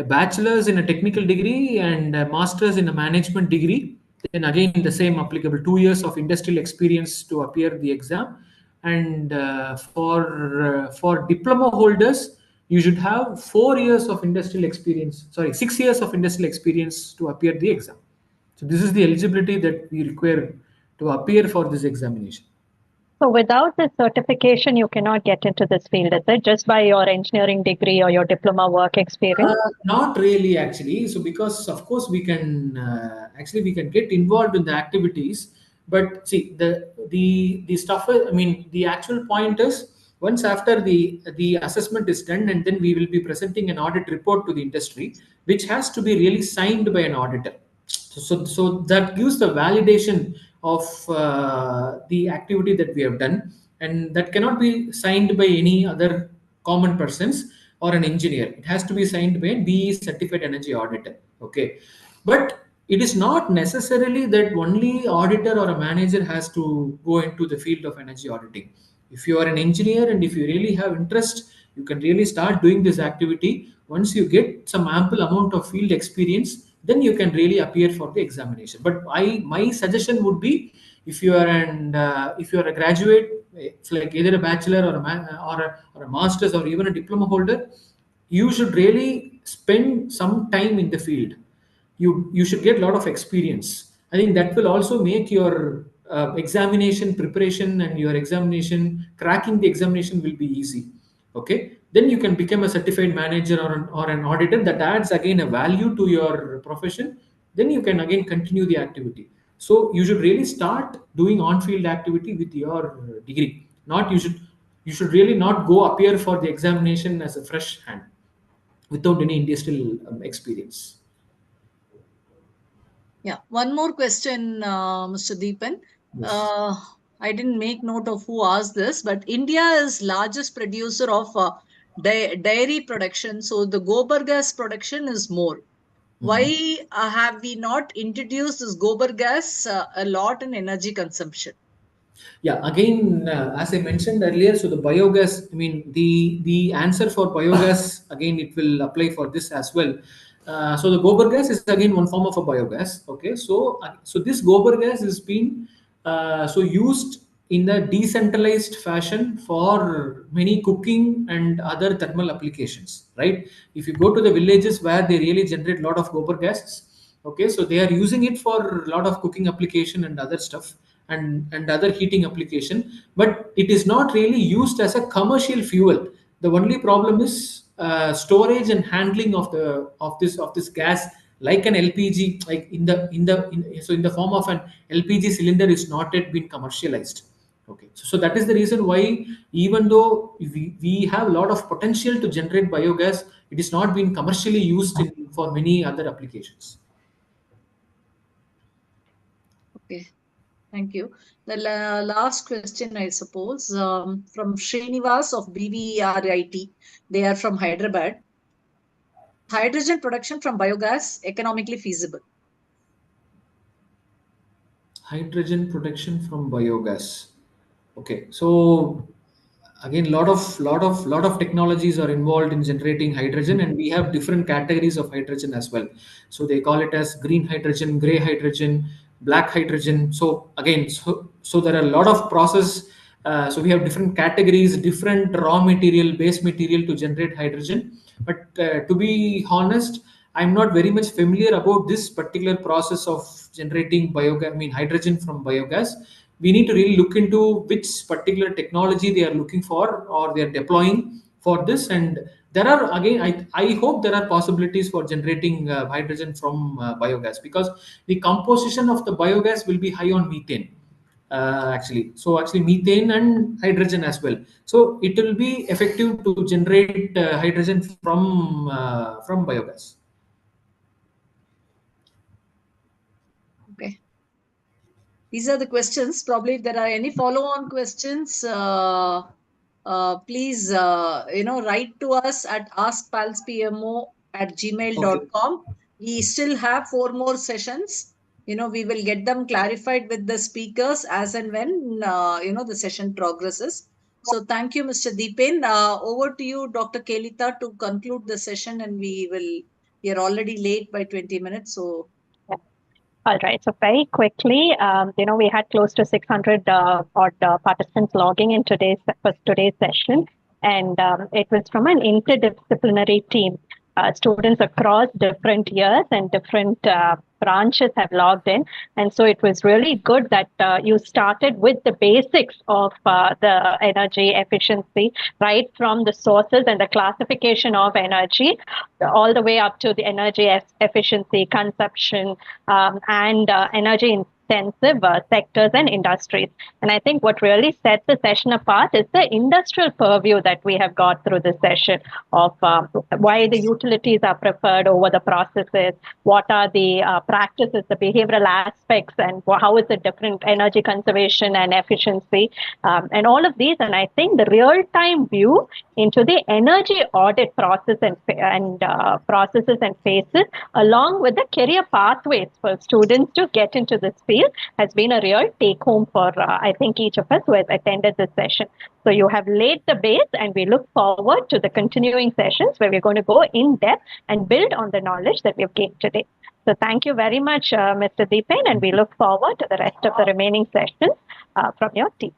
bachelor's in a technical degree and a master's in a management degree, then again the same applicable, 2 years of industrial experience to appear the exam. And for diploma holders, you should have 4 years of industrial experience. Sorry, 6 years of industrial experience to appear the exam. So this is the eligibility that we require to appear for this examination. So without this certification, you cannot get into this field, is it? Just by your engineering degree or your diploma work experience? Not really, actually. So because of course we can we can get involved in the activities, but see the stuff. I mean, the actual point is once after the assessment is done, and then we will be presenting an audit report to the industry, which has to be really signed by an auditor. So that gives the validation of the activity that we have done, and that cannot be signed by any other common persons or an engineer. It has to be signed by a BE certified energy auditor. Okay, but it is not necessarily that only auditor or a manager has to go into the field of energy auditing. If you are an engineer and if you really have interest, you can really start doing this activity. Once you get some ample amount of field experience, then you can really appear for the examination. But my suggestion would be, if you are a graduate, it's like either a bachelor or a master's or even a diploma holder, you should really spend some time in the field. You should get a lot of experience. I think that will also make your examination preparation and your examination cracking the examination will be easy. Okay, then you can become a certified manager or an auditor. That adds again a value to your profession. Then you can again continue the activity. So you should really start doing on-field activity with your degree. Not you should really not go appear for the examination as a fresh hand without any industrial experience. Yeah, one more question, Mr. Deepan. Yes. I didn't make note of who asked this, but India is largest producer of dairy production. So the gobar gas production is more. Why have we not introduced this gobar gas a lot in energy consumption? Yeah, again, as I mentioned earlier, so the biogas, I mean, the answer for biogas, again, it will apply for this as well. So the gobar gas is again one form of a biogas. Okay, so this gobar gas is being so used in a decentralized fashion for many cooking and other thermal applications, right? If you go to the villages where they really generate a lot of gobar gases, okay, so they are using it for a lot of cooking application and other stuff, and other heating application, but it is not really used as a commercial fuel. The only problem is storage and handling of this gas, like an LPG, like in the form of an LPG cylinder, is not yet been commercialized. Okay, so that is the reason why, even though we have a lot of potential to generate biogas, it is not being commercially used for many other applications. Okay, thank you. The last question, I suppose, from Srinivas of BVRIT. They are from Hyderabad. Hydrogen production from biogas economically feasible? Hydrogen production from biogas. Okay, so again, lot of technologies are involved in generating hydrogen, and we have different categories of hydrogen as well. So they call it as green hydrogen, gray hydrogen, black hydrogen. So again, so there are a lot of process. So we have different categories, different raw material, base material to generate hydrogen. But to be honest, I'm not very much familiar about this particular process of generating biogas, I mean hydrogen from biogas. We need to really look into which particular technology they are looking for or they are deploying for this. And there are, again, I hope there are possibilities for generating hydrogen from biogas, because the composition of the biogas will be high on methane. Actually methane and hydrogen as well, so it will be effective to generate hydrogen from biogas. Okay. These are the questions. Probably if there are any follow-on questions, please, write to us at askpalspmo@gmail.com. We still have 4 more sessions. We will get them clarified with the speakers as and when, the session progresses. So thank you, Mr. Deepen. Over to you, Dr. Kelita, to conclude the session, and we are already late by 20 minutes. So all right. So very quickly, we had close to 600 odd participants logging in today's session, and it was from an interdisciplinary team. Students across different years and different branches have logged in, and so it was really good that you started with the basics of the energy efficiency, right from the sources and the classification of energy, all the way up to the energy efficiency, consumption, and energy intensive sectors and industries. And I think what really sets the session apart is the industrial purview that we have got through this session of why the utilities are preferred over the processes, what are the practices, the behavioral aspects, and how is it different energy conservation and efficiency, and all of these. And I think the real-time view into the energy audit process and processes and phases, along with the career pathways for students to get into this field, has been a real take-home for, I think, each of us who has attended this session. So you have laid the base, and we look forward to the continuing sessions where we're going to go in depth and build on the knowledge that we've gained today. So thank you very much, Mr. Deepen, and we look forward to the rest of the remaining sessions from your team.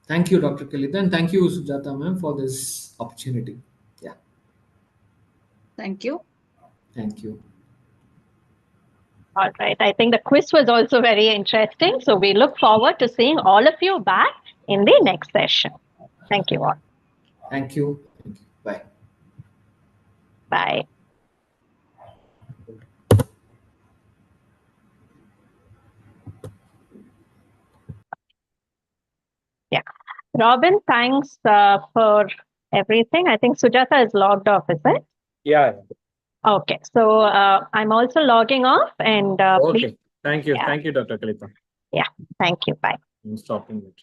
Thank you, Dr. Kalita, and thank you, Sujata ma'am, for this opportunity. Yeah. thank you. Thank you. All right. I think the quiz was also very interesting. So we look forward to seeing all of you back in the next session. Thank you all. Thank you. Bye. Bye. Yeah. Robin, thanks for everything. I think Sujata is logged off, is it? Yeah. Okay. So I'm also logging off, and Okay. please. Thank you. Yeah. Thank you, Dr. Kalita. Yeah. Thank you. Bye. I'm stopping it.